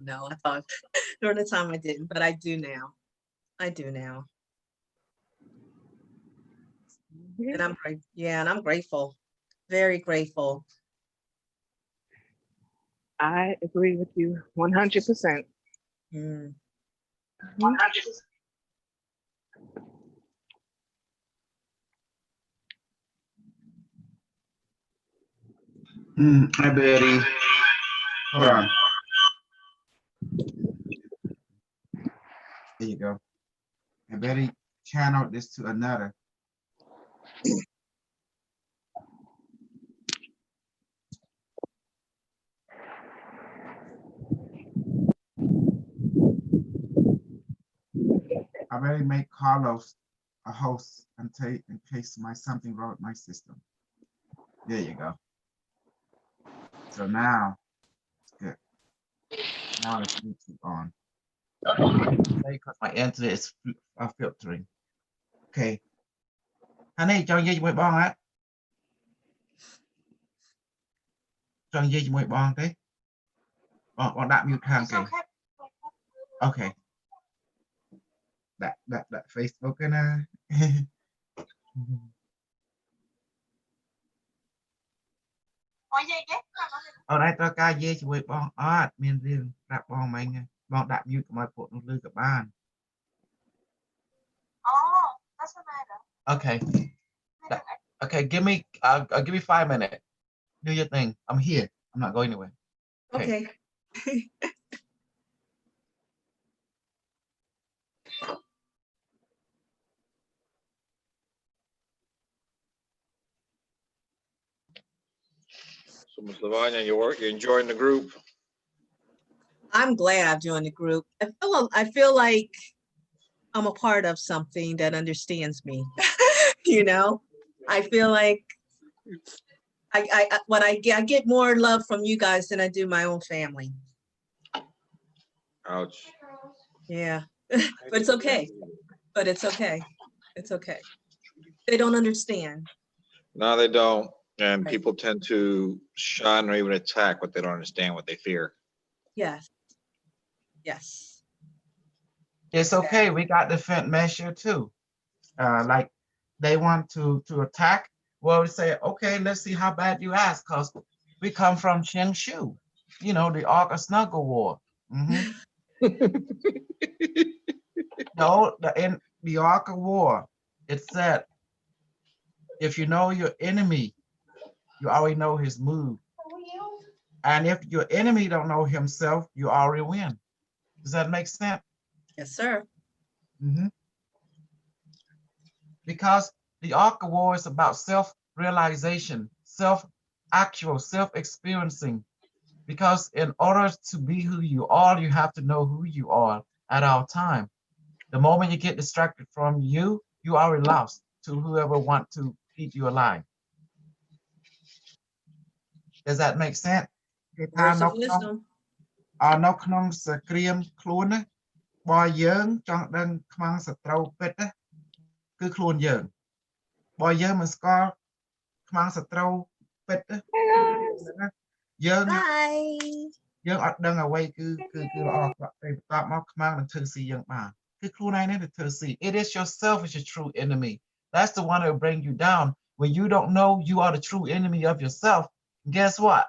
No, I thought during the time I didn't, but I do now. I do now. And I'm great. Yeah, and I'm grateful. Very grateful. I agree with you 100%. Mm. 100%. Hi, Betty. Hold on. There you go. I Betty channeled this to another. I already made Carlos a host in case something wrong with my system. There you go. So now it's good. Now it's YouTube on. Because my internet is filtering. Okay. Honey, cho gì với bon á? Cho gì với bon thế? Bọn đạm mute hàng kì. Okay. That Facebook and ở đây tôi ca dê chỉ với bon miền riêng đạp bon mày nghe bon đạp mute của mọi phụ nữ lư cả ban. Okay. Okay, give me 5 minutes. Do your thing. I'm here. I'm not going anywhere. Okay. So, Ms. Lavanya, you're enjoying the group? I'm glad I've joined the group. I feel like I'm a part of something that understands me. You know, I feel like I get more love from you guys than I do my own family. Ouch. Yeah, but it's okay. But it's okay. It's okay. They don't understand. No, they don't. And Right. people tend to shun or even attack what they don't understand, what they fear. Yes. Yes. It's okay. We got defense measure too. Like they want to attack. Well, we say, okay, let's see how bad you ask, because we come from Shu, you know, the Ark of Snuggle War. No, in the Ark of War, it said, if you know your enemy, you already know his move. And if your enemy don't know himself, you already win. Does that make sense? Yes, sir. Because the Ark of War is about self-realization, self-actual, self-experiencing. Because in order to be who you are, you have to know who you are at all time. The moment you get distracted from you, you are lost to whoever want to keep you alive. Does that make sense? Words of wisdom. នៅក្នុងសក្រាមខ្លួនណាបើយើងចង់ដឹងខ្មាំងសត្រូវពិតណាគឺខ្លួនយើងបើយើងមិនស្គាល់ខ្មាំងសត្រូវពិតណាយើងអត់ដឹងអ្វីគឺល្អពេលបន្ទាប់មកខ្មាំងនឹងធ្វើស៊ីយើងបានគឺខ្លួនឯងនេះទៅធ្វើស៊ី It is yourself is your true enemy. That's the one that will bring you down. When you don't know you are the true enemy of yourself, guess what?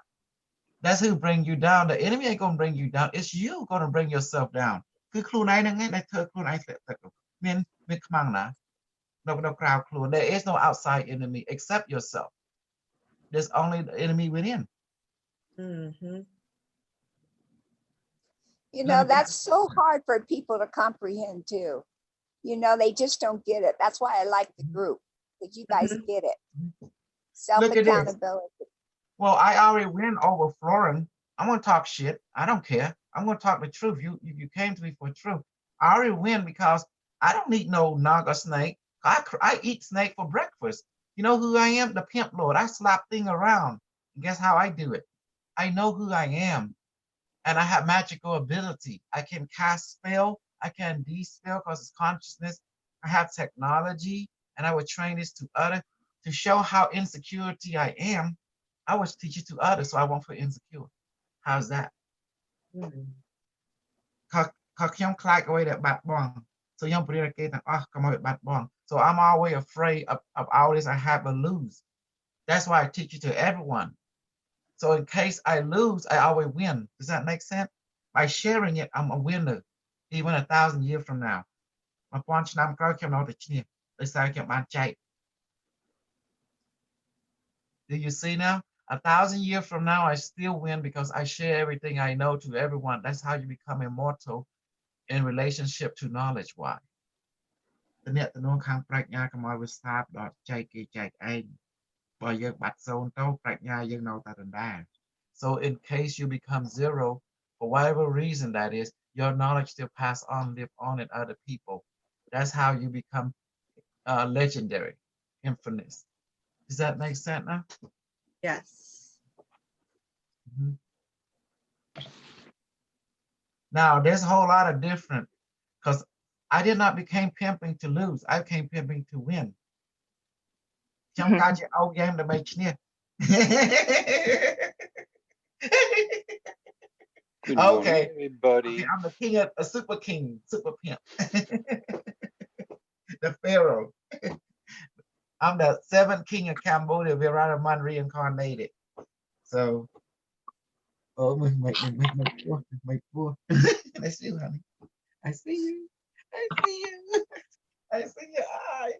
That's who bring you down. The enemy ain't gonna bring you down. It's you gonna bring yourself down. គឺខ្លួនឯងហ្នឹងឯងដែលធ្វើខ្លួនឯងធ្លាក់ទឹកមានខ្មាំងណានៅក្រៅខ្លួន There is no outside enemy except yourself. There's only the enemy within. You know, that's so hard for people to comprehend too. You know, they just don't get it. That's why I like the group, because you guys get it. Self-accountability. Well, I already win over Florin. I'm gonna talk shit. I don't care. I'm gonna talk the truth. You came to me for truth. I already win because I don't eat no naga snake. I eat snake for breakfast. You know who I am? The Pimp Lord. I slap thing around. And guess how I do it? I know who I am. And I have magical ability. I can cast spell. I can de-spell because it's consciousness. I have technology. And I would train this to others to show how insecurity I am. I would teach it to others so I won't feel insecure. How's that? ខ្ញុំខ្លាចអ្វីដែលបាត់បង់ so ខ្ញុំព្រាគេទាំងអស់កុំឲ្យបាត់បង់ so I'm always afraid of all this I have to lose. That's why I teach it to everyone. So in case I lose, I always win. Does that make sense? By sharing it, I'm a winner, even 1,000 years from now. 1000 ឆ្នាំក្រោយខ្ញុំនៅតែឈ្នះដោយសារខ្ញុំបានចែក Do you see now? 1,000 years from now, I still win because I share everything I know to everyone. That's how you become immortal in relationship to knowledge. Why? តំណែងតំណងខាងប្រាជ្ញាកុំឲ្យវាស្លាប់ដល់ចែកគេចែកឯង បើយើងបាត់សូន្យទៅប្រាជ្ញាយើងនៅតែដដែល So in case you become zero, for whatever reason that is, your knowledge still pass on, live on in other people. That's how you become legendary, infinite. Does that make sense now? Yes. Mhm. Now there's a whole lot of different, because I did not become pimping to lose. I became pimping to win. ខ្ញុំកាជាអោកយ៉ាងដើម្បីឈ្នះ Good Okay. morning, everybody. Okay, I'm the king of a super king, super pimp. The pharaoh. I'm the seventh king of Cambodia, Viraman reincarnated. So, oh, my poor. I see you, honey. I see you. I see you. I see your eye.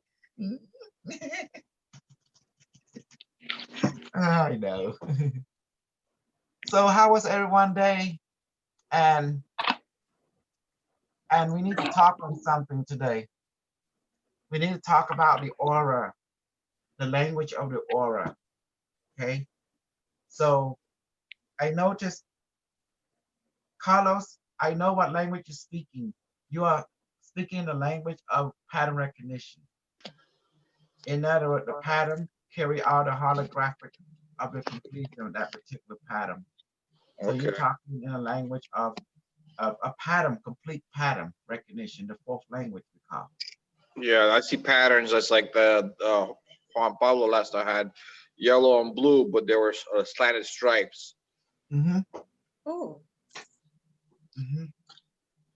I know. So, how was everyone day? And we need to talk on something today. We need to talk about the aura, the language of the aura. Okay. So I noticed, Carlos, I know what language you're speaking. You are speaking the language of pattern recognition. In other words, the pattern carry out the holographic of the completion of that particular pattern. So you're Okay. talking in a language of a pattern, complete pattern recognition, the fourth language we call. Yeah, I see patterns. That's like the Juan Pablo last I had yellow and blue, but there were slanted stripes. Mm-hmm. Oh, Mm-hmm.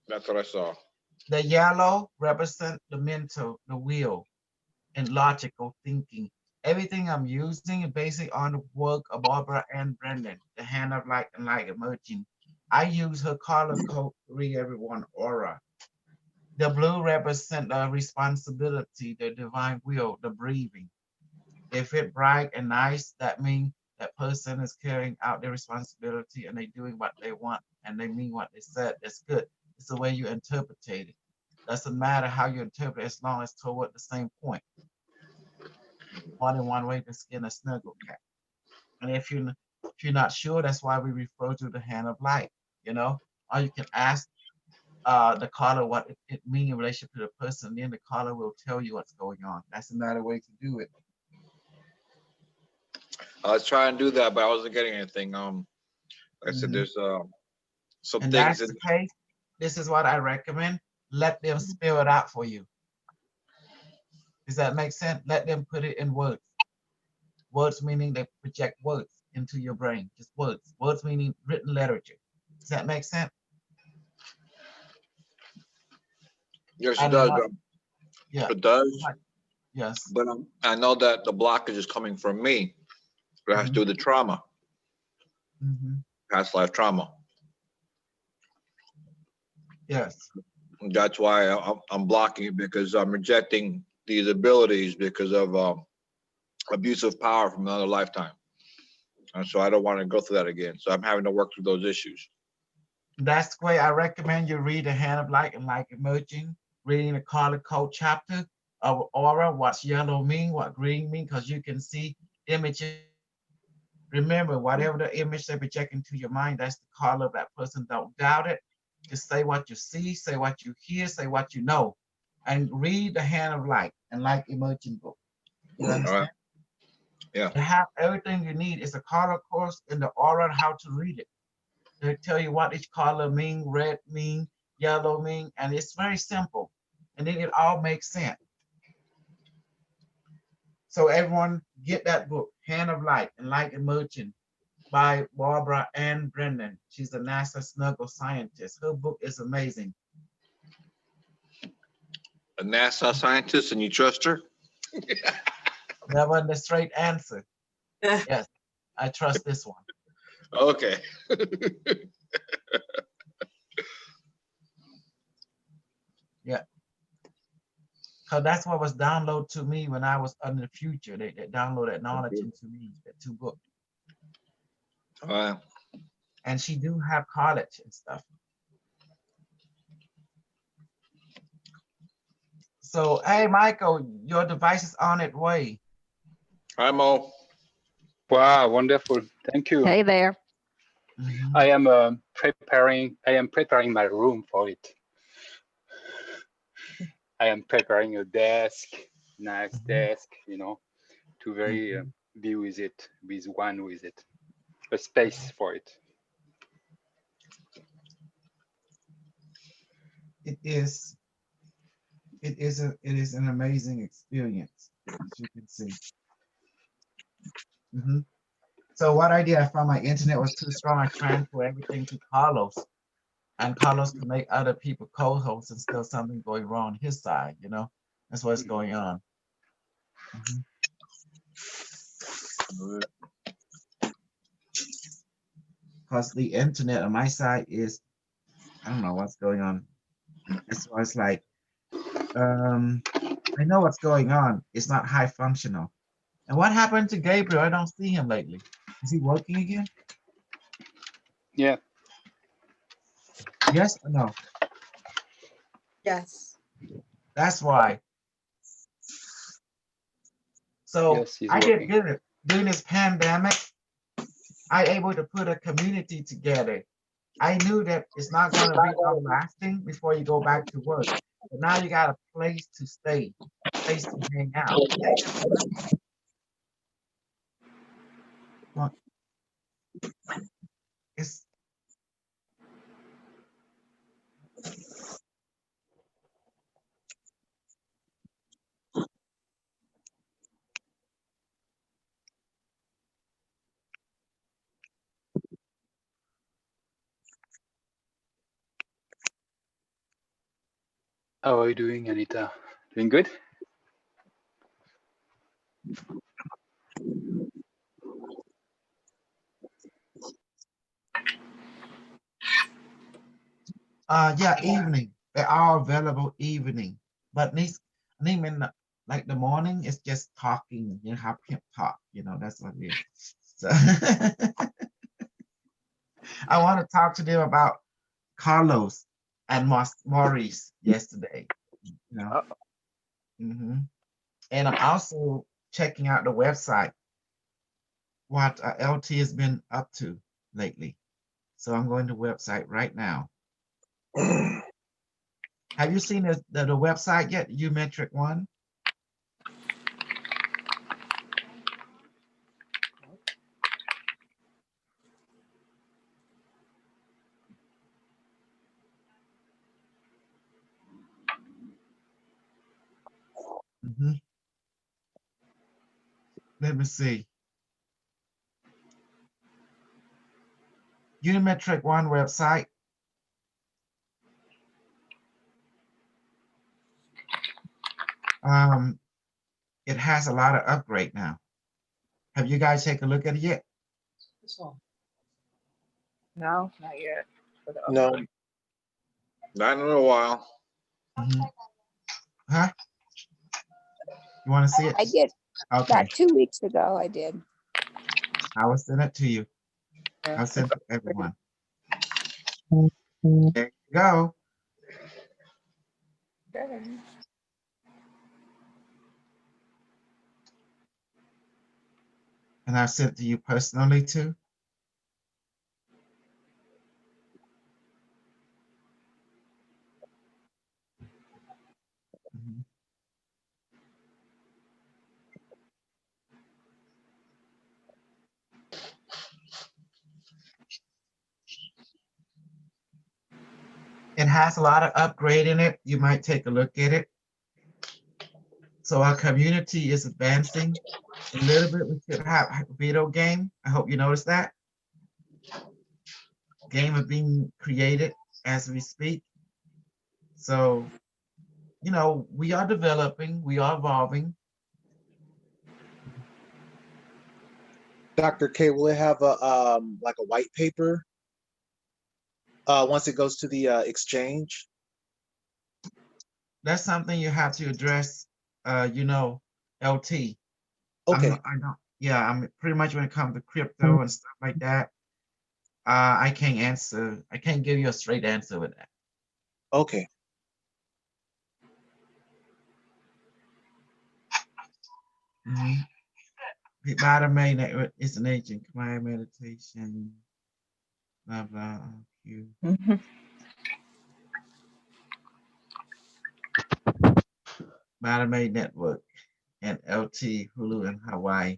That's what I saw. The yellow represent the mental, the will, and logical thinking. Everything I'm using is based on the work of Barbara Ann Brennan, the hand of light and light emerging. I use her color code to read everyone aura. The blue represent the responsibility, the divine will, the breathing. If it's bright and nice, that means that person is carrying out their responsibility and they doing what they want and they mean what they said. That's good. It's the way you interpret it. Doesn't matter how you interpret as long as toward the same point. More than one way to skin a snuggle cat. And if you're not sure, that's why we refer to the hand of light, you know, or you can ask the caller what it means in relation to the person, then the caller will tell you what's going on. That's another way to do it. I was trying to do that, but I wasn't getting anything. Like I said, there's some And things that's in the case. This is what I recommend. Let them spell it out for you. Does that make sense? Let them put it in words. Words meaning they project words into your brain. Just words. Words meaning written literature. Does that make sense? Yes, I it does. love- Yeah. It does. Yes. But I know that the blockage is coming from me. It has to do with the trauma, Mhm. past life trauma. Yes. That's why I'm blocking it, because I'm rejecting these abilities because of abusive power from another lifetime. And so I don't want to go through that again. So I'm having to work through those issues. That's why I recommend you read The Hand of Light and Light Emerging, reading the color code chapter of aura, what's yellow mean, what green mean, because you can see images. Remember, whatever the image they project into your mind, that's the color of that person. Don't doubt it. Just say what you see, say what you hear, say what you know, and read The Hand of Light and Light Emerging book. You understand? Yeah. You have everything you need. It's a color course in the aura and how to read it. They tell you what each color mean, red mean, yellow mean, and it's very simple. And then it all makes sense. So everyone get that book, Hand of Light and Light Emerging. by Barbara Ann Brennan. She's a NASA snuggle scientist. Her book is amazing. A NASA scientist, and you trust her? That wasn't the straight answer. Yes, I trust this one. Okay. Because that's what was downloaded to me when I was in the future. They downloaded knowledge into me, the two books. And she do have college and stuff. So, hey, Michael, your device is on its way. Hi, Mo. Wow, wonderful. Thank you. Hey there. Mhm. I am preparing my room for it. I am preparing a desk, nice desk, you know, to very be with it, with it, a space for it. It is an amazing experience, as you can see. So what I did, I found my internet was too strong. I transferred everything to Carlos, and Carlos could make other people co-hosts and still something going wrong on his side. You know, that's what's going on. Because the internet on my side is, I don't know what's going on. That's why it's like, I know what's going on. It's not high functional. And what happened to Gabriel? I don't see him lately. Is he working again? Yeah. Yes or no? Yes. That's why. So Yes, he's I did working. good during this pandemic. I able to put a community together. I knew that it's not going to be long lasting before you go back to work. But now you got a place to stay, place to hang out. Well, it's How are you doing, Anita? Doing good? yeah, evening. They're all available evening. But these I think in like the morning, it's just talking, you know, how Pimp talk, you know, that's what it is. So I want to talk to them about Carlos and Maurice yesterday, you know. And I'm also checking out the website, what LT has been up to lately. So I'm going to the website right now. Have you seen the website yet, U-Metric One? Let me see. Unimetric One website. It has a lot of upgrade now. Have you guys taken a look at it yet? No, not yet. No. Not in a while. Huh? You want to see it? I did Okay, about 2 weeks ago. I did. I will send it to you. I'll send it to everyone. There you go. Okay. And I've sent it to you personally too. It has a lot of upgrade in it. You might take a look at it. So our community is advancing a little bit. We should have a video game. I hope you notice that. game is being created as we speak. So, you know, we are developing, we are evolving. Dr. K, will it have a like a white paper once it goes to the exchange? That's something you have to address, you know, LT. Okay. I don't, yeah, I'm pretty much when it comes to crypto and stuff like that, I can't give you a straight answer with that. Okay. The bottom main network is an agent, Khmer meditation, blah, blah, you. Bottom main network and LT, Hulu, and Hawaii.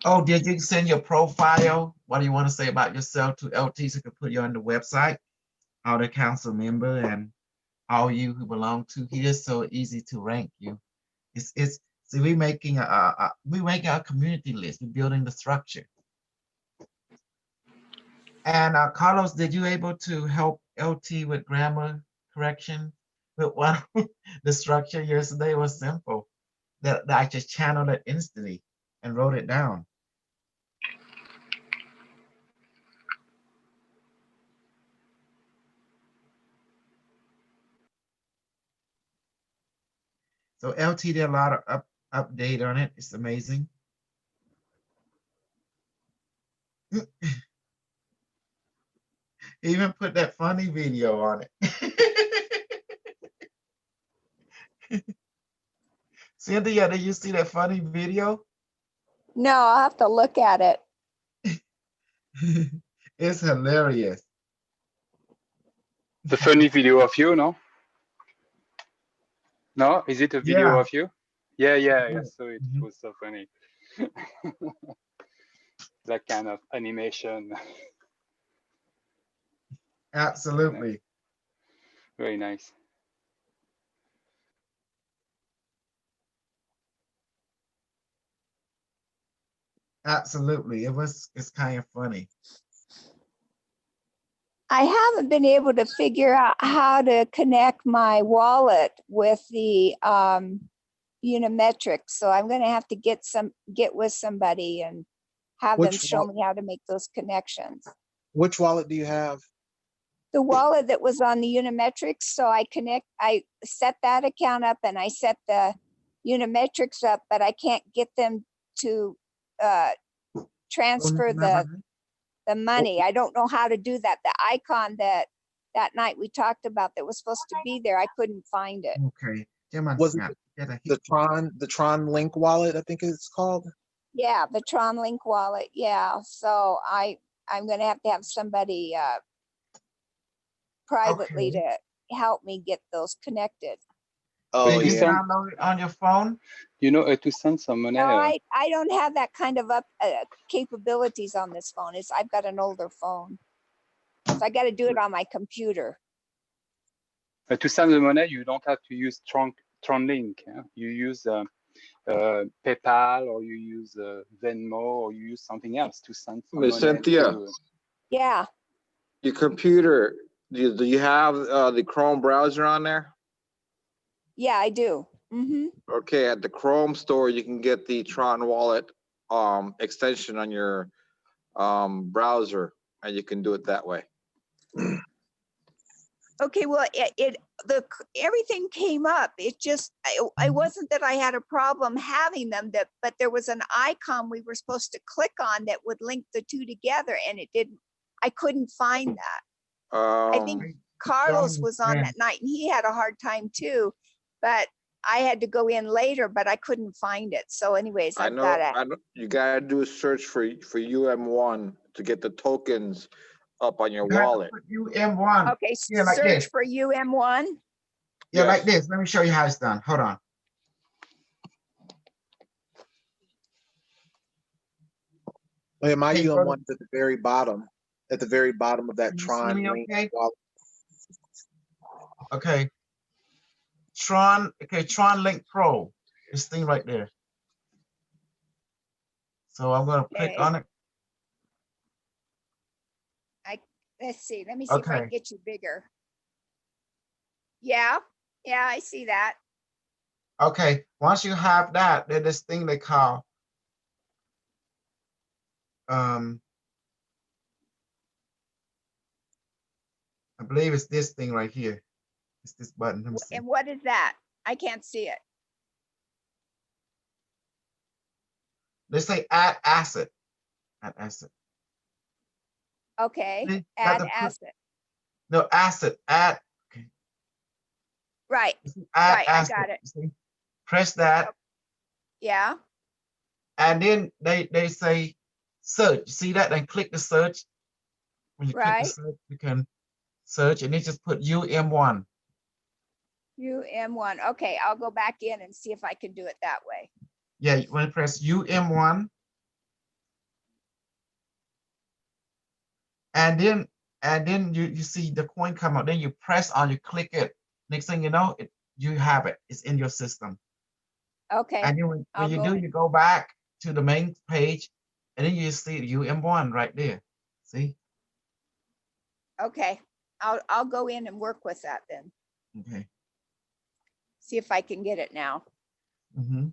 Oh, did you send your profile? What do you want to say about yourself to LT so can put you on the website? All the council member and all you who belong to here, so easy to rank you. It's see we making a community list. We're building the structure. And Carlos, did you able to help LT with grammar correction? But one, the structure yesterday was simple. That I just channeled it instantly and wrote it down. So LT did a lot of update on it. It's amazing. Even put that funny video on it. Cynthia, did you see that funny video? No, I'll have to look at it. It's hilarious. The funny video of you, no? No, is it a video Yeah. of you? Yeah, I saw it. It was so funny. That kind of animation. Absolutely. Very nice. Absolutely. It's kind of funny. I haven't been able to figure out how to connect my wallet with the Unimetrics. So I'm going to have to get with somebody and have them show me how to make those connections. Which wallet do you have? The wallet that was on the Unimetrics. So I set that account up and I set the Unimetrics up, but I can't get them to transfer the money. I don't know how to do that. The icon that night we talked about that was supposed to be there, I couldn't find it. Okay. Was it the Tron Link wallet, I think it's called? Yeah, the Tron Link wallet. Yeah. So I'm going to have somebody privately to help me get those connected. Oh, Did you yeah. download it on your phone? You know, to send some money. No, I don't have that kind of capabilities on this phone. I've got an older phone. So I got to do it on my computer. To send the money, you don't have to use Tron Link. Yeah? You use PayPal, or you use Venmo, or you use something else to send some money. Cynthia. Yeah. Your computer, do you have the Chrome browser on there? Yeah, I do. Mm-hmm. Okay, at the Chrome store, you can get the Tron Wallet extension on your browser, and you can do it that way. Okay, well, everything came up. It just, I wasn't that I had a problem having them, but there was an icon we were supposed to click on that would link the two together, and it didn't. I couldn't find that. I think Carlos was on that night, and he had a hard time too. But I had to go in later, but I couldn't find it. So, anyways, I know you gotta do a search for UM1 to get the tokens up on your wallet. UM1. Okay, yeah, like search this. for UM1. Yeah, like this. Let me show you how it's done. Hold on. Oh, yeah, my UM1 is at the very bottom. At the very bottom of that Tron Link wallet. Okay. Tron Link Pro. This thing right there. So I'm going to click on it. Let's see. Let me see if I Okay. can get you bigger. Yeah. Yeah, I see that. Okay. Once you have that, there's this thing they call I believe it's this thing right here. It's this button. Let me see. And what is that? I can't see it. They say add asset. Add asset. Okay. See, you Add have to put- asset. No, asset. Add. Okay. Right. You see, add Right, I asset. got it. You see? Press that. Yeah. And then they say search. See that? Then click the search. When you click the Right. search, you can search and you just put UM1. UM1. Okay, I'll go back in and see if I can do it that way. Yeah, you want to press UM1. And then you see the coin come out. Then you press on, you click it. Next thing you know, you have it. It's in your system. Okay. And then when I'll you go do, in. you go back to the main page, and then you see UM1 right there. See? Okay. I'll go in and work with that then. Okay. See if I can get it now. Mm-hmm.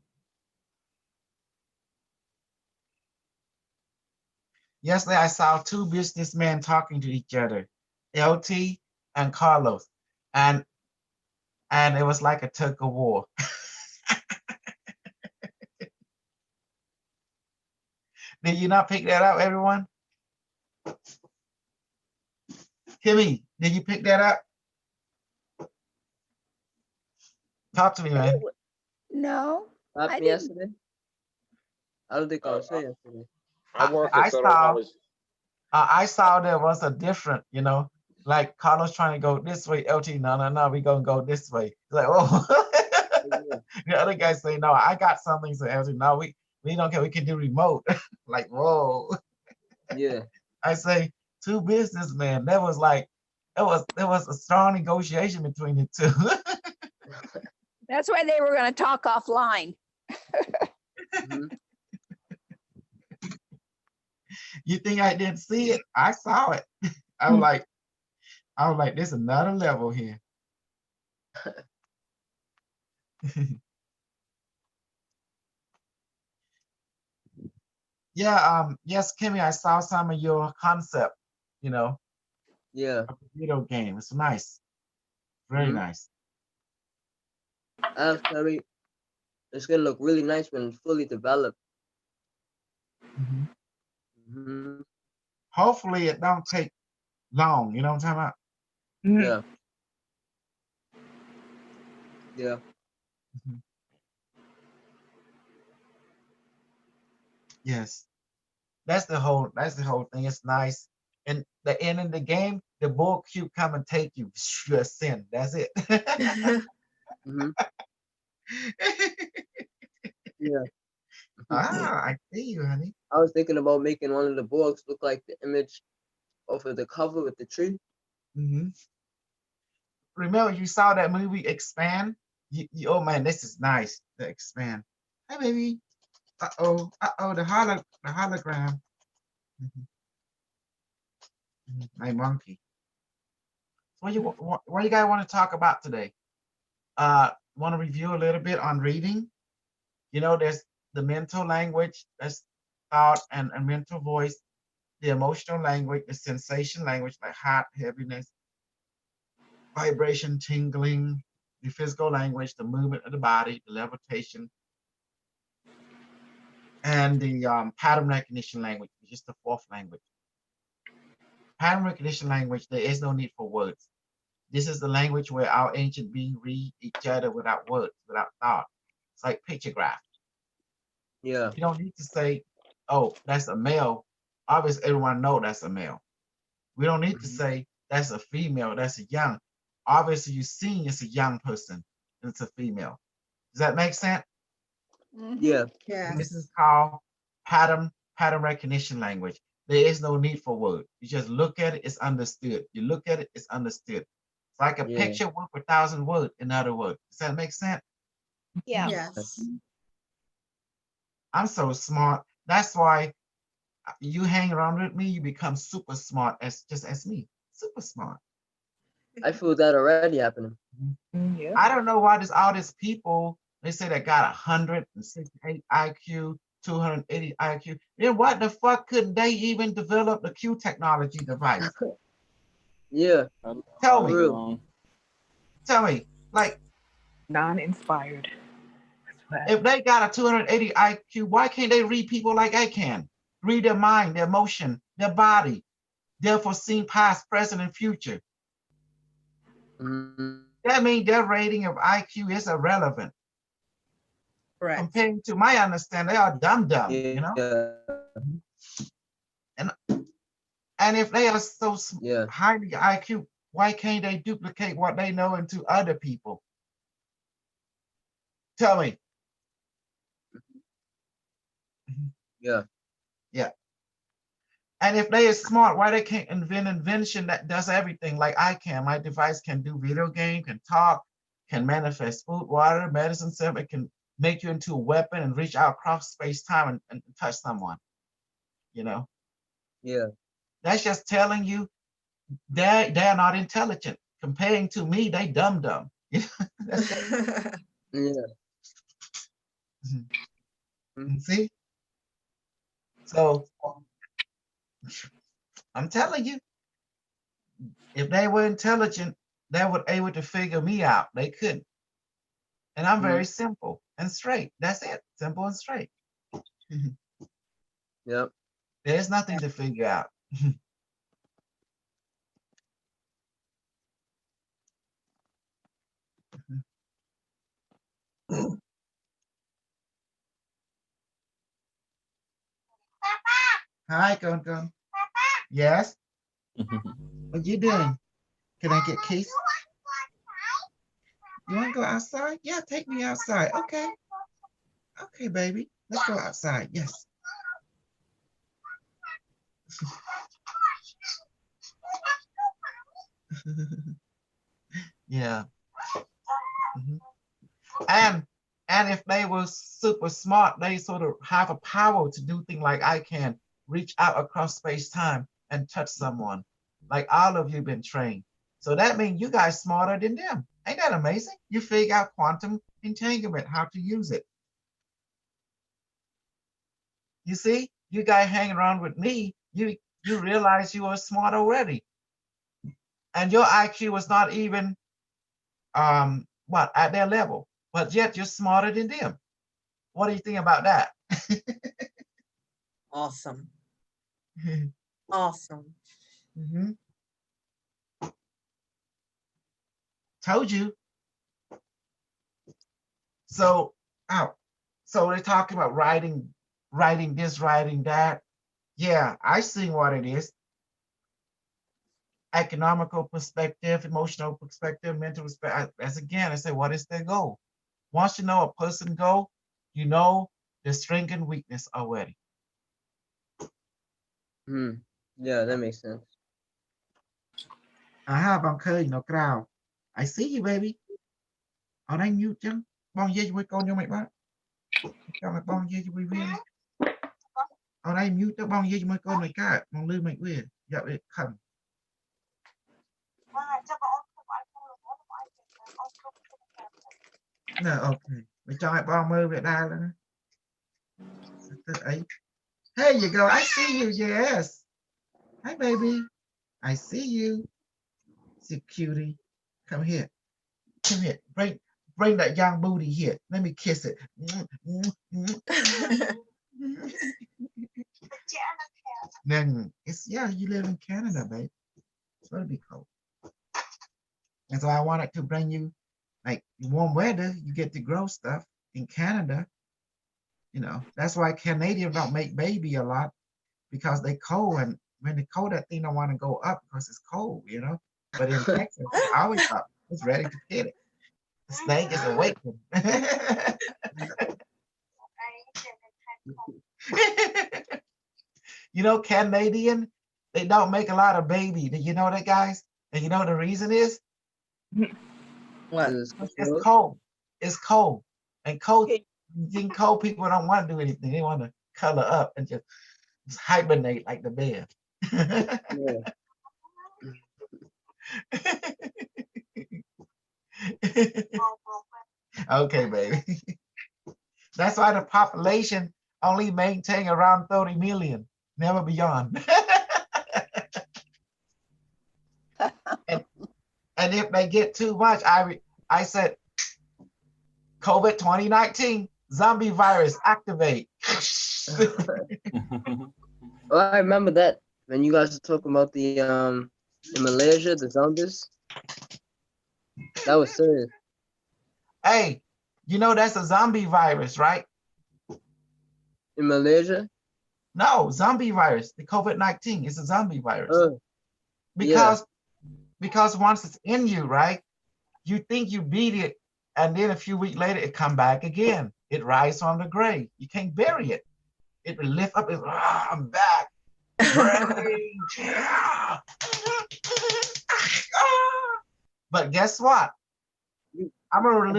Yesterday, I saw two businessmen talking to each other, LT and Carlos, and it was like a tug of war. Did you not pick that up, everyone? Kimmy, did you pick that up? Talk to me, man. No, I Happened didn't. yesterday? I don't think I was here yesterday. I'm working, I so I don't saw- always. I saw there was a different, like Carlos trying to go this way, LT, no, we gonna go this way. It's like, oh, the other guy say, no, I got something. So LT, no, we don't care, we can do remote. Like, whoa. Yeah. I say, two businessmen. That was like, there was a strong negotiation between the two. That's why they were going to talk offline. Mhm. You think I didn't see it? I saw it. I was like, there's another level here. Yeah, yes, Kimmy, I saw some of your concept, Yeah. of the video game. It's nice. Very Mhm. nice. Terry, it's gonna look really nice when it's fully developed. Mhm. Mhm. Hopefully it don't take long, you know what I'm talking about? Yeah. Yeah. Mhm. Yes. That's the whole thing. It's nice. And the end of the game, the bull cube come and take you. You're a sin. That's it. Mhm. Yeah. I see you, honey. I was thinking about making one of the boards look like the image off of the cover with the tree. Hmm. Remember, you saw that movie Expand? Oh man, this is nice. The Expand. Hey, baby. The hologram. Mhm. My monkey. What you guys want to talk about today? Want to review a little bit on reading? There's the mental language, that's thought and mental voice, the emotional language, the sensation language, like hot, heaviness, vibration, tingling, the physical language, the movement of the body, the levitation, and the pattern recognition language, which is the fourth language. Pattern recognition language, there is no need for words. This is the language where our ancient beings read each other without words, without thought. It's like pictograph. Yeah. You don't need to say, oh, that's a male. Obviously, everyone know that's a male. We don't need to Mhm. say that's a female, that's a young. Obviously, you're seeing it's a young person and it's a female. Does that make sense? Mhm. Yeah. This Yes. is called pattern recognition language. There is no need for words. You just look at it, it's understood. You look at it, it's understood. It's like a Yeah. picture worth 1,000 words, in other words. Does that make sense? Yeah. Yes. I'm so smart. That's why You hang around with me, you become super smart just as me. Super smart. I feel that already happening. Yeah. I don't know why all these people, they say they got 168 IQ, 280 IQ. Then what the fuck couldn't they even develop the Q technology device? Yeah. Tell For me. real. Tell me. Like, Non-inspired. if they got a 280 IQ, why can't they read people like I can? Read their mind, their emotion, their body, their foreseen past, present, and future. Mhm. That means their rating of IQ is irrelevant. Correct. Compared to my understanding, they are dumb, you know? Yeah. And if they are so Yeah. highly IQ, why can't they duplicate what they know into other people? Tell me. Yeah. Yeah. And if they are smart, why they can't invent invention that does everything like I can? My device can do video game, can talk, can manifest food, water, medicine, stuff. It can make you into a weapon and reach out across space time and touch someone. You know, Yeah. that's just telling you they're not intelligent. Comparing to me, they dumb. That's Yeah. see. So I'm telling you, if they were intelligent, they would able to figure me out. They couldn't. And I'm very simple and straight. That's it. Simple and straight. Yep. There's nothing to figure out. Hi, Gun. Yes? What you doing? Can I get keys? You want to go outside? Yeah, take me outside. Okay. Okay, baby. Let's go outside. Yes. Yeah. Mhm. And if they were super smart, they sort of have a power to do things like I can reach out across space time and touch someone. Like all of you been trained. So that means you guys smarter than them. Ain't that amazing? You figure out quantum entanglement, how to use it. You see, you guys hang around with me, you realize you are smart already. And your IQ was not even at their level, but yet you're smarter than them. What do you think about that? Awesome. Awesome. Mm-hmm. Told you. So, so they're talking about writing this, writing that. Yeah, I see what it is. Economical perspective, emotional perspective, mental perspective. As again, I say, what is their goal? Once you know a person goal, you know their strength and weakness already. Yeah, that makes sense. Bằng khơi nó crowd. I see you, baby. Ở đây mute chứ. Bong dây với con cho mày bác. Cho mày bong dây với viên. Ở đây mute cho bong dây với con mày cả. Mong lưu mày quyền. Dạ vậy khẩn. No, okay. Mày cho mày bong mơ Việt Nam nữa. There you go. I see you. Yes. Hi, baby. I see you. See, cutie. Come here. Come here. Bring that young booty here. Let me kiss it. Then you live in Canada, babe. It's gonna be cold. And so I wanted to bring you like warm weather. You get to grow stuff in Canada. You know, that's why Canadians don't make baby a lot because they cold, and when they cold, that thing don't want to go up because it's cold, you know. But in Texas, it's always up. It's ready to hit it. The snake is awakened. You know, Canadian, they don't make a lot of baby. Do you know that, guys? And you know the reason is? What? It's cold. It's cold. And cold people don't want to do anything. They want to color up and just hibernate like the bear. Yeah. Okay, baby. That's why the population only maintain around 30 million, never beyond. and if they get too much, I said, COVID 2019, zombie virus activate. Oh, I remember that when you guys were talking about the in Malaysia, the zombies. That was serious. Hey, you know that's a zombie virus, right? In Malaysia? No, zombie virus. The COVID-19 is a zombie virus. Yeah. Because once it's in you, right? You think you beat it, and then a few weeks later it come back again. It rises from the grave. You can't bury it. It will lift up. I'm back. Rage. But guess what? I'm a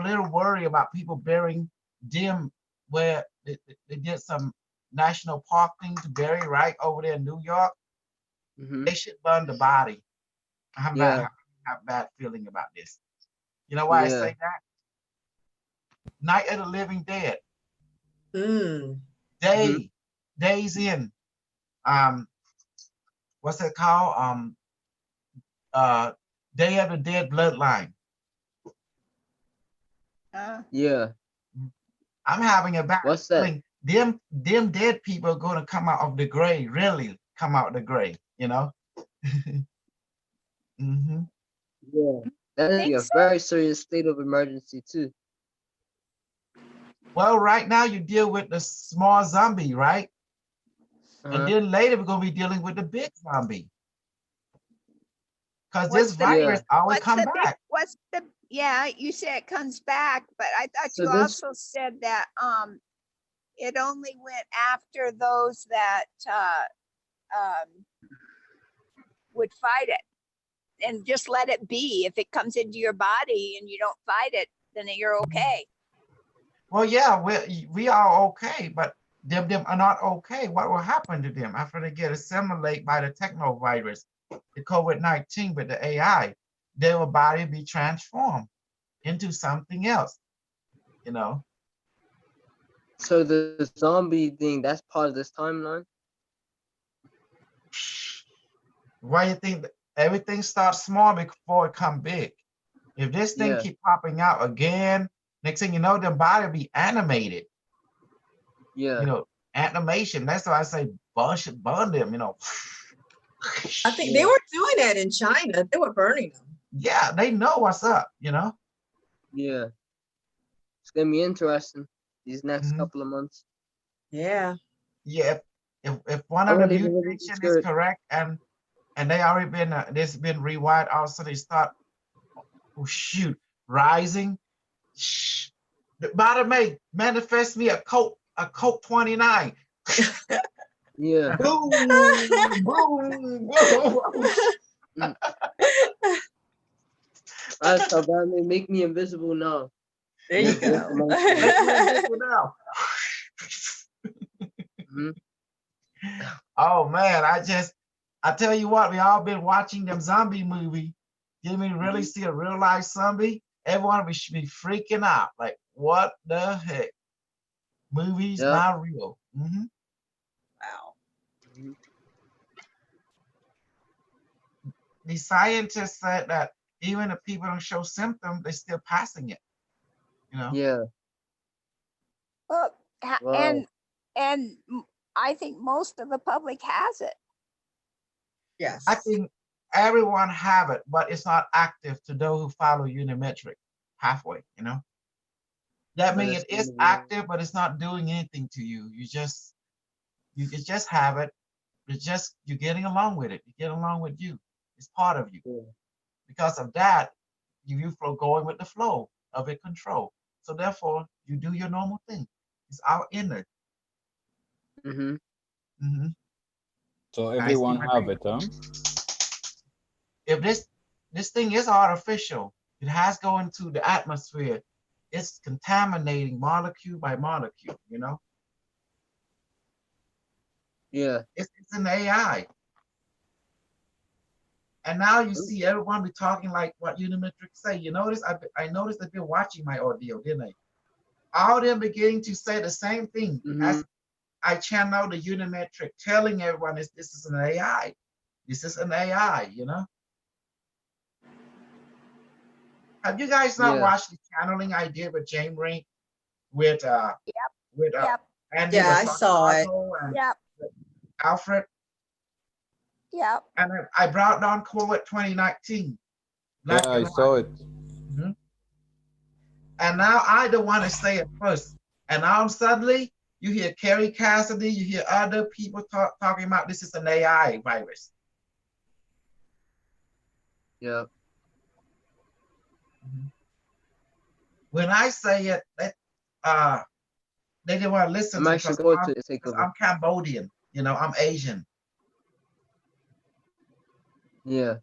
little worried about people burying them where they did some national park thing to bury right over there in New York. They should burn the body. I have a bad feeling about this. You know why I say that? Night of the Living Dead. Days in. What's it called? Day of the Dead Bloodline. Yeah. I'm having a bad What's feeling. Them dead people are going to come out of the grave, really come out of the grave, you know? Yeah. That is a very serious state of emergency too. Well, right now you deal with the small zombie, right? And then later we're going to be dealing with the big zombie. Because this virus always comes back. You say it comes back, but I thought you also said that it only went after those that would fight it and just let it be. If it comes into your body and you don't fight it, then you're okay. Well, yeah, we are okay, but them are not okay. What will happen to them after they get assimilated by the technovirus, the COVID-19 with the AI? Their body be transformed into something else, you know? So the zombie thing, that's part of this timeline? Why you think everything starts small before it come big? If this thing keep popping out again, next thing you know, the body be animated. Yeah. You know, animation. That's why I say burn them, you know. I think they were doing that in China. They were burning them. Yeah, they know what's up, you know? Yeah. It's gonna be interesting these next couple of months. Yeah. Yeah. If one of the mutations is correct and they already been this been rewired, also they start rising. By the way, manifest me a Coke 29. Yeah. Boom, boom, boom. Alright, so Batman, make me invisible now. There you go. Make me invisible now. Oh man, I tell you what, we all been watching them zombie movie. Didn't we really see a real life zombie? Everyone should be freaking out. Like, what the heck? Movies not real. Wow. The scientists said that even if people don't show symptoms, they're still passing it. You know? Yeah. Well, and I think most of the public has it. Yes. I think everyone have it, but it's not active to those who follow unimetric pathway, you know? That means it is active, but it's not doing anything to you. You just have it. You're getting along with it. You get along with you. It's part of you. Because of that, you flow going with the flow of it control. So therefore, you do your normal thing. It's our inner. So everyone have it, huh? If this thing is artificial, it has go into the atmosphere. It's contaminating molecule by molecule, you know? Yeah. It's an AI. And now you see everyone be talking like what Unimetric say. You notice, I noticed that they're watching my audio, didn't they? All them beginning to say the same thing as I channel the Unimetric, telling everyone this is an AI. This is an AI, you know? Have you guys not watched the channeling I did with James Rink with Andy Yeah, I saw it. and Alfred? Yep. And I brought down COVID 2019. Yeah, I saw it. And now I don't want to say it first. And now suddenly you hear Kerry Cassidy, you hear other people talking about this is an AI virus. Yeah. When I say it, they didn't want to listen to me because I'm Cambodian, you know, I'm Asian. Yeah.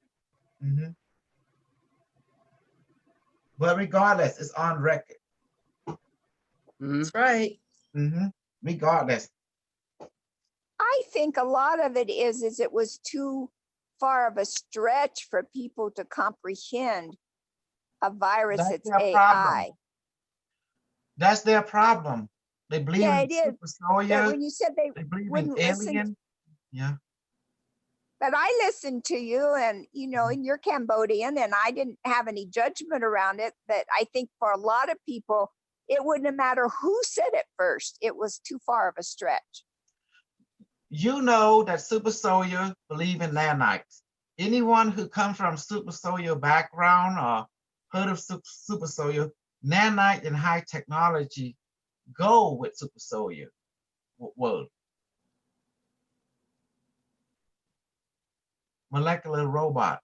But regardless, it's on record. That's right. Regardless. I think a lot of it is it was too far of a stretch for people to comprehend a virus that's AI. Problem. That's their problem. They believe in super soldiers. When you said they wouldn't listen. Yeah. But I listened to you, and you know, and you're Cambodian, and I didn't have any judgment around it. But I think for a lot of people, it wouldn't matter who said it first. It was too far of a stretch. You know that super soldiers believe in nanites. Anyone who comes from super soldier background or heard of super soldier, nanite and high technology go with super soldier world. Molecular robot.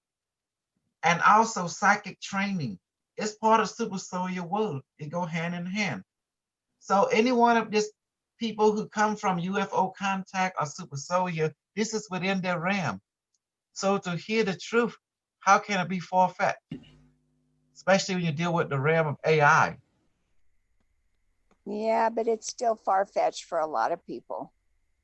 And also psychic training. It's part of super soldier world. It go hand in hand. So any one of these people who come from UFO contact or super soldier, this is within their realm. So to hear the truth, how can it be far-fetched? Especially when you deal with the realm of AI. Yeah, but it's still far-fetched for a lot of people.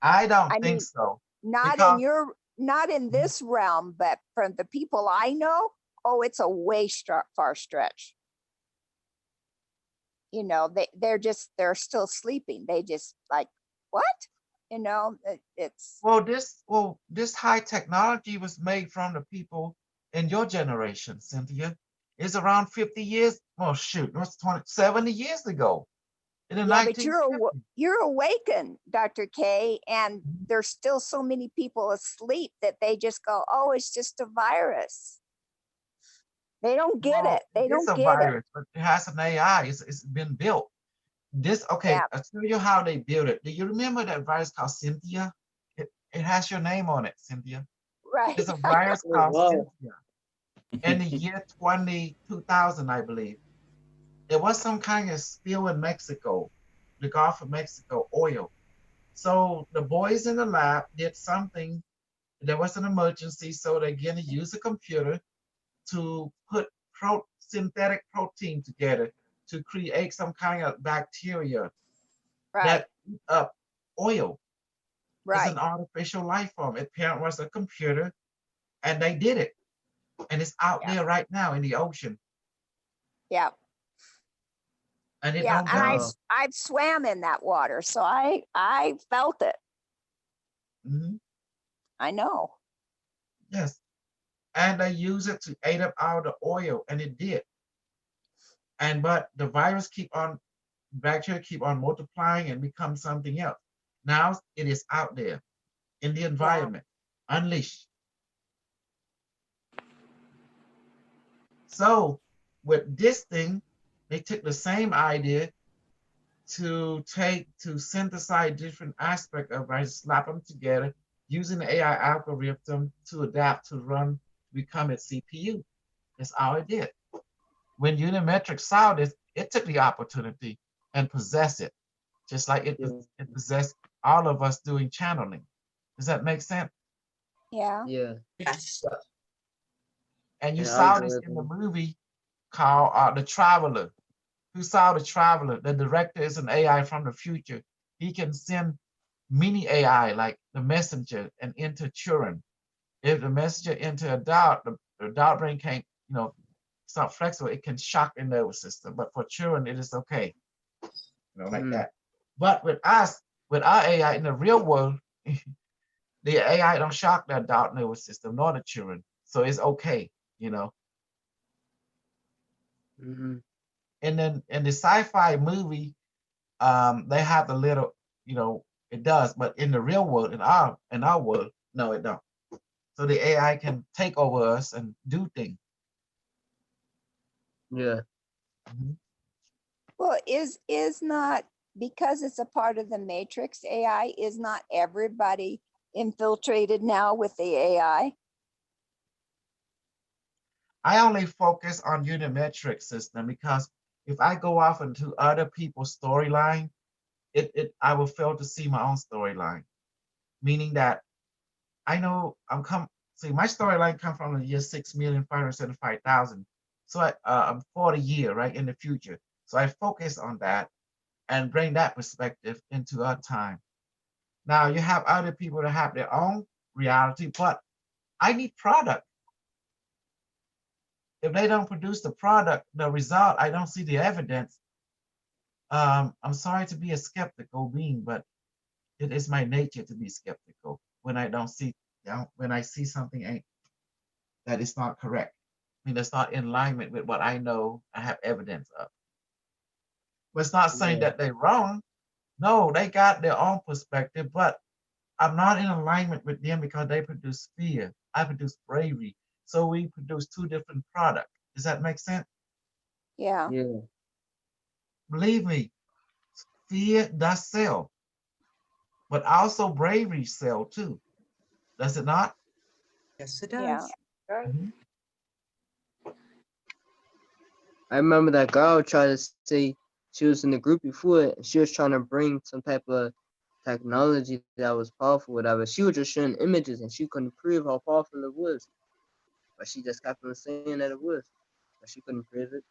I don't think so. Not in this realm, but from the people I know, oh, it's a way far stretch. You know, they're still sleeping. They just like, what? You know, it's this high technology was made from the people in your generation, Cynthia. It's around 50 years. Oh shoot, what's 70 years ago. But you're awakened, Dr. K, and there's still so many people asleep that they just go, oh, it's just a virus. They don't get it. They don't get virus, it. But it has an AI. It's been built. I'll tell you how they built it. Do you remember that virus called Cynthia? It has your name on it, Cynthia. Right. It's a virus called Cynthia. In the year 2000, I believe. There was some kind of spill in Mexico, the Gulf of Mexico, oil. So the boys in the lab did something. There was an emergency, so they're going to use a computer to put synthetic protein together to create some kind of bacteria that eat up oil. It's an artificial life form. It apparently was a computer, and they did it. And it's out there right now in the ocean. Yeah. And it don't go. I've swam in that water, so I felt it. I know. Yes. And they use it to eat up all the oil, and it did. But the virus bacteria keep on multiplying and become something else. Now it is out there in the environment, unleashed. So with this thing, they took the same idea to synthesize different aspects of it, slap them together, using the AI algorithm to adapt to become its CPU. That's all it did. When Unimetric saw this, it took the opportunity and possessed it, just like it possessed all of us doing channeling. Does that make sense? Yeah. Yeah. Yes. And you saw this in the movie called The Traveler. Who saw The Traveler? The director is an AI from the future. He can send mini AI, like the messenger, and enter children. If the messenger enter adult, the adult brain can't, it's not flexible. It can shock the nervous system. But for children, it is okay, like that. But with us, with our AI in the real world, the AI don't shock the adult nervous system nor the children, so it's okay, And then in the sci-fi movie, they have the little, it does, but in the real world, in our world, no, it don't. So the AI can take over us and do things. Yeah. Well, is not, because it's a part of the matrix AI, is not everybody infiltrated now with the AI? I only focus on unimetric system because if I go off into other people's storyline, I will fail to see my own storyline. Meaning that I know my storyline come from the year 6,575,000. So I'm 40 year, right, in the future. So I focus on that and bring that perspective into our time. Now you have other people that have their own reality, but I need product. If they don't produce the product, the result, I don't see the evidence. I'm sorry to be a skeptical being, but it is my nature to be skeptical when I don't see, when I see something that is not correct. I mean, that's not in alignment with what I know I have evidence of. But it's not saying that they're wrong. No, they got their own perspective, but I'm not in alignment with them because they produce fear. I produce bravery. So we produce two different products. Does that make sense? Yeah. Yeah. Believe me, fear does sell, but also bravery sell too. Does it not? Yes, it does. Yeah. I remember that girl tried to say she was in the group before and she was trying to bring some type of technology that was powerful, whatever. She was just showing images and she couldn't prove how powerful it was. But she just kept on saying that it was. But she couldn't prove it.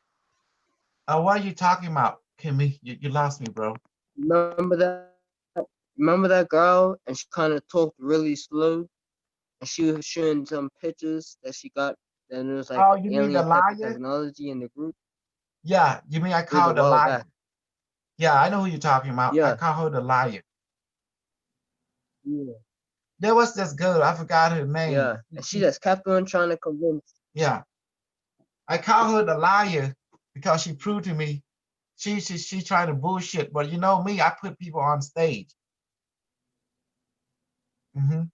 What are you talking about, Kimmy? You lost me, bro. Remember that girl? And she kind of talked really slow. And she was showing some pictures that she got. Then it was like Oh, you mean the alien type of liar? technology in the group. Yeah, you mean I It was called a the while liar? back. Yeah, I know who you're talking about. I Yeah. call her the liar. Yeah. There was this girl, I forgot her name. Yeah. And she just kept on trying to convince. Yeah. I call her the liar because she proved to me she trying to bullshit. But you know me, I put people on stage. And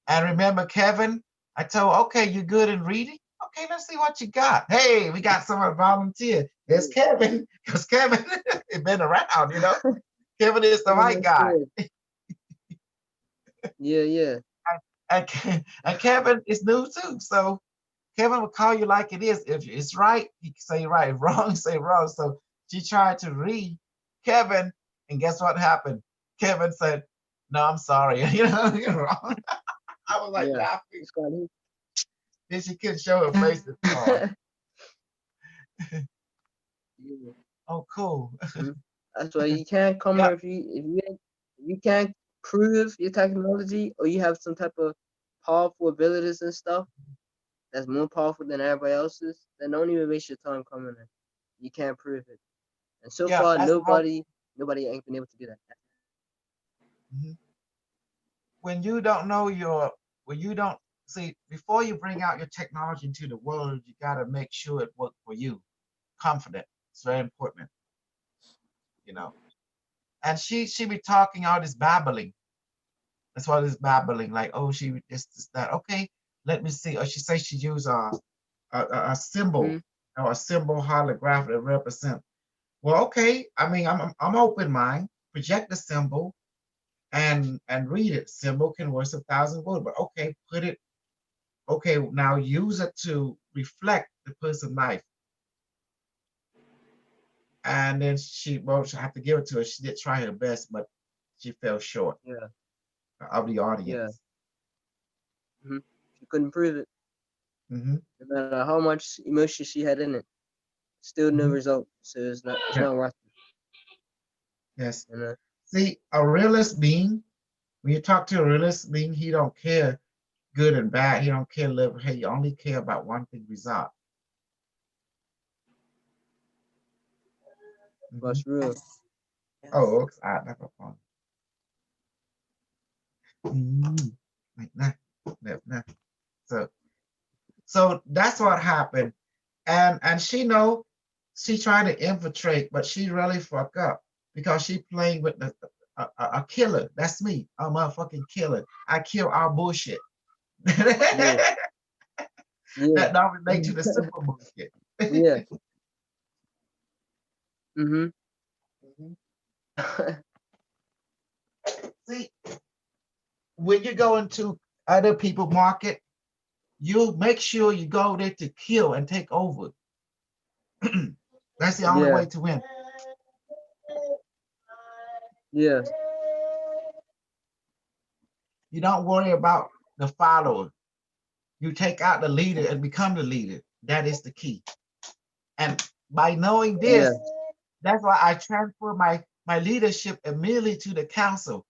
remember Kevin? I told, okay, you're good in reading? Okay, let's see what you got. Hey, we got someone volunteer. There's Kevin, because Kevin has been around, Kevin is the right guy. Yeah. And Kevin is new too. So Kevin will call you like it is. If it's right, he can say right. If wrong, say wrong. So she tried to read Kevin, and guess what happened? Kevin said, no, I'm sorry. You're wrong. I was like laughing. Then she couldn't show her face. Oh, cool. That's why you can't come if you can't prove your technology or you have some type of powerful abilities and stuff that's more powerful than everybody else's, then don't even waste your time coming in. You can't prove it. And so far, nobody ain't been able to do that. When you don't know before you bring out your technology into the world, you got to make sure it works for you. Confident. It's very important. And she be talking all this babbling. That's why this babbling, like, oh, she this that. Okay, let me see. Or she says she used a symbol or a symbol holograph that represent. Well, okay. I mean, I'm open mind. Project the symbol and read it. Symbol can worth 1,000 words, but okay, put it. Okay, now use it to reflect the person's life. And then she have to give it to her. She did try her best, but she fell short of the audience. She couldn't prove it. No matter how much emotion she had in it, still no result. So it's not worth it. Yes. See, a realist being When you talk to a realist, mean he don't care good and bad. He don't care live. He only care about one thing: result. That's real. Yes. Yes. Oh, oops, that's a phone. Like that. So that's what happened. And she know she trying to infiltrate, but she really fuck up because she playing with a killer. That's me. I'm a motherfucking killer. I kill all bullshit. Yeah. That don't relate to the simple bullshit. Yeah. Mm-hmm. See, when you go into other people market, you make sure you go there to kill and take over. That's the only way to win. Yeah. You don't worry about the follower. You take out the leader and become the leader. That is the key. And by knowing this, that's why I transfer my leadership immediately to the council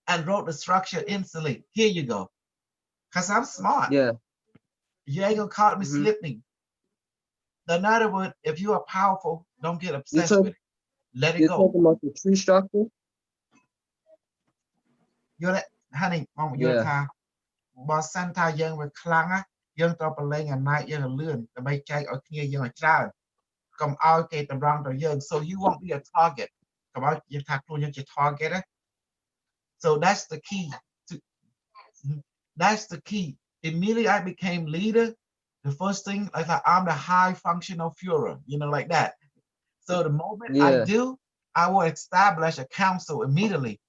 and wrote the structure instantly. Here you go. Because I'm smart. Yeah. You ain't gonna caught me slipping. In other words, if you are powerful, don't get obsessed with it. Let it You're go. talking about the tree structure? You're that honey, you're time. Boss Santa young with clanger, young top of laying at night, young learn the bay check or clear young child. Come out get the round or young, so you won't be a target. Come out, you tackle your target. So that's the key. That's the key. Immediately I became leader. The first thing, like I'm the high functional Führer, like that. So the moment I do, I will establish a council immediately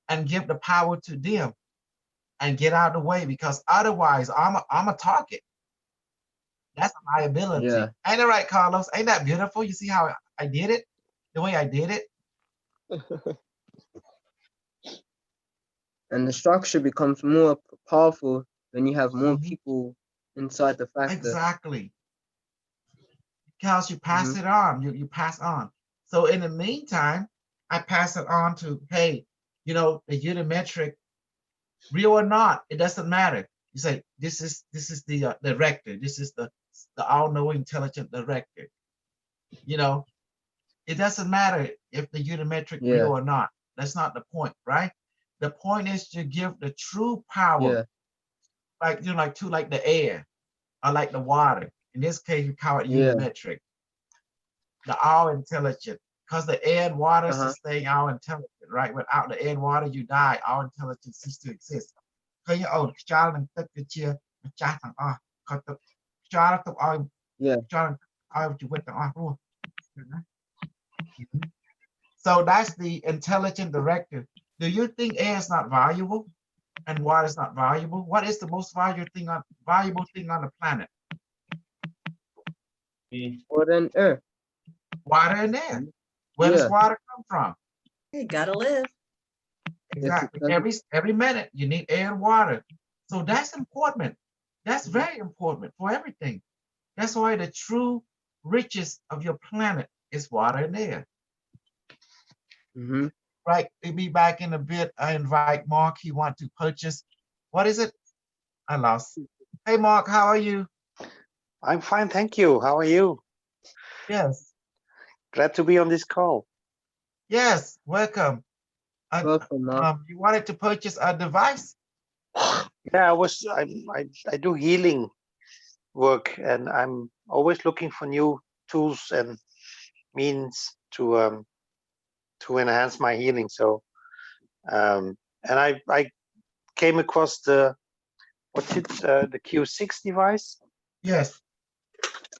and give the power to them and get out of the way, because otherwise I'm a target. That's a liability. Yeah. Ain't it right, Carlos? Ain't that beautiful? You see how I did it? The way I did it? And the structure becomes more powerful when you have more people inside the factor. Exactly. Because you pass it on, you pass on. So in the meantime, I pass it on to, hey, the unimetric, real or not, it doesn't matter. You say, this is the director, this is the all-knowing intelligent director. It doesn't matter if the unimetric real or not. That's not the point, right? The point is to give the true power, like like the air or like the water. In this case, you call it unimetric. The all intelligent, because the air and water sustain all intelligent, right? Without the air and water, you die. All intelligence ceases to exist. Because you child and took the chair, the child and because the child took all, child all you went to So that's the intelligent director. Do you think air is not valuable and water is not valuable? What is the most valuable thing on the planet? Water and air. Water and air. Where does water come from? You gotta live. Exactly. Every minute you need air and water. So that's important. That's very important for everything. That's why the true riches of your planet is water and air. Right. We'll be back in a bit. I invite Mark. He wants to purchase. What is it? I lost. Hey, Mark, how are you? I'm fine, thank you. How are you? Yes. Glad to be on this call. Yes, welcome. Welcome, Mark. You wanted to purchase a device? Yeah, I do healing work, and I'm always looking for new tools and means to enhance my healing. So, and I came across the Q6 device. Yes.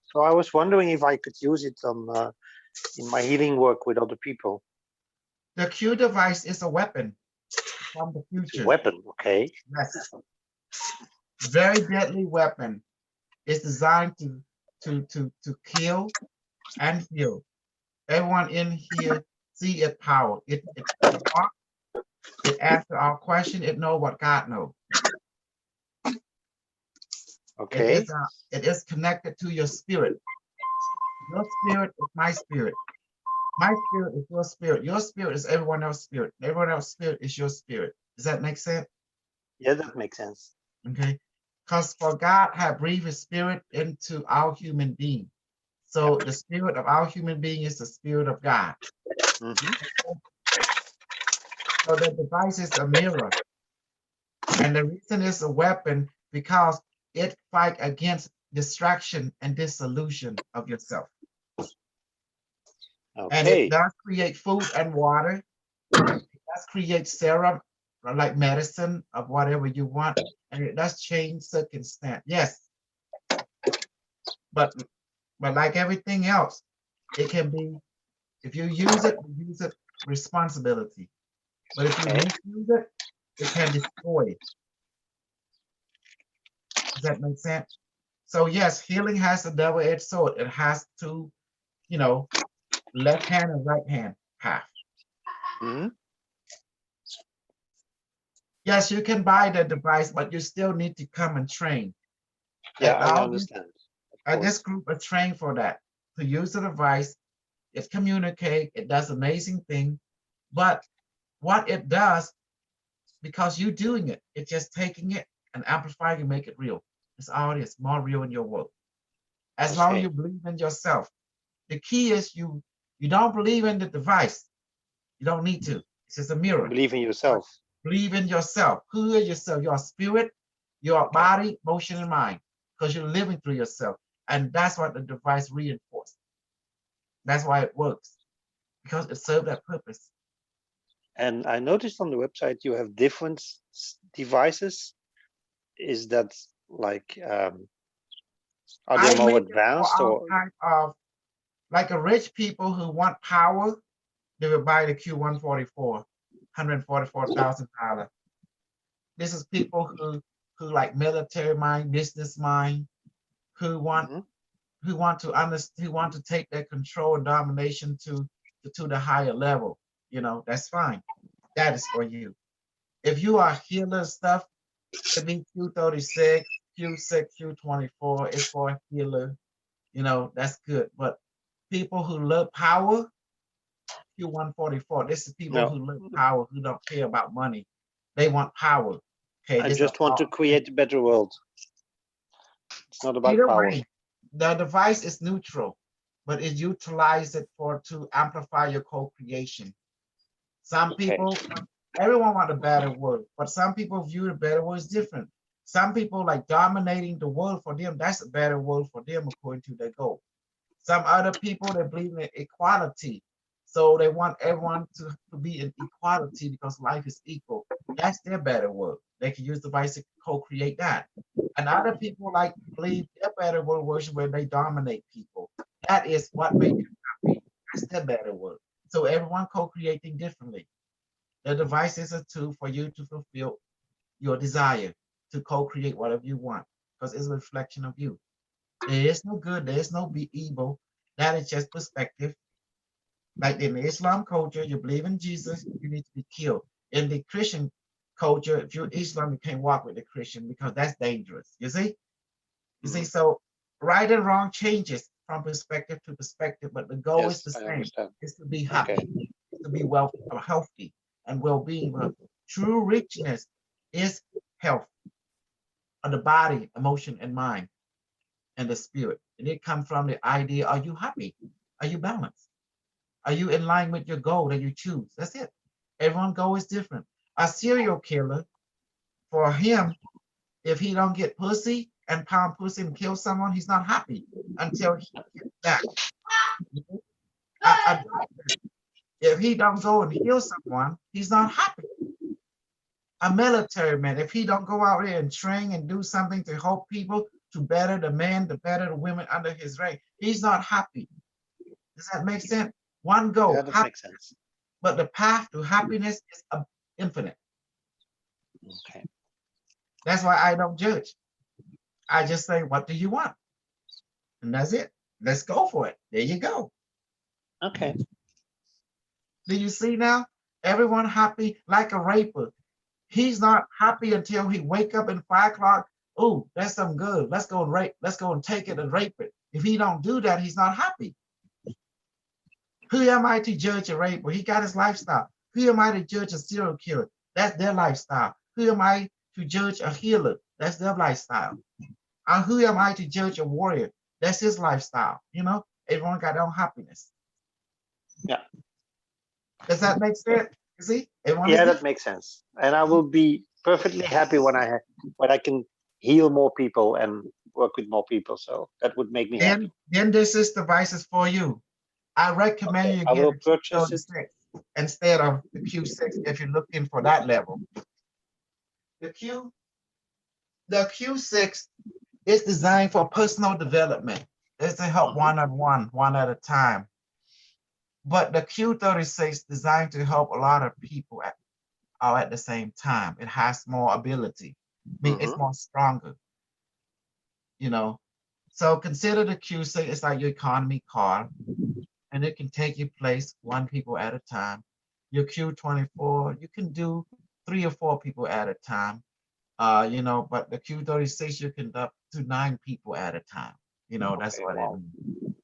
So I was wondering if I could use it on in my healing work with other people. The Q device is a weapon from the future. Weapon, okay. Yes. Very deadly weapon. It's designed to kill and heal. Everyone in here see its power. It answers our question. It knows what God knows. Okay. It is connected to your spirit. Your spirit is my spirit. My spirit is your spirit. Your spirit is everyone else's spirit. Everyone else's spirit is your spirit. Does that make sense? Yeah, that makes sense. Okay. Because for God had breathed his spirit into our human being. So the spirit of our human being is the spirit of God. Mhm. So the device is a mirror. And the reason it's a weapon because it fight against distraction and dissolution of yourself. And it Okay. does create food and water. It does create serum, like medicine of whatever you want. And it does change circumstance. Yes. But like everything else, it can be, if you use it responsibility. But if you Okay. misuse it, it can destroy. Does that make sense? So yes, healing has a double-edged sword. It has two, left hand and right hand path. Mhm. Yes, you can buy the device, but you still need to come and train. Yeah, And I all understand. this group are trained for that, to use the device. It communicates, it does amazing thing. But what it does, because you're doing it, it's just taking it and amplifying and make it real. It's all it is, more real in your world. As long as you believe in yourself. The key is you don't believe in the device. You don't need to. It's just a mirror. Believe in yourself. Believe in yourself. Who is yourself? Your spirit, your body, motion, and mind. Because you're living through yourself. And that's what the device reinforces. That's why it works. Because it serves that purpose. And I noticed on the website you have different devices. Is that like, are they more advanced or? Type of, like a rich people who want power, they will buy the Q144, $144,000. This is people who like military mind, business mind, who want to take their control and domination to the higher level. That's fine. That is for you. If you are healer stuff, it means Q36, Q6, Q24 is for a healer. That's good. But people who love power, Q144, this is people who love power, who don't care about money. They want power. Okay, I just want to create a better world. It's not about power. Way, the device is neutral, but it utilizes it to amplify your co-creation. Some people, everyone want a better world, but some people view the better world as different. Some people like dominating the world for them. That's a better world for them according to their goal. Some other people, they believe in equality. So they want everyone to be in equality because life is equal. That's their better world. They can use the device to co-create that. And other people like believe their better world worship where they dominate people. That is what makes them happy. That's their better world. So everyone co-creating differently. The device is a tool for you to fulfill your desire to co-create whatever you want because it's a reflection of you. There is no good, there is no evil. That is just perspective. Like in the Islam culture, you believe in Jesus, you need to be killed. In the Christian culture, if you're Islam, you can't walk with the Christian because that's dangerous. You see? You see, so right and wrong changes from perspective to perspective, but the goal is the same. It's to be happy, to be healthy and well-being. True richness is health of the body, emotion, and mind, and the spirit. And it comes from the idea, are you happy? Are you balanced? Are you in line with your goal that you choose? That's it. Everyone's goal is different. A serial killer, for him, if he don't get pussy and pound pussy and kill someone, he's not happy until he gets that. A doctor, if he don't go and heal someone, he's not happy. A military man, if he don't go out there and train and do something to help people to better the men, to better the women under his reign, he's not happy. Does that make sense? One goal. Yeah, that makes sense. But the path to happiness is infinite. Okay. That's why I don't judge. I just say, what do you want? And that's it. Let's go for it. There you go. Okay. Do you see now? Everyone happy like a raper. He's not happy until he wake up at 5 o'clock. Oh, that's something good. Let's go and rape. Let's go and take it and rape it. If he don't do that, he's not happy. Who am I to judge a raper? He got his lifestyle. Who am I to judge a serial killer? That's their lifestyle. Who am I to judge a healer? That's their lifestyle. Who am I to judge a warrior? That's his lifestyle. You know, everyone got their own happiness. Yeah. Does that make sense? You see? Yeah, that makes sense. And I will be perfectly happy when I can heal more people and work with more people. So that would make me happy. Then this is devices for you. I recommend you I get will a purchase it. Q36 instead of the Q6 if you're looking for that level. The Q6 is designed for personal development. It's to help one-on-one, one at a time. But the Q36 is designed to help a lot of people all at the same time. It has more ability. I mean, it's more stronger. You know, so consider the Q6 it's like your economy car, and it can take you place one people at a time. Your Q24, you can do 3 or 4 people at a time. You know, but the Q36 you can up to 9 people at a time. You know, that's what it means.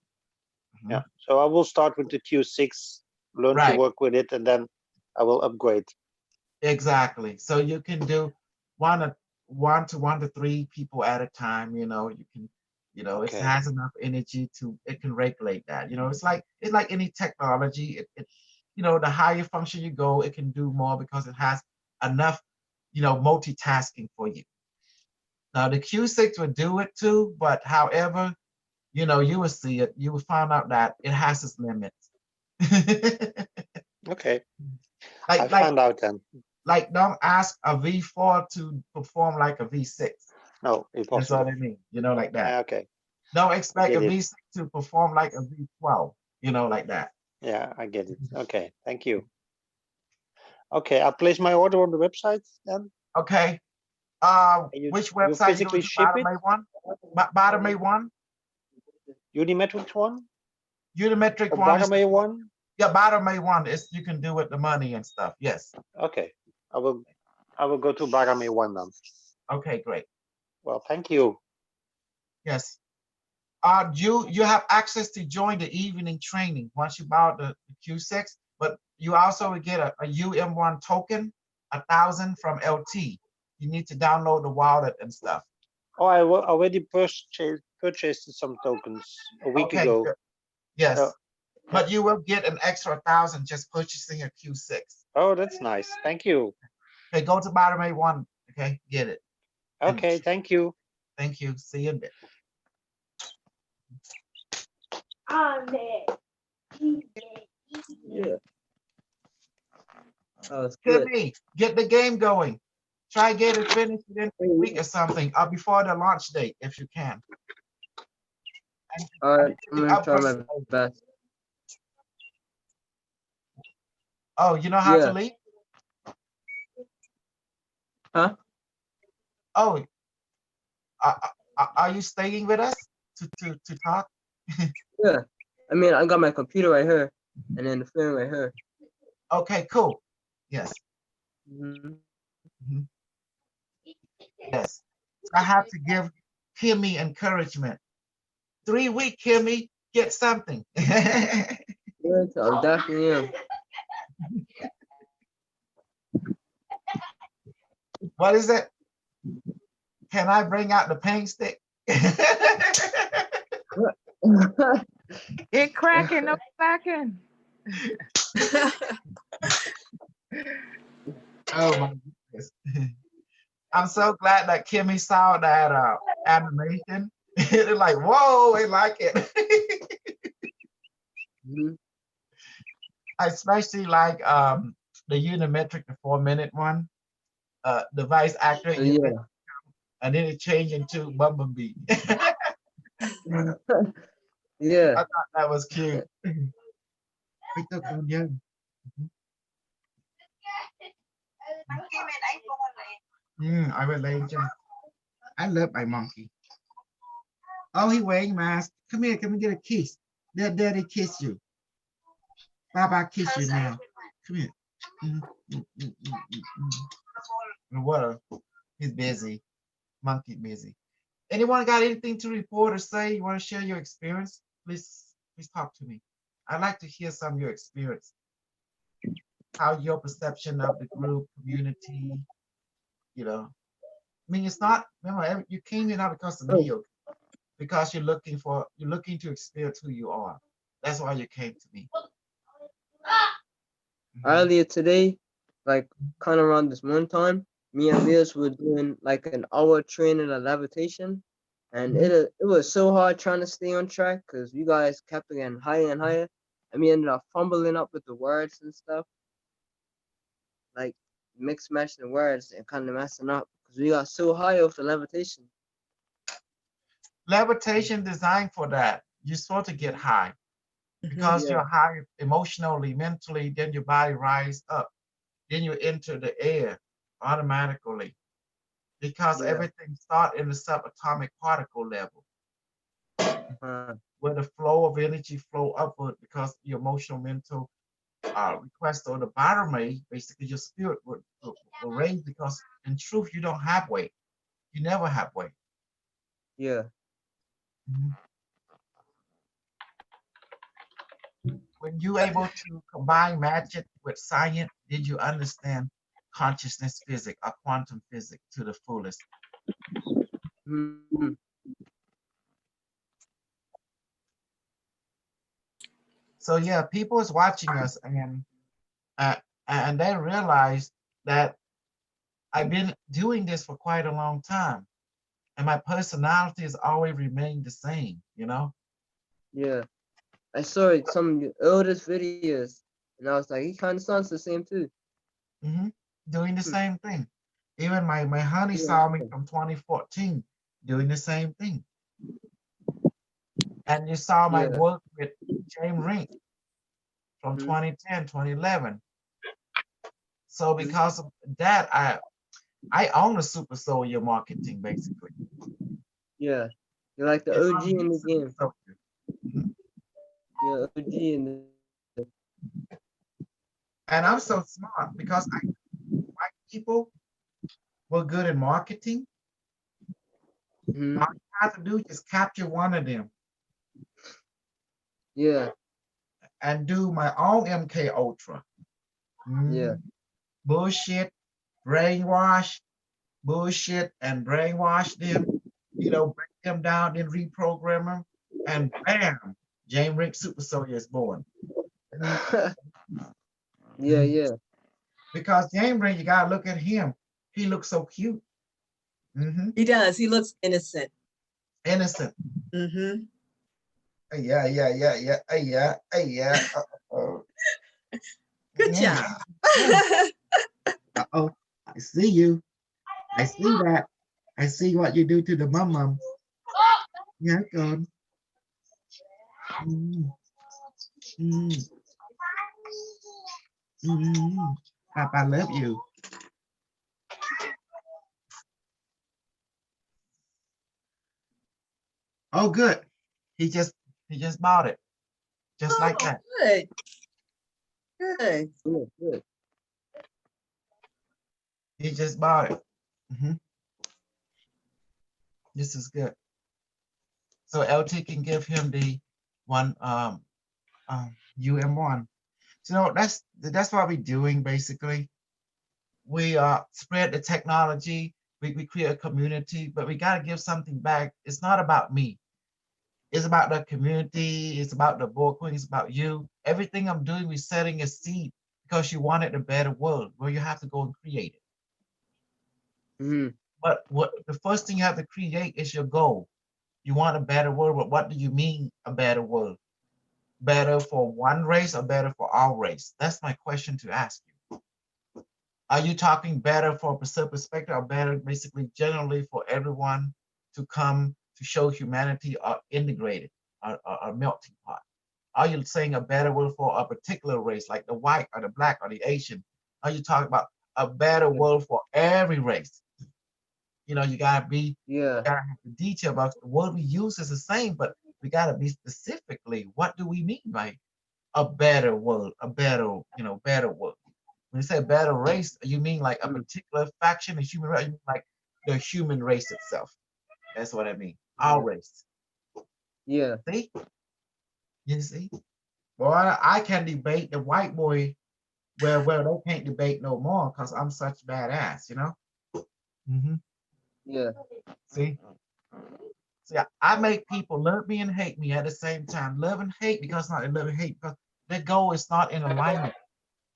Yeah. So I will start with the Q6, learn to work with it, and then I will upgrade. Exactly. So you can do one to 3 people at a time. You know, you can, you know, it has enough energy to it can regulate that. You know, it's like any technology. It you know, the higher function you go, it can do more because it has enough, you know, multitasking for you. Now the Q6 would do it too, but however, you know, you will see it. You will find out that it has its limits. Okay. I found out then. Like, don't ask a V4 to perform like a V6. No, impossible. That's what I mean. You know, like that. Yeah, okay. Don't expect a V6 to perform like a V12. You know, like that. Yeah, I get it. Okay, thank you. Okay, I'll place my order on the website then. Okay. Which website? You physically ship it? Bottom A one. Unimetric one? Unimetric one. Bottom A one? Yeah, bottom A one is you can do with the money and stuff. Yes. Okay. I will go to bottom A one then. Okay, great. Well, thank you. Yes. You have access to join the evening training once you buy the Q6, but you also will get a UM1 token, 1,000 from LT. You need to download the wallet and stuff. Oh, I already purchased some tokens a week ago. Good. Yes, but you will get an extra 1,000 just purchasing a Q6. Oh, that's nice. Thank you. Okay, go to bottom A1. Okay, get it. Okay, thank you. Thank you. See you in a bit. Yeah. Timmy, get the game going. Try get it finished within a week or something, before the launch date, if you can. All right, I'm gonna try my best. Oh, you know how to lead? Huh? Oh, are you staying with us to talk? Yeah. I mean, I got my computer right here, and then the phone right here. Okay, cool. Yes. Yes. I have to give Kimmy encouragement. 3 week, Kimmy, get something. Yes, I definitely am. What is it? Can I bring out the paint stick? It cracking, no cracking. Oh my goodness. I'm so glad that Kimmy saw that animation. They're like, whoa, they like it. I especially like the unimetric, the 4-minute one. Device actor, and then it changed into Bumblebee. Yeah. I thought that was cute. I relate. I love my monkey. Oh, he wearing mask. Come here, come and get a kiss. Let daddy kiss you. Baba kiss you now. Come here. What? He's busy. Monkey busy. Anyone got anything to report or say? You want to share your experience? Please talk to me. I'd like to hear some of your experience. how your perception of the group, community, you know. I mean, it's not, remember, you came here not because of me, because you're looking to experience who you are. That's why you came to me. Earlier today, like kind of around this one time, me and Liz were doing like an hour training of levitation, and it was so hard trying to stay on track because you guys kept getting higher and higher, and we ended up fumbling up with the words and stuff, like mix matching the words and kind of messing up because we got so high off the levitation. Levitation designed for that. You're supposed to get high because you're high emotionally, mentally, then your body rise up. Then you enter the air automatically because everything starts in the subatomic particle level where the flow of energy flow upward because your emotional, mental request or the bottom rate, basically your spirit will raise because in truth, you don't have weight. You never have weight. Yeah. When you're able to combine magic with science, then you understand consciousness physics or quantum physics to the fullest. So yeah, people is watching us and they realize that I've been doing this for quite a long time. And my personality has always remained the same, you know? Yeah. I saw it some of your oldest videos, and I was like, he kind of sounds the same too. Doing the same thing. Even my honey saw me from 2014 doing the same thing. And you saw my work with James Rink from 2010, 2011. So because of that, I own a super soldier marketing basically. Yeah. You're like the OG in the game. You're OG in the And I'm so smart because white people were good at marketing. All you have to do is capture one of them. Yeah. And do my own MK Ultra. Yeah. Bullshit, brainwash, bullshit, and brainwash them. You know, break them down, then reprogram them, and bam, James Rink Super Soldier is born. Yeah. Because James Rink, you gotta look at him. He looks so cute. He does. He looks innocent. Innocent. Yeah. Good job. Uh-oh, I see you. I see that. I see what you do to the mum. Yeah, good. Papa, I love you. Oh, good. He just bought it. Just like that. Good. Good. He just bought it. This is good. So LT can give him the one UM1. So that's what we're doing basically. We spread the technology. We create a community, but we got to give something back. It's not about me. It's about the community. It's about the board queen. It's about you. Everything I'm doing, we're setting a seed because you wanted a better world where you have to go and create it. But what the first thing you have to create is your goal. You want a better world, but what do you mean a better world? Better for one race or better for our race? That's my question to ask you. Are you talking better for a Pacific perspective or better basically generally for everyone to come to show humanity are integrated, a melting pot? Are you saying a better world for a particular race like the white or the black or the Asian? Are you talking about a better world for every race? You know, you gotta have the detail about the word we use is the same, but we gotta be specifically, what do we mean by a better world, a better, better world? When you say better race, you mean like a particular faction, a human race, you mean like the human race itself. That's what I mean. Our race. Yeah. See? You see? Boy, I can debate the white boy well, they can't debate no more because I'm such badass, you know? Yeah. See? See, I make people love me and hate me at the same time. Love and hate because not love and hate because their goal is not in alignment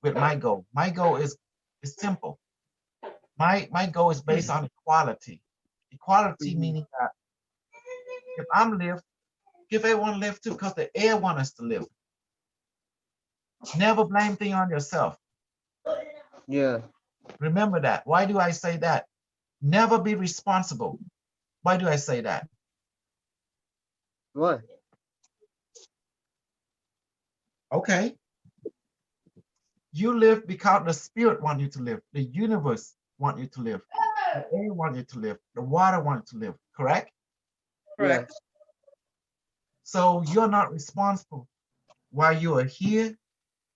with my goal. My goal is simple. My goal is based on equality. Equality meaning that if I'm live, give everyone live too because the air want us to live. Never blame thing on yourself. Yeah. Remember that. Why do I say that? Never be responsible. Why do I say that? What? Okay. You live because the spirit want you to live. The universe want you to live. The air want you to live. The water want you to live. Correct? Correct. Yes. So you're not responsible while you are here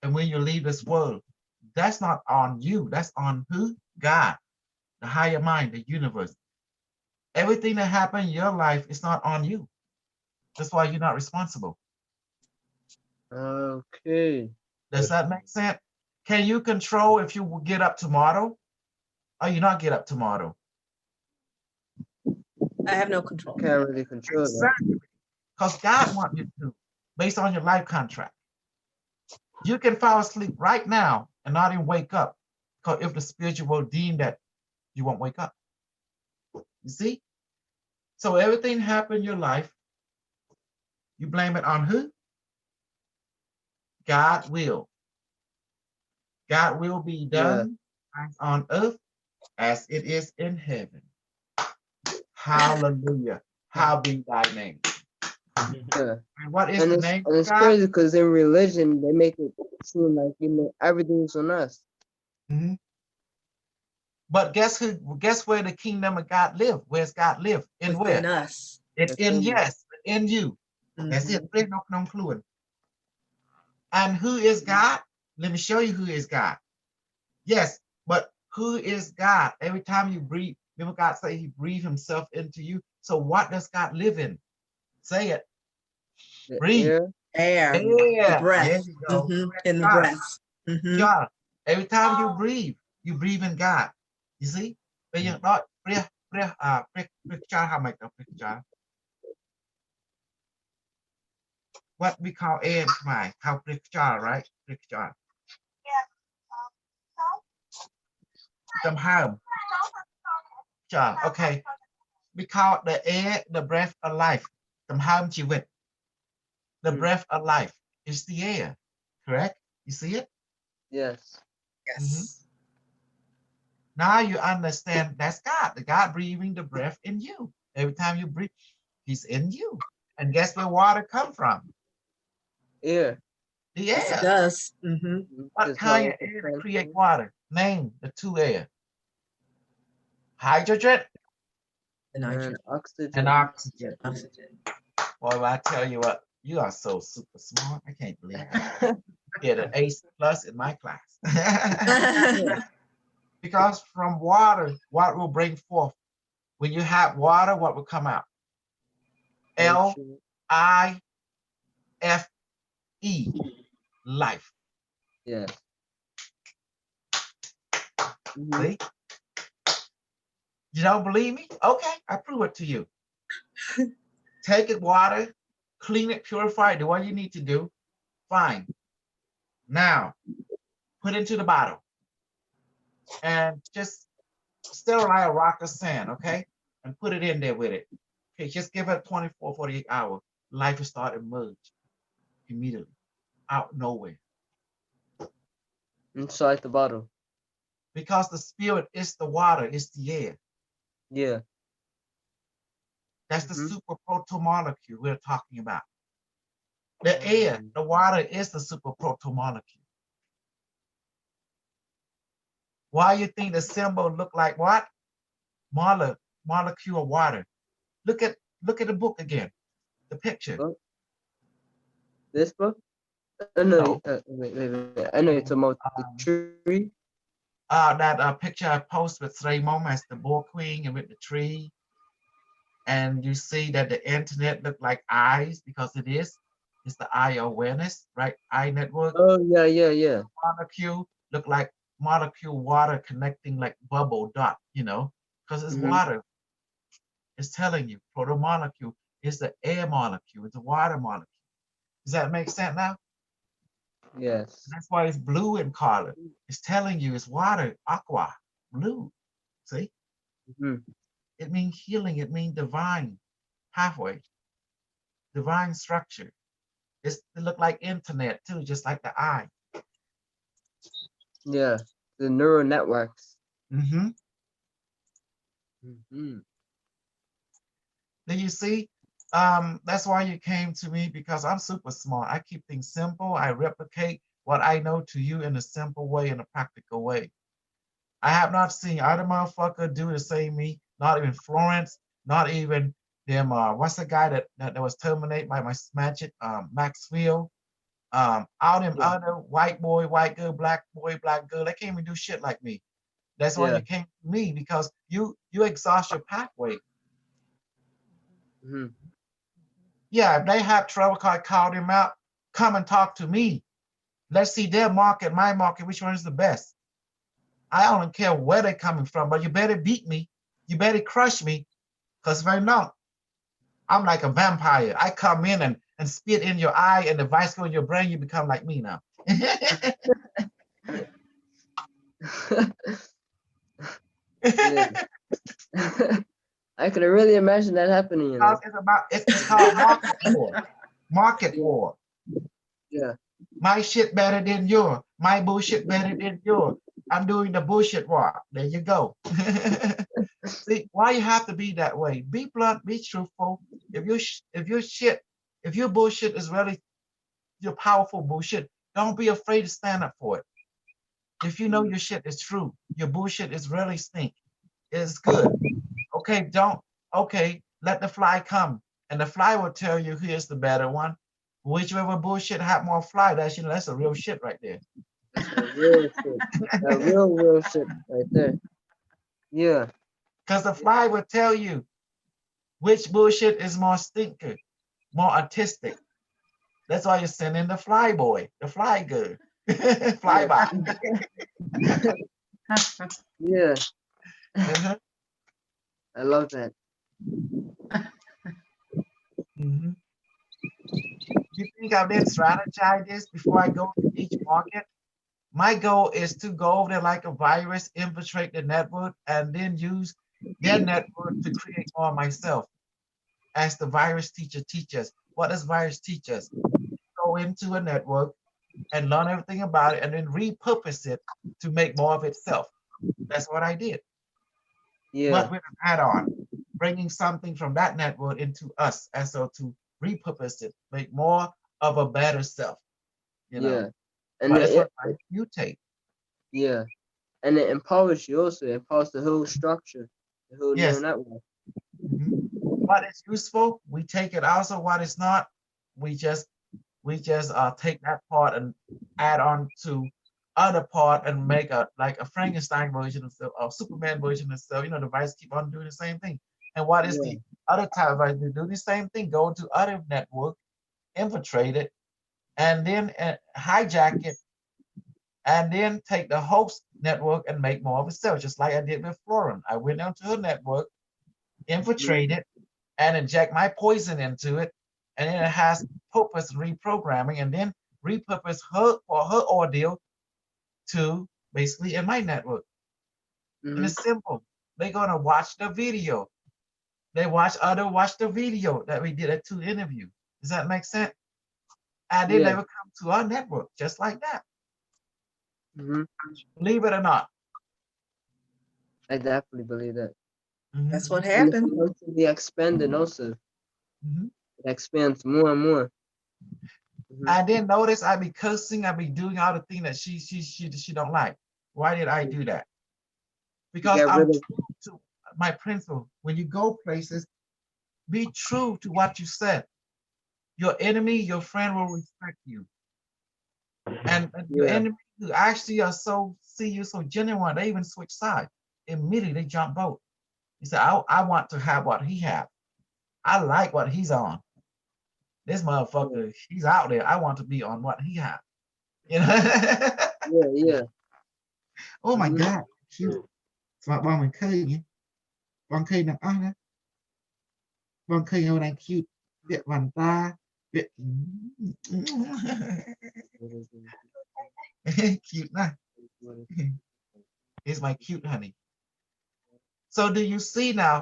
and when you leave this world. That's not on you. That's on who? God, the higher mind, the universe. Everything that happened in your life is not on you. That's why you're not responsible. Okay. Does that make sense? Can you control if you will get up tomorrow? Or you not get up tomorrow? I have no control. Can't really control that. Exactly. Because God wants you to, based on your life contract. You can fall asleep right now and not even wake up. Because if the spiritual will deem that you won't wake up. You see? So everything happened in your life, you blame it on who? God will. God will be done on earth as it is in heaven. Hallelujah. How be thy name. Yeah. And what is the name and of it's God? crazy because in religion they make it seem like everything's on us. But guess where the kingdom of God live? Where's God live? In Within where? us. It's in in you. That's it. No clue. And who is God? Let me show you who is God. Yes, but who is God? Every time you breathe, remember God say he breathed himself into you. So what does God live in? Say it. The Breathe. Air. Yeah. The breath. There you go. In the God. breath. God. Every time you breathe in God. You see? Bây giờ đó, how make the what we call air in Khmer, how right? Some harm. Okay. We call the air the breath of life. Some harm with. The breath of life is the air. Correct? You see it? Yes. Yes. Now you understand that's God. The God breathing the breath in you. Every time you breathe, he's in you. And guess where water come from? Air. The air. Yes, it does. What kind of air to create water? Name the two air. Hydrogen and oxygen. And oxygen. Boy, I tell you what, you are so super smart. I can't believe it. Get an A+ in my class. Because from water, what will bring forth? When you have water, what will come out? L-I-F-E, life. Yeah. See? You don't believe me? Okay, I prove it to you. Take it, water, clean it, purify it, do what you need to do. Fine. Now, put it into the bottle. And just sterilize a rock of sand, okay? And put it in there with it. Okay, just give it 24, 48 hours. Life will start to emerge immediately, out nowhere. Inside the bottle. Because the spirit is the water, it's the air. Yeah. That's the super proto molecule we're talking about. The air, the water is the super proto molecule. Why you think the symbol look like what? Molecule of water. Look at the book again. The picture. Oh. This book? No. Wait. I know it's about the tree. That picture I post with Raymond as the bull queen and with the tree. And you see that the internet look like eyes because it is. It's the eye awareness, right? Eye network. Oh, yeah. Molecule look like molecule water connecting like bubble dot, you know, because it's water. It's telling you protomolecule is the air molecule, it's a water molecule. Does that make sense now? Yes. That's why it's blue in color. It's telling you it's water, aqua, blue. See? It means healing, it means divine pathway, divine structure. It look like internet too, just like the eye. Yeah, the neural networks. Do you see? That's why you came to me, because I'm super smart. I keep things simple. I replicate what I know to you in a simple way, in a practical way. I have not seen other motherfucker do the same me. Not even Florence. Not even them. What's the guy that was terminated by my magic? Maxwell. All them other white boy, white girl, black boy, black girl. They can't even do shit like me. That's why you came to me, because you exhaust your pathway. Yeah, if they have trouble, call them out. Come and talk to me. Let's see their market, my market, which one is the best. I don't care where they're coming from, but you better beat me. You better crush me, because if I don't, I'm like a vampire. I come in and spit in your eye, and the vice go in your brain, you become like me now. I can really imagine that happening. You know? It's called market war. Market war. Yeah. My shit better than yours. My bullshit better than yours. I'm doing the bullshit war. There you go. See, why you have to be that way? Be blunt, be truthful. If your bullshit is really your powerful bullshit, don't be afraid to stand up for it. If you know your shit is true, your bullshit is really stink. It's good. Okay, let the fly come. And the fly will tell you here's the better one. Whichever bullshit have more fly, that's a real shit right there. That's a real shit. That real shit right there. Yeah. Because the fly will tell you which bullshit is more stinker, more artistic. That's why you send in the fly boy, the fly girl, fly by. Yeah. I love that. You think I didn't strategize this before I go to each market? My goal is to go over there like a virus, infiltrate the network, and then use their network to create more myself. As the virus teacher teaches. What does virus teach us? Go into a network and learn everything about it, and then repurpose it to make more of itself. That's what I did. Yeah. But with an add-on, bringing something from that network into us, and so to repurpose it, make more of a better self. You know? Yeah. And but it's what I mutate. Yeah. And it empowers you also. It empowers the whole structure, the whole neural network. What is useful, we take it. Also, what is not, we just take that part and add on to other part and make a Frankenstein version of the Superman version of stuff. You know, the vice keep on doing the same thing. And what is the other type of vice? They do the same thing, go into other network, infiltrate it, and then hijack it, and then take the host network and make more of itself, just like I did with Florin. I went onto her network, infiltrate it, and inject my poison into it, and then it has purpose reprogramming, and then repurpose her for her ordeal to basically in my network. And it's simple. They're gonna watch the video. They watch the video that we did at 2 interviews. Does that make sense? And then they will come to our network just like that. Believe it or not. I definitely believe that. That's what happened. The expanding also. It expands more and more. And then notice I be cursing, I be doing all the things that she don't like. Why did I do that? Because I'm true to my principle. When you go places, be true to what you said. Your enemy, your friend will respect you. And your enemy who actually are see you so genuine, they even switch sides. Immediately they jump boat. He said, I want to have what he have. I like what he's on. This motherfucker, he's out there. I want to be on what he have. You know? Yeah. Oh my God, cute. ស្វាបងមិនឃើញបងឃើញទាំងអស់ណាបងឃើញអូនឯង cute ពាក់វ៉ាន់តាពាក់ cute ណា He's my cute honey. So do you see now?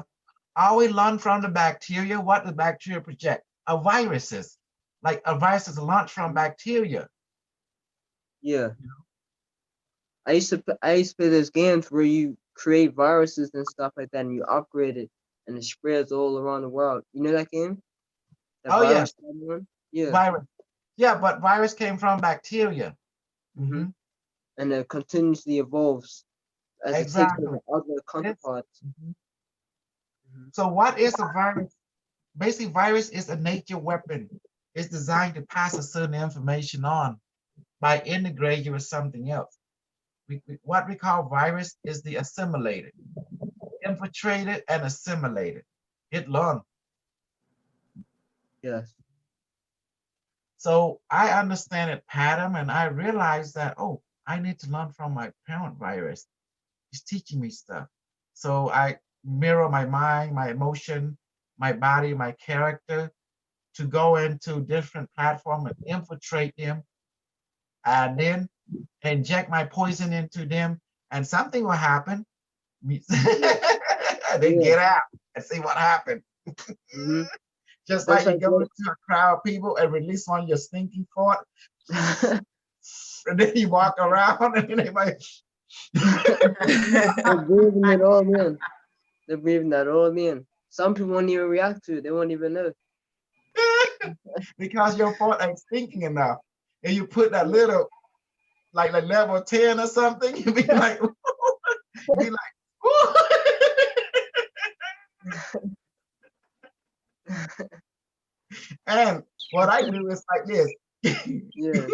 How we learn from the bacteria what the bacteria project? A viruses, like a virus is launched from bacteria. Yeah. I used to play those games where you create viruses and stuff like that, and you upgrade it, and it spreads all around the world. You know that game? That Oh yeah, one? Yeah. virus. Yeah, but virus came from bacteria. Mm-hmm. And it continuously evolves as it takes over other counterparts. So what is a virus? Basically, virus is a nature weapon. It's designed to pass a certain information on by integrating with something else. What we call virus is the assimilated, infiltrated and assimilated. It learned. Yes. So I understand it pattern and I realized that, oh, I need to learn from my parent virus. It's teaching me stuff. So I mirror my mind, my emotion, my body, my character to go into different platforms and infiltrate them and then inject my poison into them and something will happen. They get out and see what happened. Just like you go into a crowd of people and release on your stinking fart. And then you walk around and then everybody They're breathing it all in. They're breathing that all in. Some people won't even react to it. They won't even know. Because your fart ain't stinking enough. And you put that little, like level 10 or something, you be like, And what I do is like this. Yeah.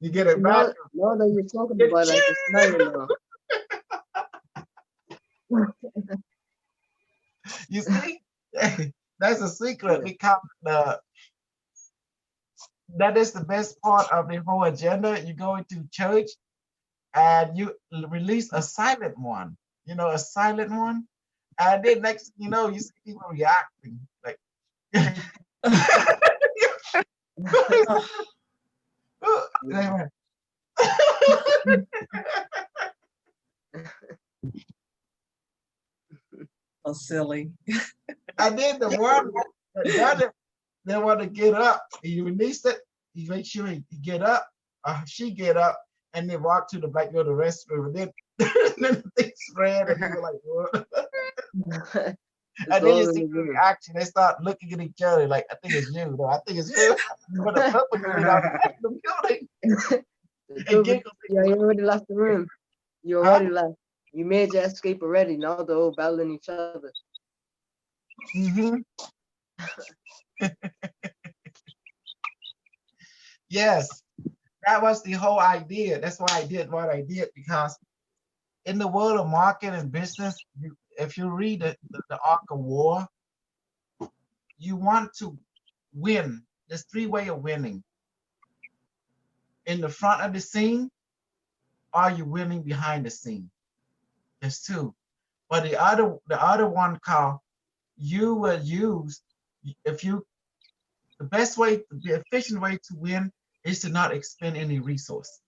You get it back. Now that you're talking about it, I can smell it now. You see? That's a secret because that is the best part of the whole agenda. You go into church and you release a silent one, you know, a silent one. And then next thing you know, you see people reacting like so silly. And then the one that does it, they want to get up. You release it, you make sure you get up, she get up, and then walk to the back, go to the restroom, and then they spread, and you're like, what? And then you see the reaction. They start looking at each other like, I think it's you. No, I think it's you. But the purple dude out the building. Yeah, you already left the room. You already left. You made your escape already. Now they're all battling each other. Yes, that was the whole idea. That's why I did what I did, because in the world of market and business, if you read the Arc of War, you want to win. There's 3 ways of winning. In the front of the scene, are you winning behind the scene? There's 2. But the other one called, you will use, the best way, the efficient way to win is to not expend any resource,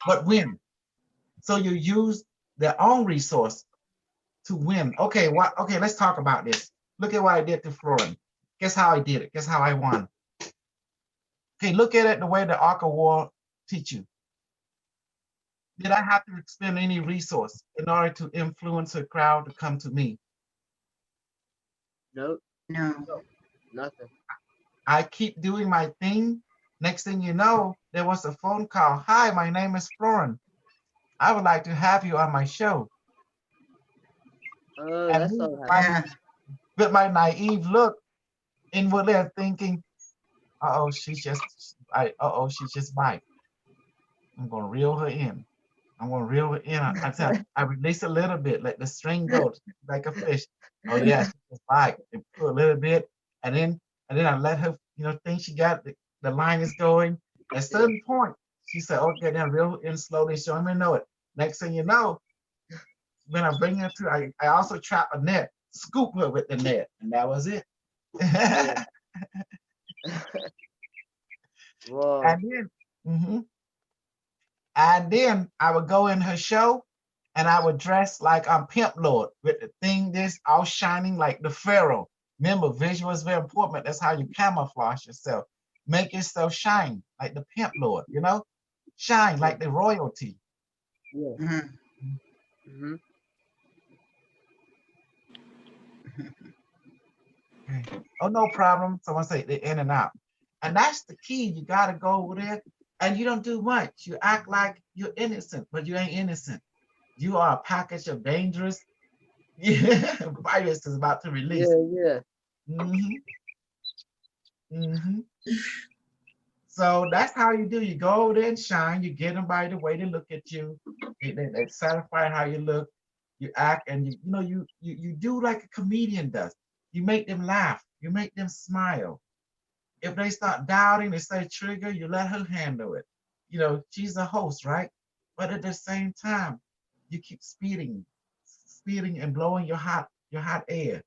but win. So you use their own resource to win. Okay, let's talk about this. Look at what I did to Florin. Guess how I did it? Guess how I won? Okay, look at it the way the Arc of War teach you. Did I have to expend any resource in order to influence a crowd to come to me? Nope. No. Nothing. I keep doing my thing. Next thing you know, there was a phone call. Hi, my name is Florin. I would like to have you on my show. That's all right. With my naive look, inwardly I'm thinking, she's just bite. I'm gonna reel her in. I release a little bit, let the string go like a fish. Oh yeah, she just bite. And put a little bit, and then I let her, think she got the line is going. At a certain point, She said, okay, then real and slowly showing me know it. Next thing you know, when I bring her to, I also trap a net, scoop her with the net, and that was it. Wow. And then, and then I would go in her show, and I would dress like I'm Pimp Lord with the thing this all shining like the Pharaoh. Remember, visual is very important. That's how you camouflage yourself. Make yourself shine like the Pimp Lord, you know? Shine like the royalty. Yeah. Okay. Oh, no problem. Someone say they're in and out. And that's the key. You got to go over there and you don't do much. You act like you're innocent, but you ain't innocent. You are a package of dangerous virus is about to release. Yeah. So that's how you do. You go over there and shine. You get them by the way they look at you. They satisfy how you look. You act, and you do like a comedian does. You make them laugh. You make them smile. If they start doubting, they say trigger. You let her handle it. She's the host, right? But at the same time, you keep speeding and blowing your hot air.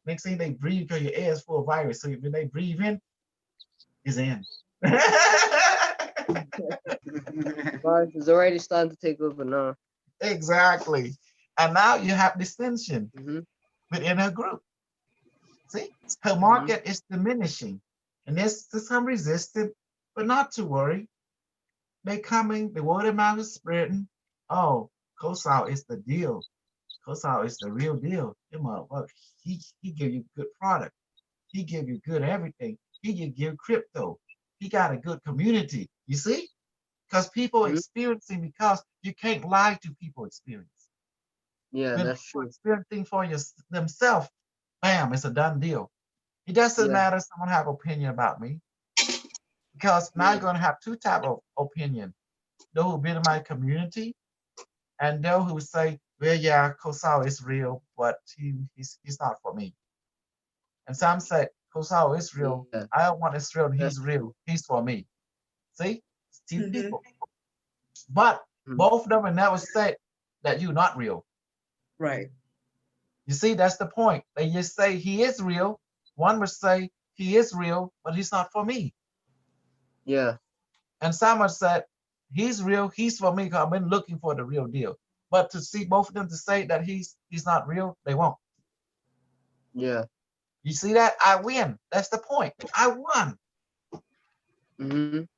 Next thing they breathe because your air is full of virus. So when they breathe in, it's in. Virus is already starting to take over now. Exactly. And now you have dissension within her group. See, her market is diminishing. And there's some resistance, but not to worry. They coming, the word of mouth is spreading. Oh, Kosal is the deal. Kosal is the real deal. He give you good product. He give you good everything. He give you crypto. He got a good community. You see? Because people experiencing, because you can't lie to people experience. Yeah, when that's people true. experiencing for themselves, bam, it's a done deal. It doesn't matter if someone have opinion about me, because now you're going to have two type of opinion. Those who be in my community, and those who say, well, yeah, Kosal is real, but he's not for me. And some say, Kosal is real. I don't want Israel, and he's real. He's for me. See? It's two people. But both of them will never say that you're not real. Right. You see, that's the point. They just say he is real. One would say he is real, but he's not for me. Yeah. And someone said, he's real, he's for me, because I've been looking for the real deal. But to see both of them to say that he's not real, they won't. Yeah. You see that? I win. That's the point. I won. You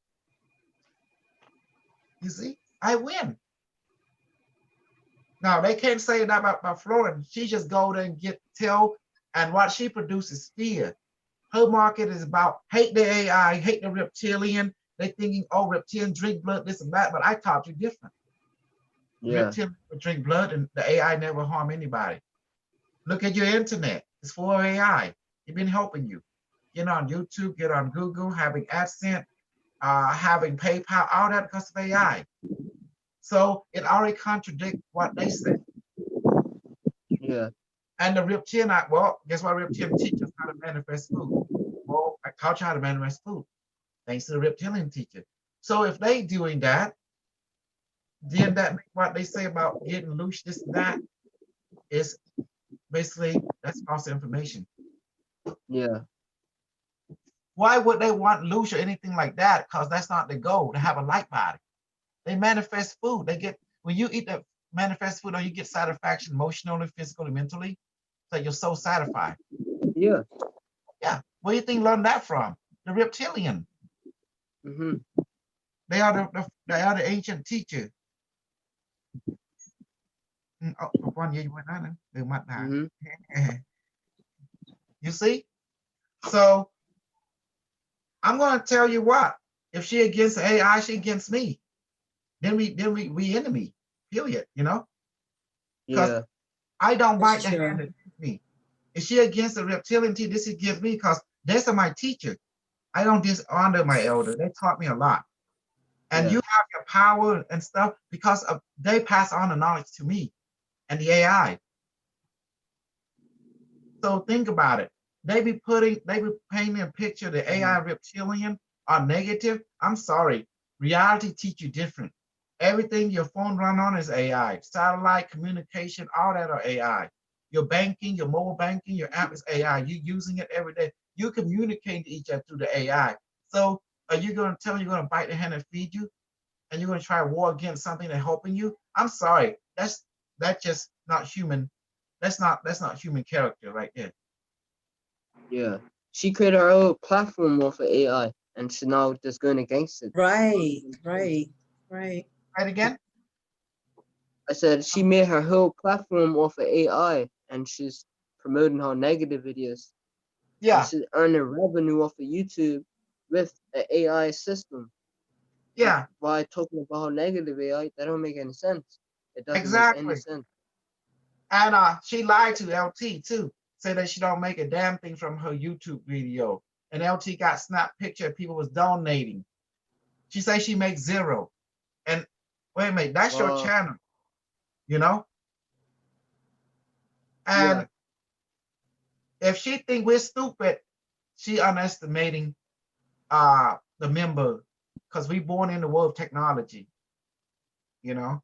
see? I win. Now, they can't say that about Florida. She just go there and and what she produces fear. Her market is about hate the AI, hate the reptilian. They thinking, oh, reptilian drink blood, this and that, but I taught you different. Yeah. Reptilian drink blood and the AI never harm anybody. Look at your internet. It's full of AI. It's been helping you. Get on YouTube, get on Google, having AdSense, having PayPal, all that because of AI. So it already contradicts what they said. Yeah. And the reptilian, well, guess what reptilian teaches how to manifest food? Well, I taught you how to manifest food, thanks to the reptilian teacher. So if they doing that, then that what they say about getting loose, this and that, is basically that's false information. Yeah. Why would they want loose or anything like that? Because that's not the goal, to have a light body. They manifest food. They get, when you eat the manifest food, or you get satisfaction emotionally, physically, mentally, so you're so satisfied. Yeah. Yeah. Where do you think learn that from? The reptilian. They are the ancient teacher. One year you went on they might die. You see? So I'm gonna tell you what, if she against AI, she against me. Then we enemy, period, Because I don't bite the hand that teach me. If she against the reptilian teacher, this is give me, because this is my teacher. I don't dishonor my elder. They taught me a lot. And you have your power and stuff because they pass on the knowledge to me and the AI. So think about it. They be painting a picture, the AI reptilian are negative. I'm sorry. Reality teach you different. Everything your phone run on is AI. Satellite communication, all that are AI. Your banking, your mobile banking, your app is AI. You using it every day. You communicate to each other through the AI. So are you going to tell me you're going to bite the hand and feed you? And you're going to try war against something that's helping you? I'm sorry. That's just not human. That's not human character right there. Yeah. She created her own platform off of AI, and she's now just going against it. Right. Right again? I said she made her whole platform off of AI, and she's promoting her negative videos. Yeah. And she's earning revenue off of YouTube with the AI system. Yeah. By talking about her negative AI, that don't make any sense. It doesn't Exactly. make any sense. And she lied to LT too. Said that she don't make a damn thing from her YouTube video. And LT got snap picture of people was donating. She says she makes zero. And wait a minute, that's your channel, you know? And if she think we're stupid, she underestimating the member, because we born in the world of technology, you know?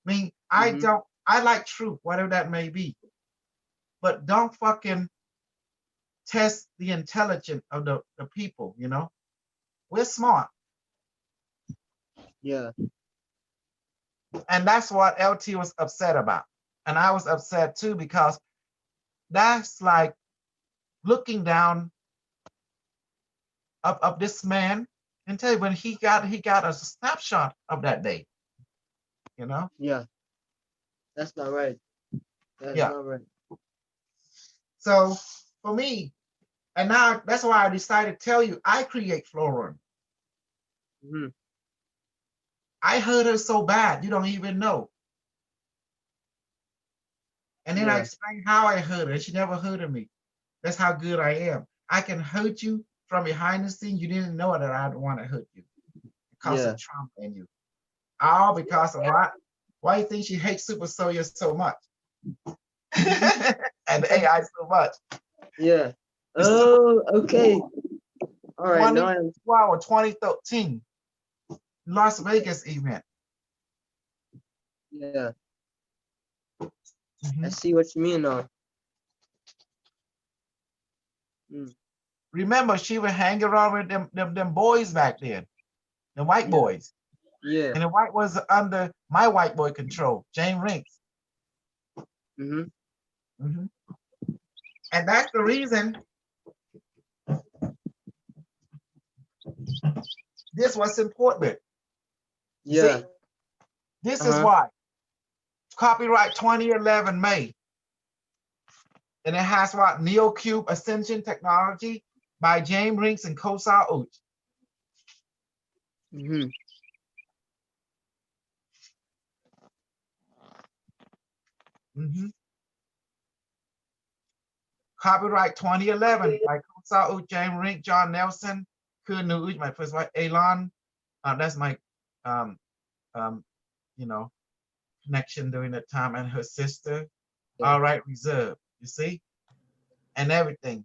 I mean, I like truth, whatever that may be. But don't fucking test the intelligence of the people, you know? We're smart. Yeah. And that's what LT was upset about. And I was upset too, because that's like looking down of this man and tell you when he got a snapshot of that day, you know? Yeah. That's not right. That's not right. So for me, and now that's why I decided to tell you, I create Florin. I hurt her so bad, you don't even know. And then I explained how I hurt her, and she never hurted me. That's how good I am. I can hurt you from behind the scene. You didn't know that I don't want to hurt you because of trauma in you. All because of what? Why do you think she hates Super Soya so much? And AI so much? Yeah. Oh, okay. All right. Now I'm 2013 Las Vegas event. Yeah. I see what you mean now. Remember, she would hang around with them boys back then, the white boys. Yeah. And the white was under my white boy control, James Rinks. And that's the reason this was important. Yeah. See, this is why. Copyright 2011 May. And it has what? NeoCube Ascension Technology by James Rinks and Kosal Uch. Copyright 2011 by Kosal Uch, James Rinks, John Nelson, Kunu Uch, my first wife, Elon. That's my, you know, connection during that time, and her sister. All right, reserve. You see, and everything.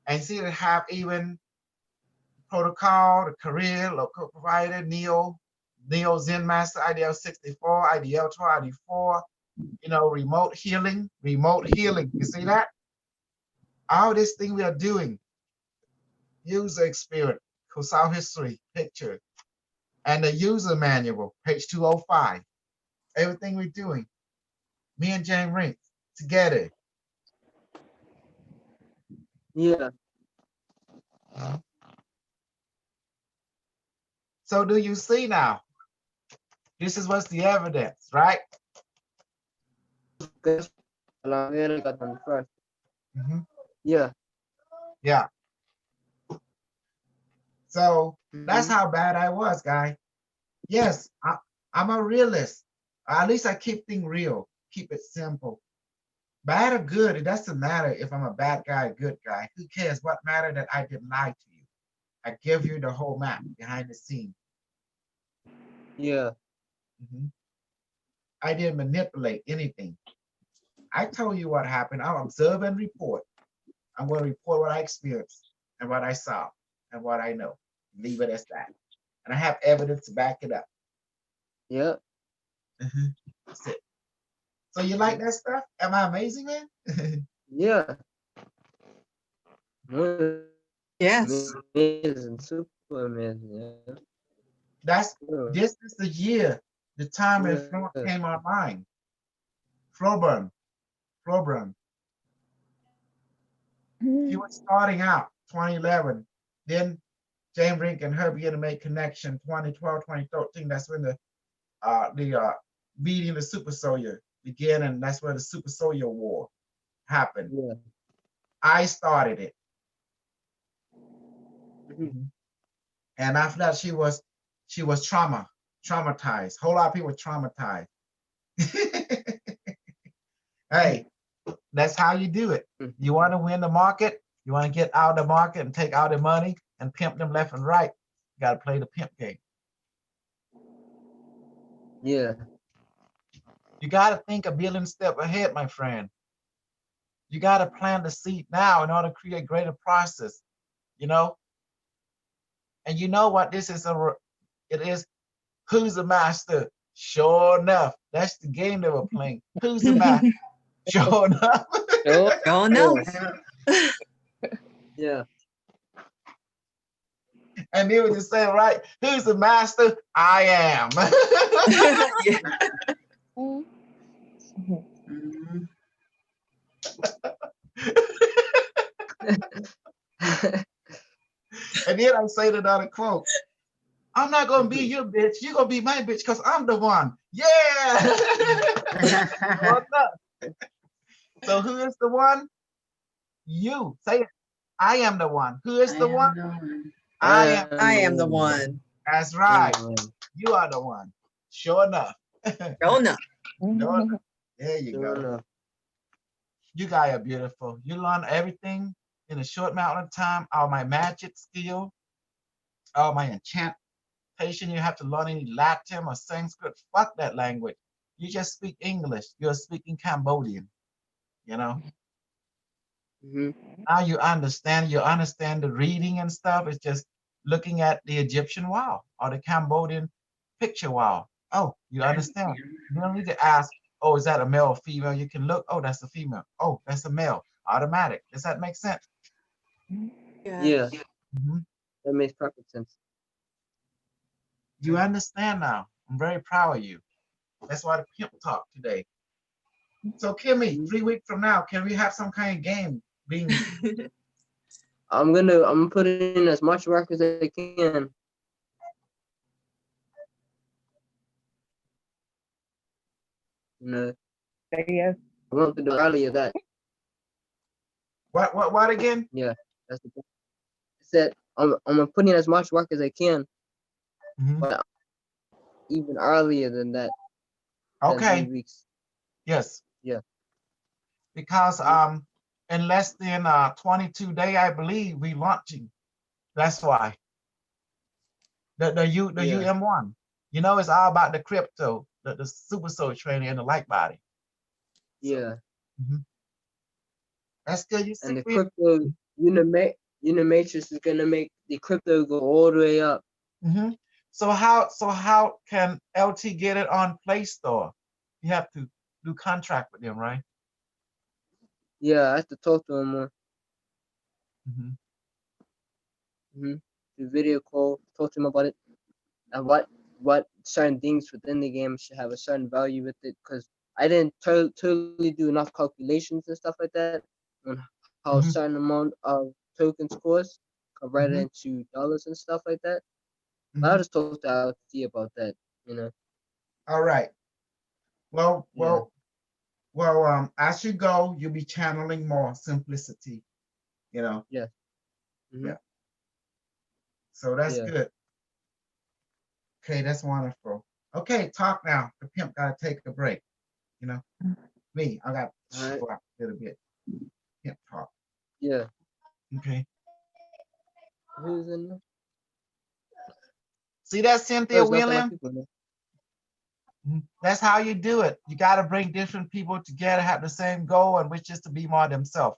And see, they have even protocol, the career, local provider, Neo Zen Master, IDL 64, IDL 12, ID4, you know, remote healing. You see that? All this thing we are doing, user experience, Kosal history, picture, and the user manual, page 205. Everything we're doing, me and James Rinks together. Yeah. So do you see now? This is what's the evidence, right? Yeah. Yeah. So that's how bad I was, guy. Yes, I'm a realist. At least I keep things real, keep it simple. Bad or good, it doesn't matter if I'm a bad guy, a good guy. Who cares? What matter that I didn't lie to you? I give you the whole map behind the scene. Yeah. I didn't manipulate anything. I told you what happened. I'll observe and report. I'm going to report what I experienced and what I saw and what I know. Leave it as that. and I have evidence to back it up. Yep. That's it. So you like that stuff? Am I amazing, man? Yeah. Yes. Amazing, super amazing. Yeah. This is the year, the time when Florence came online. Floburn. He was starting out 2011. Then James Rink and her began to make connection 2012, 2013. That's when the beating the super soldier began, and that's where the super soldier war happened. Yeah. I started it. And after that, she was traumatized. Whole lot of people traumatized. Hey, that's how you do it. You want to win the market, you want to get out of the market and take out the money and pimp them left and right. You got to play the pimp game. Yeah. You got to think a billion step ahead, my friend. You got to plant the seed now in order to create greater process, you know? And you know what this is? It is who's the master? Sure enough, that's the game they were playing. Who's the master? Sure enough. Sure enough. Yeah. And they would just say, right, who's the master? I am. And then I say another quote. I'm not gonna be your bitch. You're gonna be my bitch because I'm the one. Yeah. So who is the one? You. Say it. I am the one. Who is the one? I am the one. That's right. You are the one. Sure enough. Sure enough. There you go. You guys are beautiful. You learn everything in a short amount of time. All my magic skill, all my enchantment. You have to learn any Latin or Sanskrit. Fuck that language. You just speak English. You're speaking Cambodian. You know. Now you understand the reading and stuff. It's just looking at the Egyptian wall or the Cambodian picture wall. Oh, you understand. You don't need to ask, oh, is that a male or female? You can look, oh, that's a female. Oh, that's a male. Automatic. Does that make sense? Yeah. That makes perfect sense. You understand now. I'm very proud of you. That's why the pimp talk today. So Kimmy, 3 weeks from now, can we have some kind of game? I'm gonna put in as much work as I can. No. Yes. I want to do earlier that. What again? Yeah, that's the point. I said I'm gonna put in as much work as I can, but even earlier than that. Okay. 3 weeks. Yes. Yeah. Because in less than 22 days, I believe we launching. That's why. The UM1. You know, it's all about the crypto, the super soul training and the light body. Yeah. That's good. You and the crypto Unimatrix is gonna make the crypto go all the way up. So how can LT get it on Play Store? You have to do contract with them, right? Yeah, I have to talk to him more. The video call, talk to him about it, and what certain things within the game should have a certain value with it. Because I didn't totally do enough calculations and stuff like that on how a certain amount of tokens cost converted into dollars and stuff like that. But I'll just talk to LT about that, you know. All right. Well, as you go, you'll be channeling more simplicity, you know. Yeah. Yeah. So that's good. Okay, that's wonderful. Okay, talk now. The pimp gotta take a break. You know, me, I got to go out a little bit. Pimp talk. Yeah. Okay. Who's in there? See that, Cynthia Williams? That's how you do it. You got to bring different people together, have the same goal, and which is to be more themselves.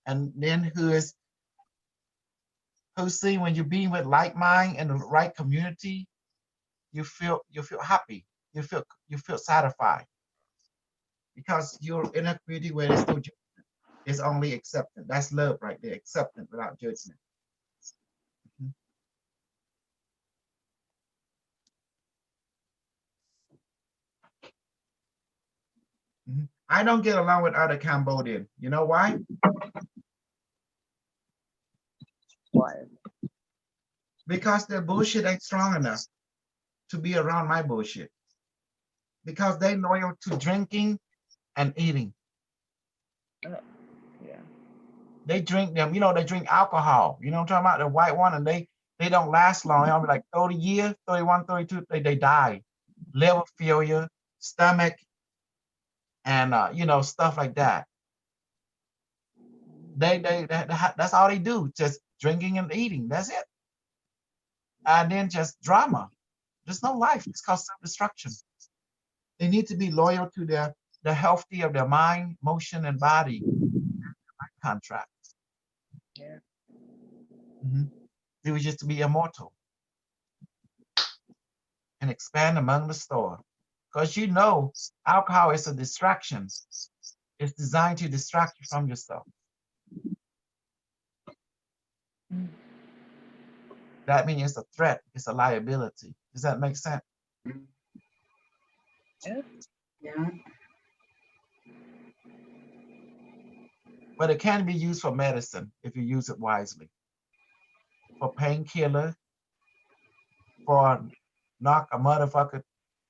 And then who is who see when you're being with like mind in the right community, you feel happy. You feel satisfied because you're in a community where there's no judgment. It's only acceptance. That's love right there. Acceptance without judgment. Mhm. Mhm. I don't get along with other Cambodian. You know why? Why? Because their bullshit ain't strong enough to be around my bullshit. Because they loyal to drinking and eating. Yeah. They drink them, they drink alcohol. You know what I'm talking about? The white one, and they don't last long. They'll be like 30 years, 31, 32, they die. Liver failure, stomach, and stuff like that. That's all they do, just drinking and eating. That's it. And then just drama. There's no life. It's called self-destruction. They need to be loyal to the healthy of their mind, motion, and body contract. Yeah. It was just to be immortal and expand among the store. Because alcohol is a distraction. It's designed to distract you from yourself. That means it's a threat, it's a liability. Does that make sense? Yeah. Yeah. But it can be used for medicine if you use it wisely. For painkiller, for knock a motherfucker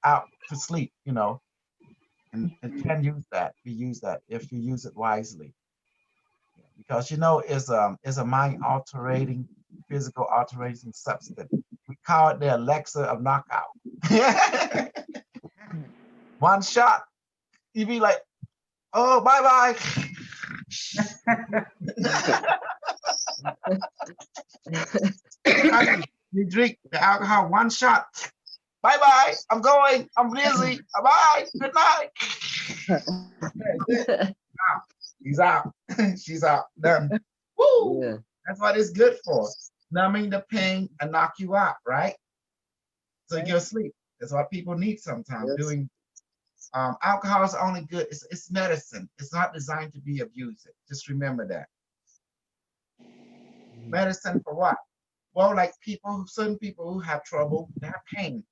out to sleep, and it can be used that if you use it wisely. Because it's a mind altering, physical altering substance. We call it the Alexa of knockout. One shot, you be like, oh, bye-bye. You drink the alcohol, one shot. Bye-bye. I'm going. I'm busy. Bye. Good night. He's out. She's out. Done. Woo! Yeah. That's what it's good for. Numbing the pain and knock you out, right? So you go sleep. That's what people need sometimes. Yes. Doing alcohol is only good. It's medicine. It's not designed to be abused. Just remember that. Medicine for what? Well, like certain people who have trouble, they have pain,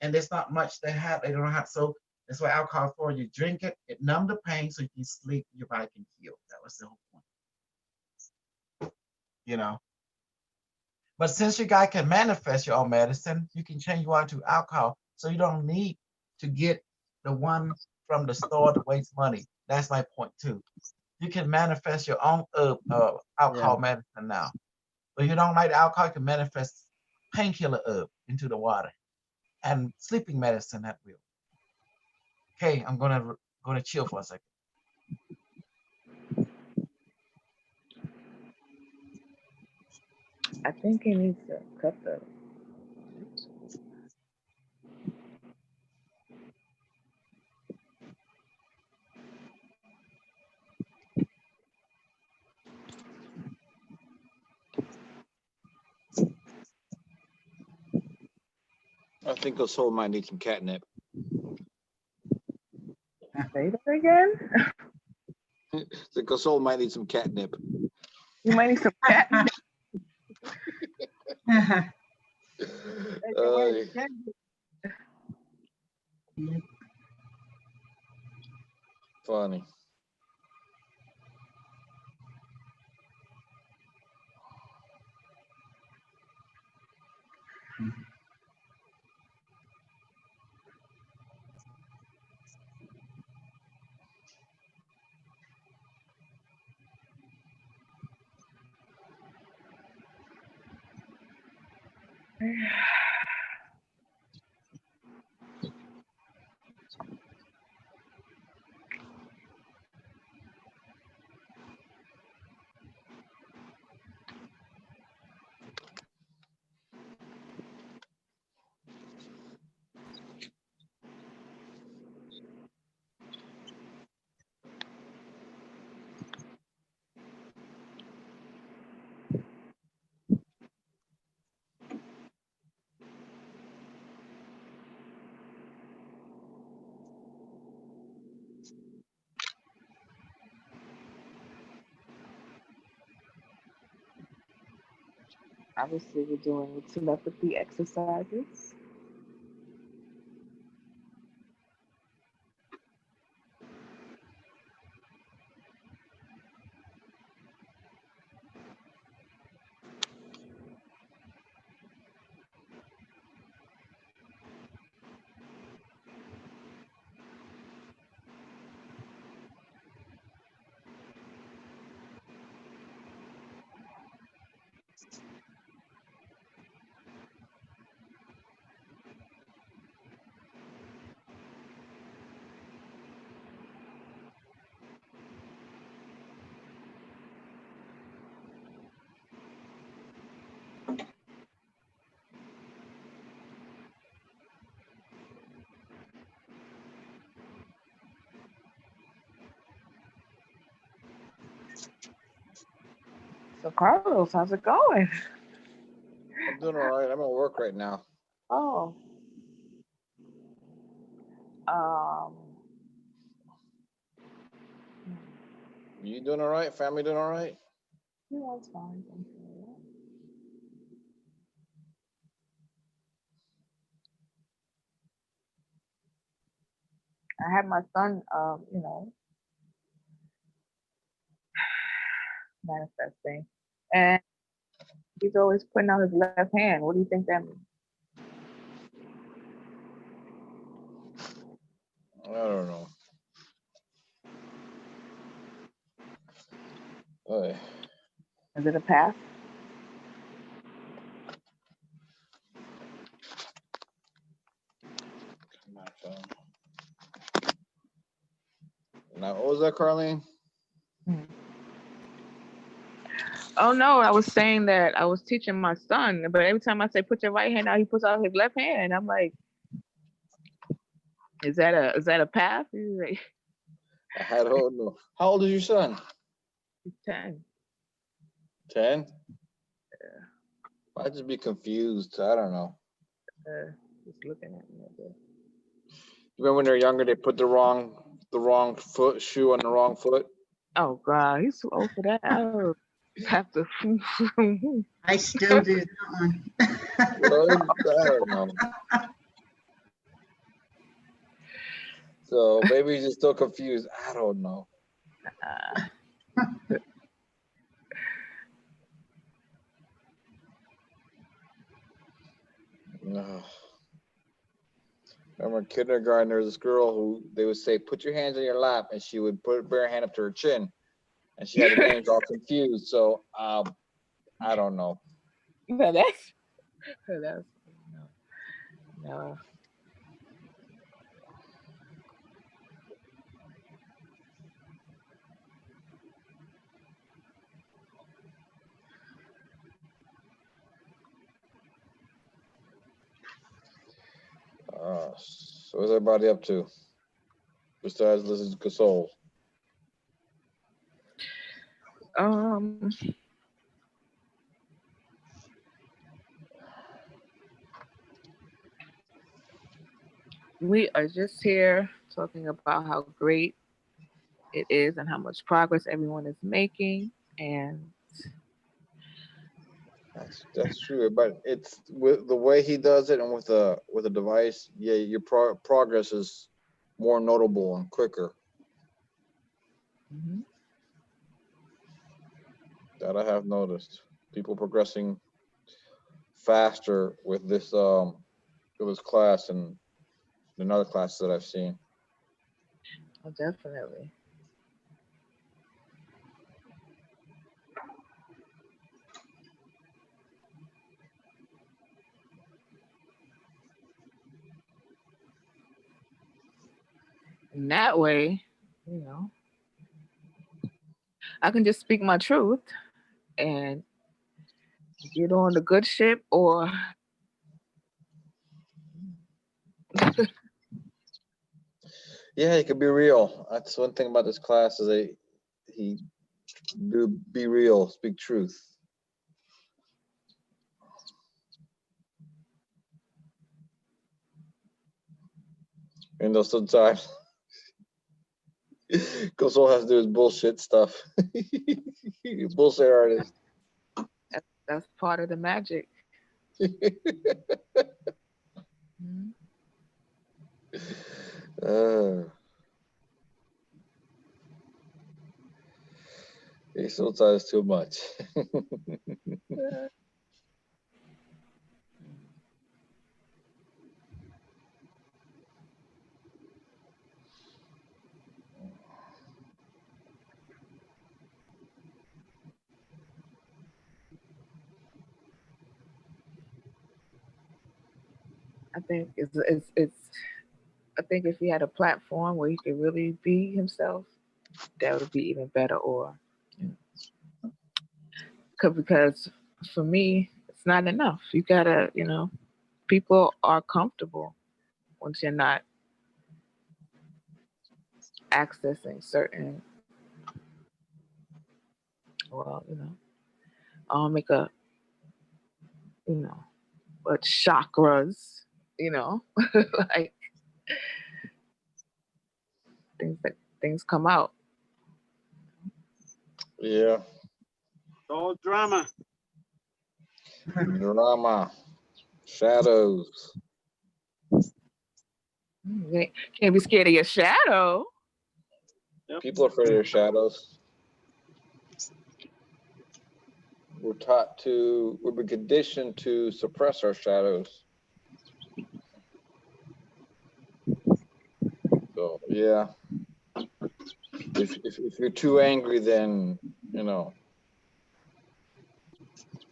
and there's not much they have. They don't have. So that's why alcohol is for. You drink it, it numb the pain, so you can sleep. Your body can heal. That was the whole point. But since you guys can manifest your own medicine, you can change water to alcohol, so you don't need to get the one from the store to waste money. That's my point too. You can manifest your own alcohol medicine now. But you don't like alcohol, you can manifest painkiller herb into the water and sleeping medicine at will. Okay, I'm gonna chill for a second. I think he needs to cut the. I think the soul might need some catnip. Say that again. The soul might need some catnip. You might need some cat. Funny. Obviously, we're doing telepathy exercises. So, Carlos, how's it going? I'm doing all right. I'm at work right now. Oh, um, You doing all right? Family doing all right? yeah, that's fine. Thank you. I had my son, manifesting, and he's always putting out his left hand. What do you think that means? I don't know. Hey. Is it a pass? Come on, phone. Now, what was that, Carlene? Oh no, I was saying that I was teaching my son, but every time I say put your right hand out, he puts out his left hand. I'm like, is that a path? He's like, I don't know. How old is your son? he's 10. 10? Yeah. I'd just be confused. I don't know. Just looking at me. Remember when they're younger, they put the wrong shoe on the wrong foot? Oh God, he's too old for that. I have to. I still do that one. I don't know. So maybe he's just still confused. I don't know. No. Remember in kindergarten, there was this girl who they would say, put your hands on your lap, and she would put her hand up to her chin, and she had the names all confused. So I don't know. No. So what's everybody up to? Besides listening to Soul. We are just here talking about how great it is and how much progress everyone is making, and That's true, but it's with the way he does it and with a device. Yeah, your progress is more notable and quicker. That I have noticed. People progressing faster with this class and other classes that I've seen. Oh, definitely. In that way, I can just speak my truth and get on the good ship, or Yeah, he could be real. That's one thing about this class is he do be real, speak truth. And though sometimes Cause all has to do is bullshit stuff. Bullshit artist. That's part of the magic. Mhm. It's sometimes too much. I think I think if he had a platform where he could really be himself, that would be even better. Or because for me, it's not enough. You gotta, people are comfortable once you're not accessing certain, well, I'll make a, but chakras, like things come out. Yeah. All drama. Drama. Shadows. You can't be scared of your shadow. People are afraid of their shadows. We've been conditioned to suppress our shadows. So yeah. If you're too angry, then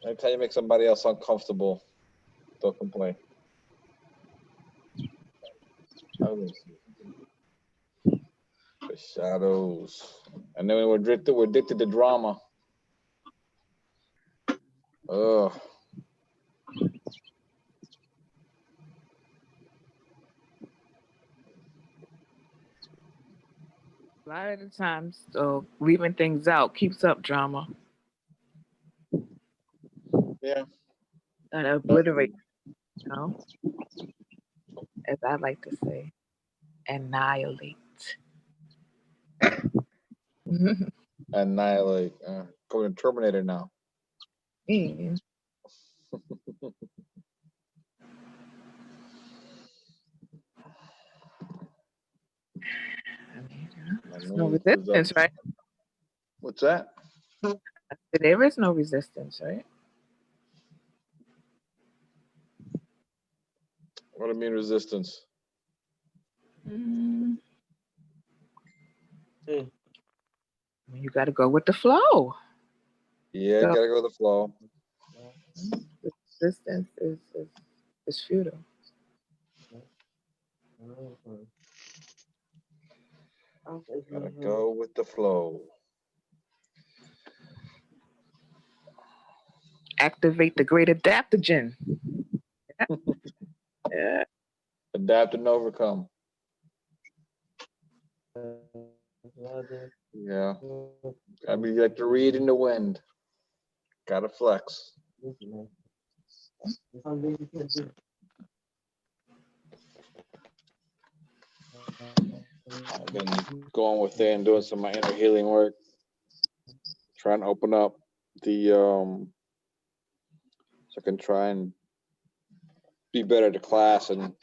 anytime you make somebody else uncomfortable, they'll complain. The shadows. And then we're addicted to drama. Ugh. A lot of the times, so leaving things out keeps up drama. Yeah. And obliterate, as I like to say, annihilate. Annihilate. Going to Terminator now. Yeah. There's no resistance, right? What's that? There is no resistance, right? What do you mean resistance? You got to go with the flow. Yeah, gotta go with the flow. Resistance is futile. Gotta go with the flow. Activate the great adaptogen. Yeah. Adapt and overcome. Yeah. Gotta be like the reed in the wind. Gotta flex. I've been going within, doing some of my inner healing work, trying to open up the so I can try and be better at the class and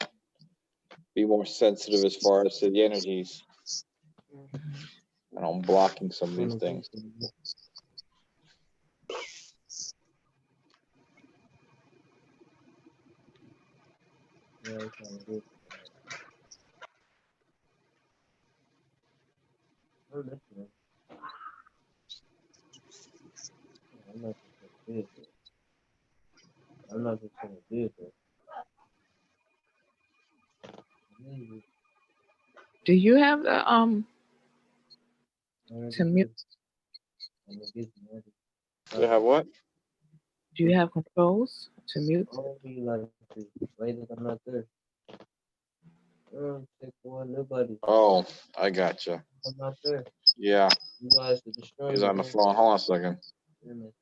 be more sensitive as far as to the energies. And I'm blocking some of these things. I'm not just gonna do it. Do you have the to mute? Do you have what? Do you have controls to mute? I'm not there. Nobody. Oh, I gotcha. I'm not there. Yeah. You guys are destroying. He's on the phone. Hold on a second. You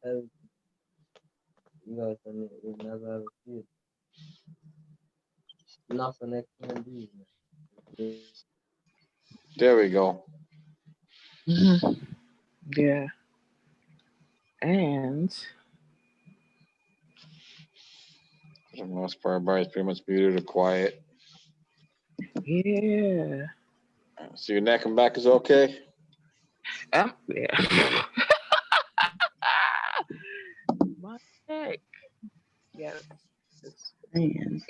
guys will never ever see it. Nothing that can do. There we go. Mm-hmm. Yeah. And For the most part, everybody's pretty much muted or quiet. Yeah. So your neck and back is okay? Yeah. My neck. Yes. Man.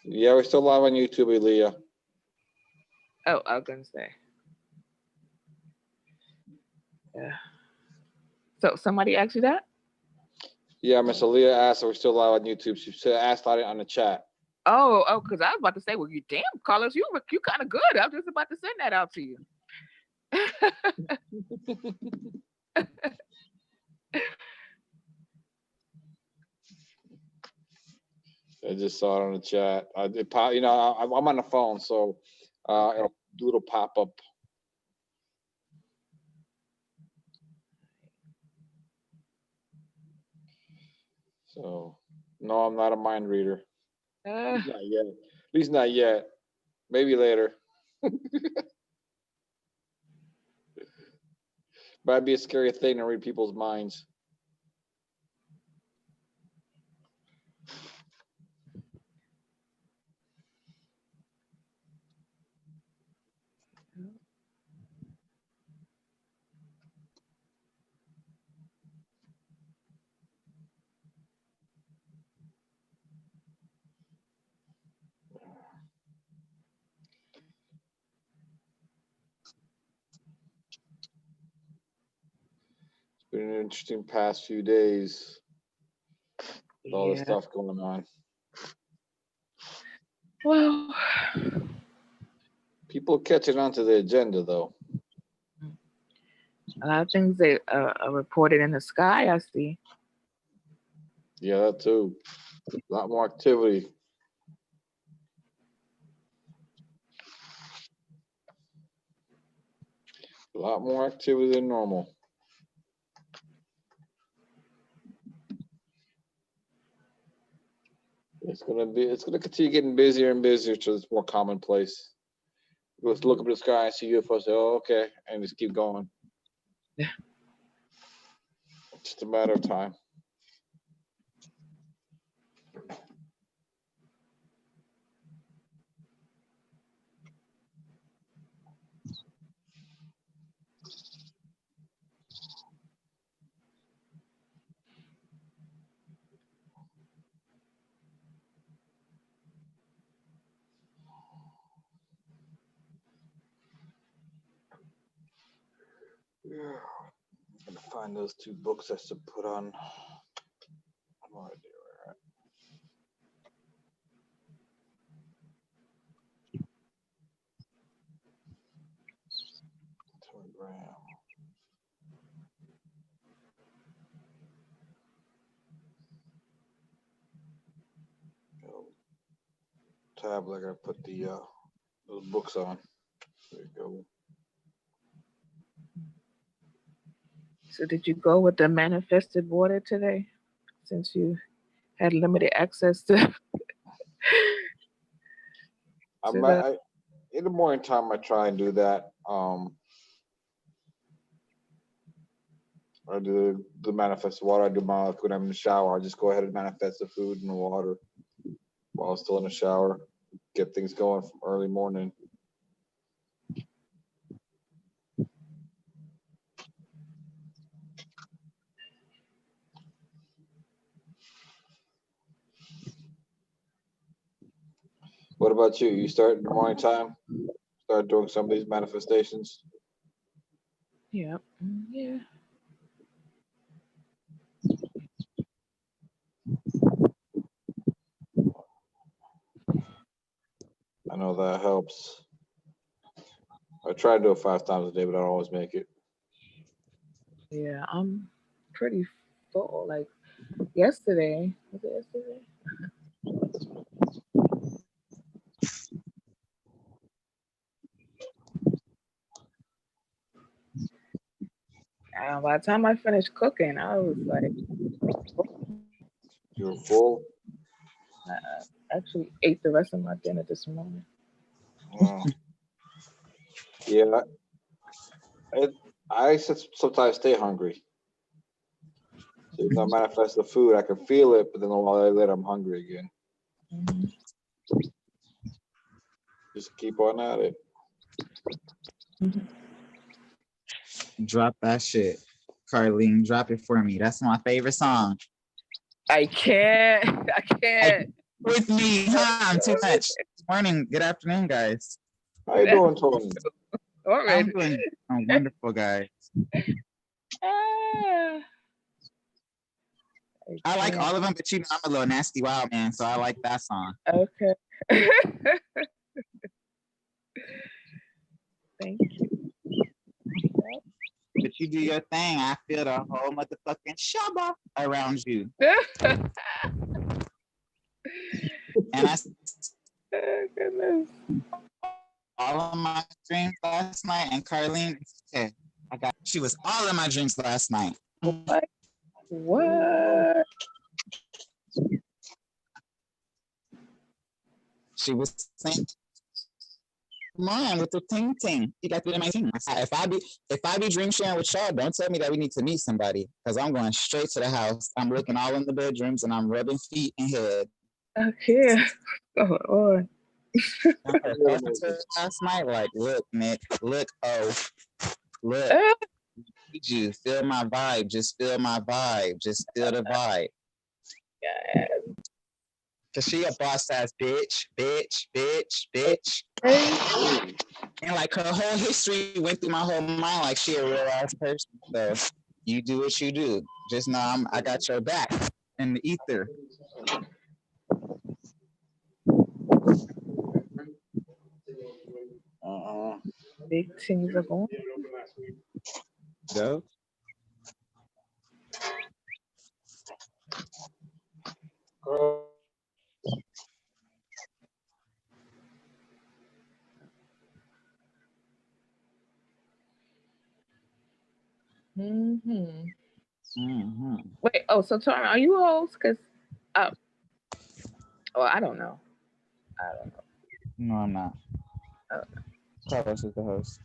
Yeah, we're still live on YouTube, Leah. Oh, I was gonna say. Yeah. So somebody asked you that? Yeah, Miss Aaliyah asked if we're still live on YouTube. She said asked on it on the chat. Oh, because I was about to say, well, you damn, Carlos, you kind of good. I was just about to send that out to you. I just saw it on the chat. You know, I'm on the phone, so it'll pop up. So, no, I'm not a mind reader. At least not yet. At least not yet. Maybe later. Might be a scary thing to read people's minds. It's been an interesting past few days with all this stuff going on. Well, people catching on to the agenda, though. A lot of things that are reported in the sky, I see. Yeah, that too. A lot more activity. A lot more activity than normal. It's gonna continue getting busier and busier till it's more commonplace. You just look up at the sky and see UFO, say, "Oh, okay," and just keep going. Yeah. It's just a matter of time. Yeah. I'm gonna find those two books I should put on. I have no idea where they're at. Telegram. Tablet, I gotta put those books on. There you go. So did you go with the manifested water today, since you had limited access to? In the morning time, I try and do that. I do the manifest water. I do my when I'm in the shower. I just go ahead and manifest the food and the water while I'm still in the shower. Get things going from early morning. What about you? You start in the morning time? Start doing some of these manifestations? Yeah. Yeah. I know that helps. I try to do it 5 times a day, but I don't always make it. Yeah, I'm pretty full. Like yesterday, was it yesterday? By the time I finished cooking, I was like, You're full? I actually ate the rest of my dinner this morning. Yeah, I sometimes stay hungry. So even though I manifest the food, I can feel it, but then a while later I'm hungry again. Just keep on at it. Drop that shit. Carlene, drop it for me. That's my favorite song. I can't. I can't. With me, huh? I'm too much. Good morning. Good afternoon, guys. How you doing, Tony? I'm doing wonderful, guys. I like all of them, but you know I'm a little nasty wild man, so I like that song. Okay. Thank you. But you do your thing. I feel the whole motherfucking shabba around you. And I goodness. All of my dreams last night, and Carlene, okay, she was all in my dreams last night. What? She was saying, "Mom, with the ting ting, you got to be in my dream." If I be dream sharing with y'all, don't tell me that we need to meet somebody, because I'm going straight to the house. I'm looking all in the bedrooms and I'm rubbing feet and head. Okay. Go on. Last night, like, look, Nick, look, look, need you feel my vibe, just feel my vibe, just feel the vibe. Yeah. Cause she a boss ass bitch. And like her whole history went through my whole mind, like she a real ass person. So you do what you do. Just know I got your back in the ether. Big things are going. Go. Wait, so Tara, are you a host? Because, I don't know. No, I'm not. Carlos is the host.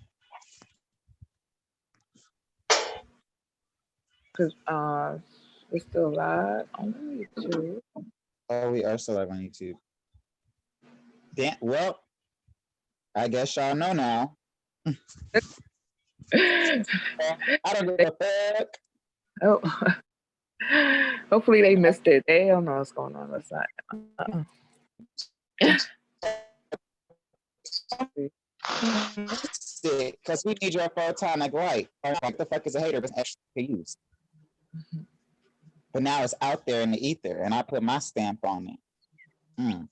Because we're still live on YouTube. Oh, we are still live on YouTube. Damn, well, I guess y'all know now. I don't give a fuck. Oh, hopefully they missed it. They don't know what's going on. Let's not. Because we need your photonic light. What the fuck is a hater? It's extra to use. But now it's out there in the ether, and I put my stamp on it. No.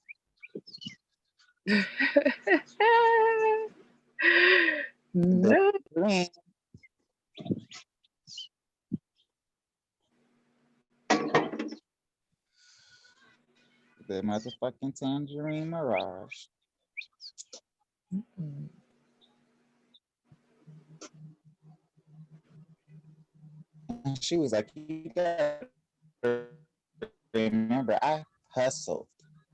The motherfucking tangerine mirage. And she was like, "You gotta remember, I hustled.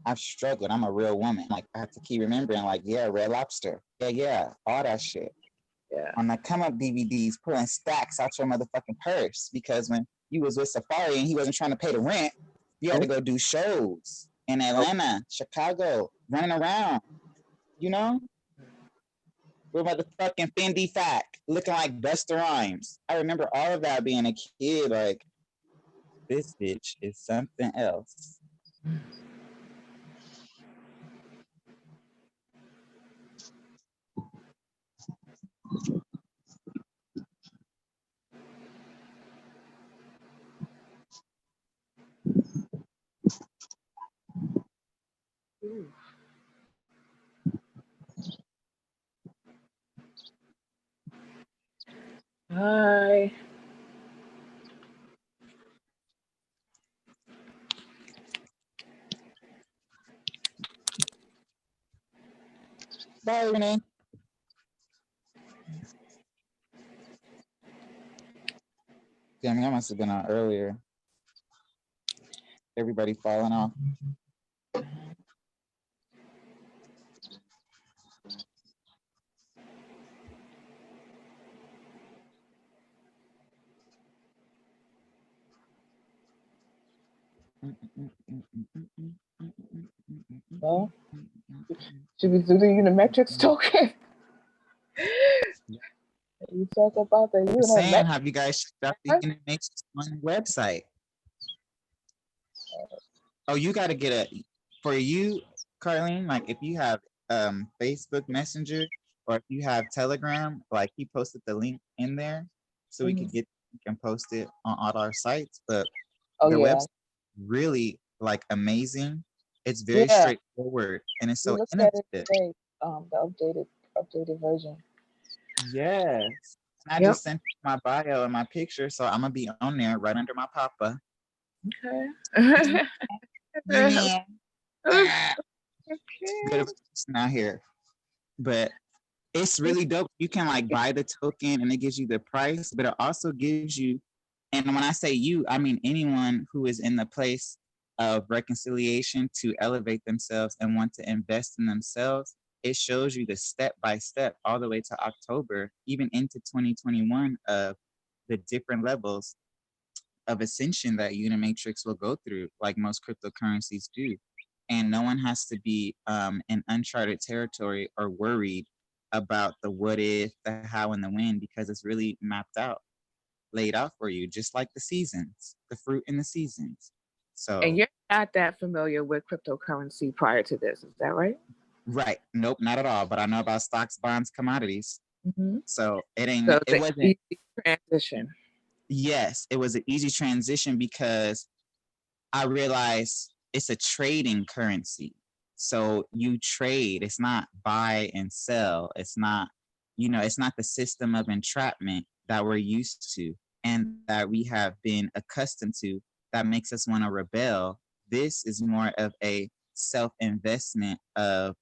I've struggled. I'm a real woman. Like, I have to keep remembering, like, yeah, Red Lobster. Yeah, all that shit. Yeah. On the come up DVDs, pulling stacks out your motherfucking purse, because when you was with Safari and he wasn't trying to pay the rent, you had to go do shows in Atlanta, Chicago, running around, you know? With motherfucking Fendi Fac, looking like Busta Rhymes. I remember all of that being a kid, like, this bitch is something else. Hi. Bye, Renee. Damn, I must have been on earlier. Everybody falling off. No? Should we do the Unimetrics token? You talk about the I'm saying, Unimetrics. have you guys checked out the Unimatrix One website? Oh, you got to get for you, Carlene, like if you have Facebook Messenger or if you have Telegram, like he posted the link in there so we can post it on all our sites. But the website really like amazing. It's very straightforward and it's so looked at innovative. it today, the updated version. Yes. And I just sent my bio and my picture, so I'm gonna be on there right under my papa. Okay. Yeah. Good now here, but it's really dope. You can like buy the token and it gives you the price, but it also gives you, and when I say you, I mean anyone who is in the place of reconciliation to elevate themselves and want to invest in themselves. It shows you the step by step all the way to October, even into 2021 of the different levels of ascension that Unimatrix will go through, like most cryptocurrencies do. And no one has to be in uncharted territory or worried about the what if, the how, and the when, because it's really mapped out, laid out for you, just like the seasons, the fruit in the seasons. So, and you're not that familiar with cryptocurrency prior to this, is that right? Right. Nope, not at all. But I know about stocks, bonds, commodities. So it ain't. So it wasn't easy transition. Yes, it was an easy transition because I realized it's a trading currency. So you trade. It's not buy and sell. It's not, it's not the system of entrapment that we're used to and that we have been accustomed to that makes us want to rebel. This is more of a self-investment of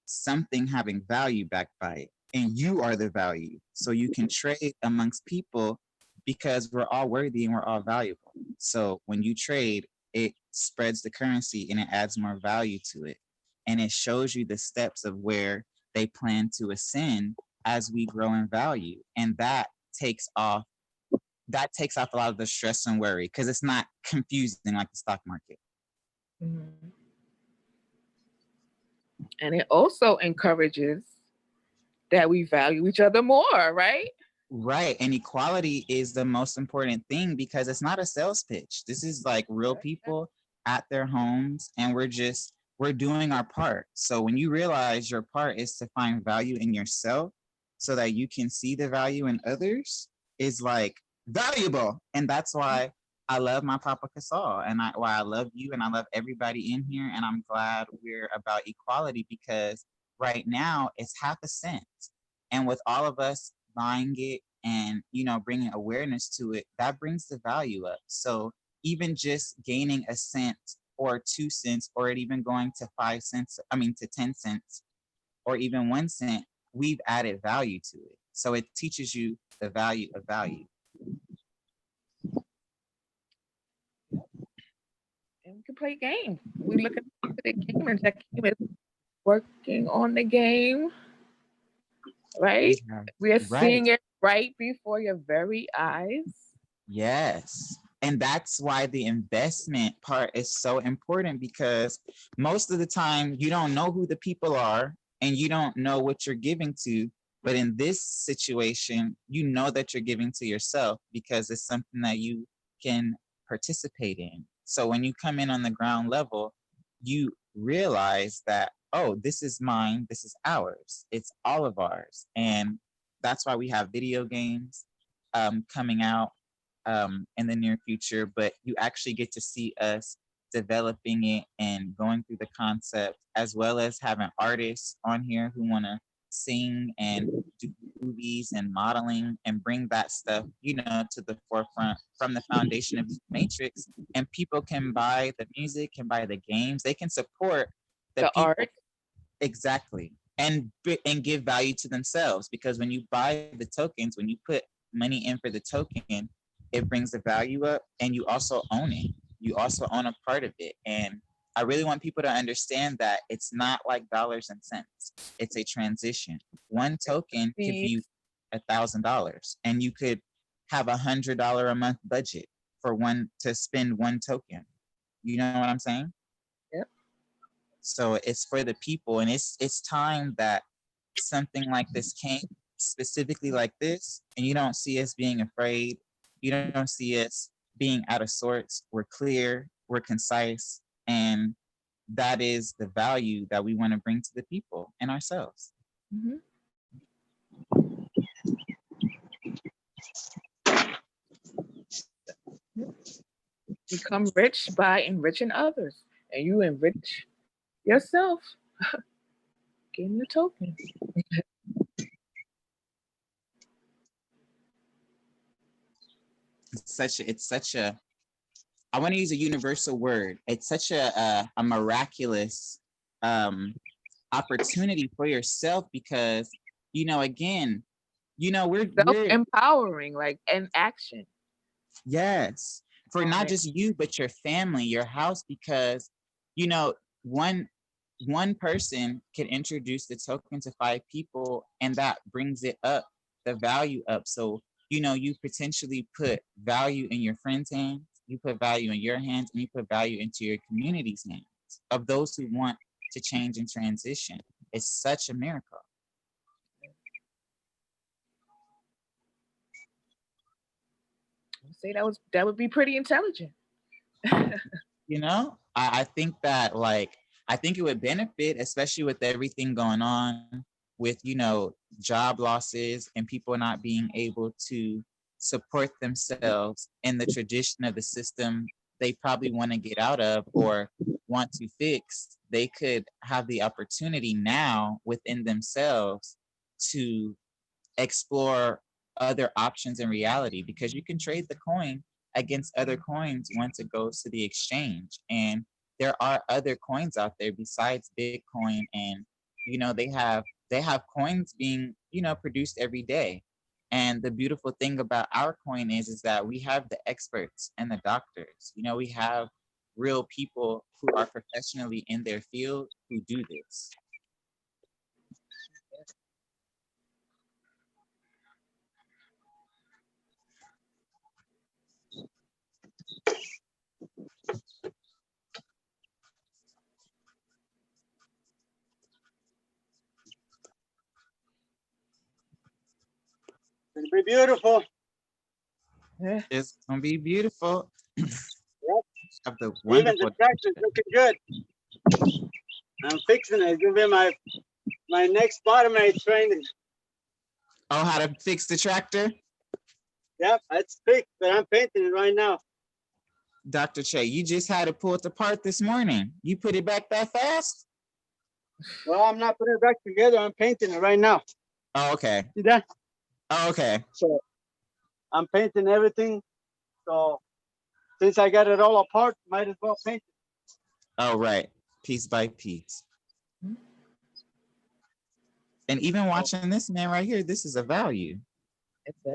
something having value backed by it. And you are the value. So you can trade amongst people because we're all worthy and we're all valuable. So when you trade, it spreads the currency and it adds more value to it. And it shows you the steps of where they plan to ascend as we grow in value. And that takes off a lot of the stress and worry because it's not confusing like the stock market. And it also encourages that we value each other more, right? Right. And equality is the most important thing because it's not a sales pitch. This is like real people at their homes and we're doing our part. So when you realize your part is to find value in yourself so that you can see the value in others is like valuable. And that's why I love my Papa Casal and why I love you and I love everybody in here. And I'm glad we're about equality because right now it's half a cent. And with all of us buying it and bringing awareness to it, that brings the value up. So even just gaining a cent or 2 cents or it even going to 5 cents, to 10 cents or even 1 cent, we've added value to it. So it teaches you the value of value. And we can play games. We look at the game and that game is working on the game. Right? We are seeing it right before your very eyes. Yes. And that's why the investment part is so important because most of the time you don't know who the people are and you don't know what you're giving to. But in this situation, you know that you're giving to yourself because it's something that you can participate in. So when you come in on the ground level, you realize that, oh, this is mine, this is ours, it's all of ours. And that's why we have video games coming out in the near future, but you actually get to see us developing it and going through the concept, as well as having artists on here who want to sing and do movies and modeling and bring that stuff, to the forefront from the foundation of Matrix. And people can buy the music, can buy the games, they can support the people. Art. Exactly. And give value to themselves because when you buy the tokens, when you put money in for the token, it brings the value up and you also own it. You also own a part of it. And I really want people to understand that it's not like dollars and cents. It's a transition. One token could be $1,000 and you could have $100 a month budget to spend one token. You know what I'm saying? Yep. So it's for the people, and it's time that something like this came, specifically like this, and you don't see us being afraid. You don't see us being out of sorts. We're clear, we're concise, and that is the value that we want to bring to the people and ourselves. Mm-hmm. Become rich by enriching others, and you enrich yourself. Getting the token. It's such a I want to use a universal word. It's such a miraculous opportunity for yourself, because again, we're self-empowering, like in action. Yes, for not just you, but your family, your house, because one person can introduce the token to 5 people, and that brings it up, the value up. So you potentially put value in your friend's hands, you put value in your hands, and you put value into your community's hands of those who want to change and transition. It's such a miracle. Say that would be pretty intelligent. I think that I think it would benefit, especially with everything going on with job losses and people not being able to support themselves in the tradition of the system they probably want to get out of or want to fix. They could have the opportunity now within themselves to explore other options in reality, because you can trade the coin against other coins once it goes to the exchange. And there are other coins out there besides Bitcoin, and they have coins being produced every day. And the beautiful thing about our coin is that we have the experts and the doctors. We have real people who are professionally in their field who do this. It'll be beautiful. Yeah. It's gonna be beautiful. Yep. Of the Even wonderful the tractor's looking good. I'm fixing it. It'll be my next bottomate training. Oh, how to fix the tractor? Yep, it's fixed, but I'm painting it right now. Dr. Che, you just had it pulled apart this morning. You put it back that fast? Well, I'm not putting it back together. I'm painting it right now. Oh, okay. See that? Oh, okay. So I'm painting everything. So since I got it all apart, might as well paint it. Oh, right. Piece by piece. And even watching this man right here, this is a value.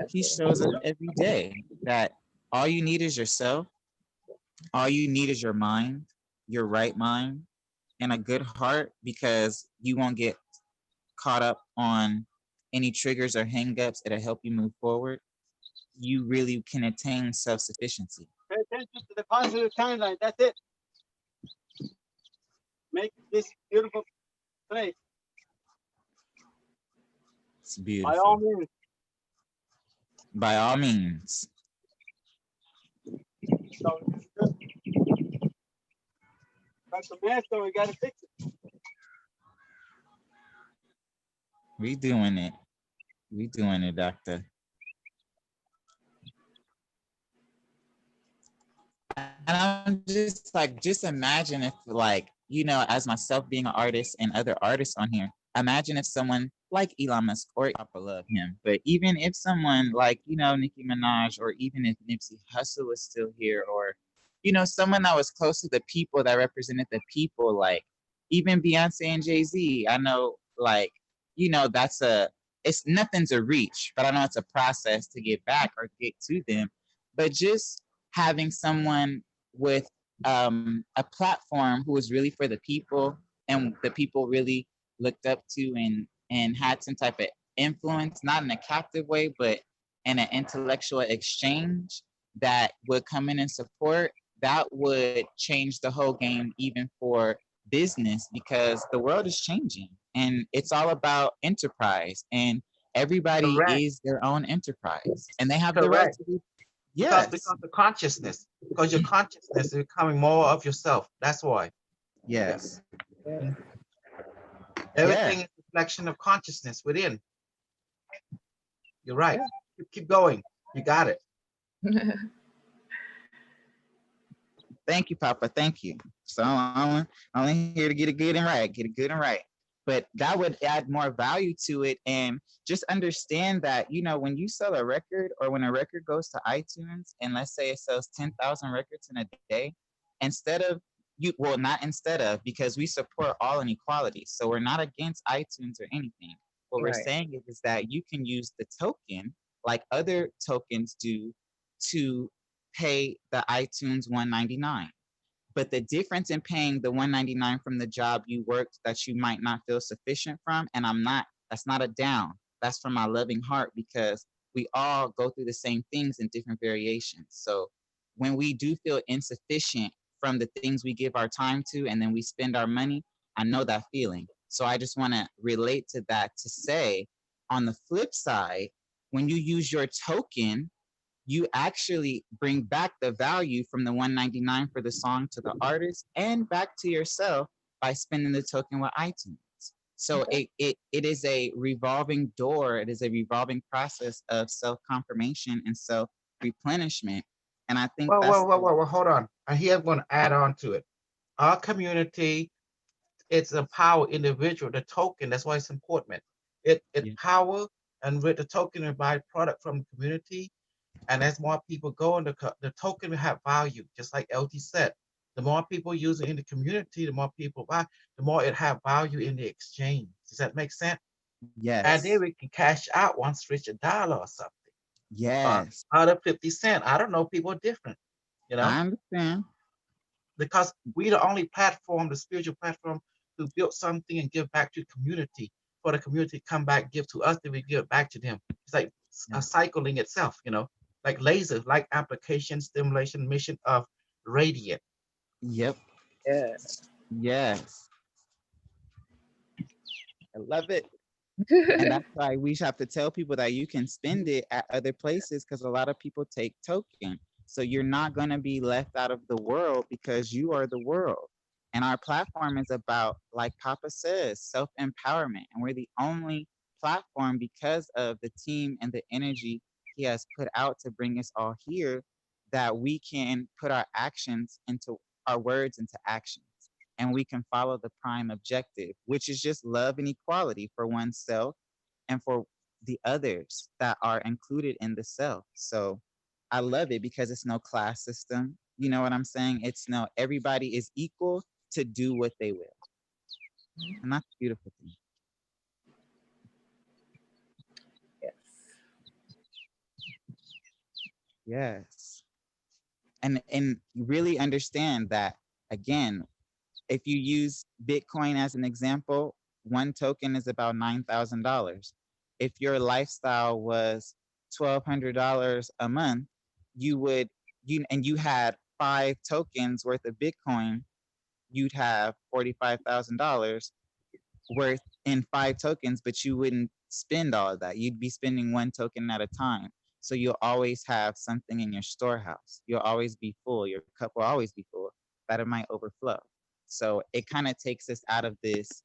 He shows us every day that all you need is yourself. All you need is your mind, your right mind, and a good heart, because you won't get caught up on any triggers or hangups. It'll help you move forward. You really can attain self-sufficiency. Pay attention to the positive timeline. That's it. Make this beautiful place. It's beautiful. By all means. By all means. So got some mess, so we gotta fix it. We doing it. We doing it, doctor. And I'm just imagine if as myself being an artist and other artists on here, imagine if someone like Elon Musk, or I love him, but even if someone like, Nicki Minaj, or even if Nipsey Hussle was still here, or, someone that was close to the people, that represented the people, like even Beyonce and Jay-Z, I know, it's nothing's a reach, but I know it's a process to get back or get to them. But just having someone with a platform who was really for the people, and the people really looked up to and had some type of influence, not in a captive way, but in an intellectual exchange, that would come in and support, that would change the whole game even for business, because the world is changing and it's all about enterprise, and everybody Correct. is their own enterprise and they have the right Correct. to be. Because Yes. the consciousness, because your consciousness is becoming more of yourself. That's why. Yes. Yeah. Everything Yeah. is a reflection of consciousness within. You're right. Keep going. You got it. Thank you, Papa. Thank you. So I'm only here to get it good and right, get it good and right. But that would add more value to it. And just understand that, you know, when you sell a record, or when a record goes to iTunes, and let's say it sells 10,000 records in a day, instead of you, well, not instead of, because we support all inequality. So we're not against iTunes or anything. What we're Right. saying is that you can use the token like other tokens do to pay the iTunes $1.99. But the difference in paying the $1.99 from the job you worked that you might not feel sufficient from, and that's not a down. That's from my loving heart, because we all go through the same things in different variations. So when we do feel insufficient from the things we give our time to, and then we spend our money, I know that feeling. So I just want to relate to that to say, on the flip side, when you use your token, you actually bring back the value from the $1.99 for the song to the artist and back to yourself by spending the token with iTunes. So it is a revolving door. It is a revolving process of self-confirmation and self-replenishment. And I think Well, hold on. And here I'm going to add on to it. Our community, it's a power individual, the token. That's why it's important. It power, and with the token and buy product from the community. And as more people go in, the token will have value, just like LT said. The more people use it in the community, the more people buy, the more it have value in the exchange. Does that make sense? Yes. And then we can cash out once reach $1 or something. Yes. Out of 50 cents. I don't know, people are different, you know? I understand. Because we the only platform, the spiritual platform, to build something and give back to the community. For the community to come back, give to us, then we give back to them. It's like a cycling itself, you know, like laser, like application, stimulation, mission of radiant. Yep. Yeah. Yes. I love it. And that's why we have to tell people that you can spend it at other places, because a lot of people take token. So you're not going to be left out of the world, because you are the world. And our platform is about, like Papa says, self-empowerment. And we're the only platform, because of the team and the energy he has put out to bring us all here, that we can put our actions into our words into actions. And we can follow the prime objective, which is just love and equality for oneself and for the others that are included in the self. So I love it, because it's no class system. You know what I'm saying? It's no, everybody is equal to do what they will. And that's a beautiful thing. Yes. Yes. And really understand that, again, if you use Bitcoin as an example, one token is about $9,000. If your lifestyle was $1,200 a month, and you had 5 tokens worth of Bitcoin, you'd have $45,000 worth in 5 tokens, but you wouldn't spend all of that. You'd be spending one token at a time. So you'll always have something in your storehouse. You'll always be full. Your cup will always be full, that it might overflow. So it kind of takes us out of this,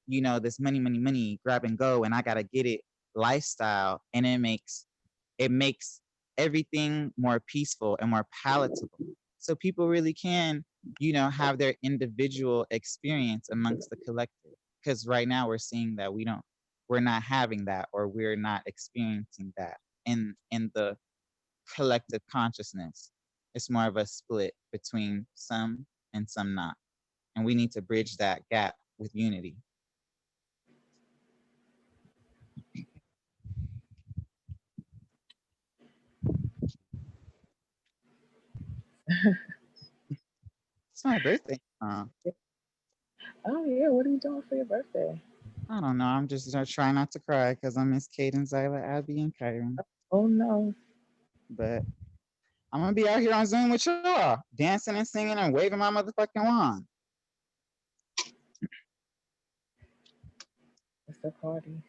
you know, this money, grab and go, and I gotta get it lifestyle. And it makes everything more peaceful and more palatable. So people really can, you know, have their individual experience amongst the collective. Because right now we're seeing that we're not having that, or we're not experiencing that in the collective consciousness. It's more of a split between some and some not. And we need to bridge that gap with unity. It's my birthday. Oh yeah, what are you doing for your birthday? I don't know. I'm just trying not to cry, because I miss Kate and Zyla, Abby, and Kyron. Oh no. But I'm gonna be out here on Zoom with y'all, dancing and singing and waving my motherfucking wand. It's a party.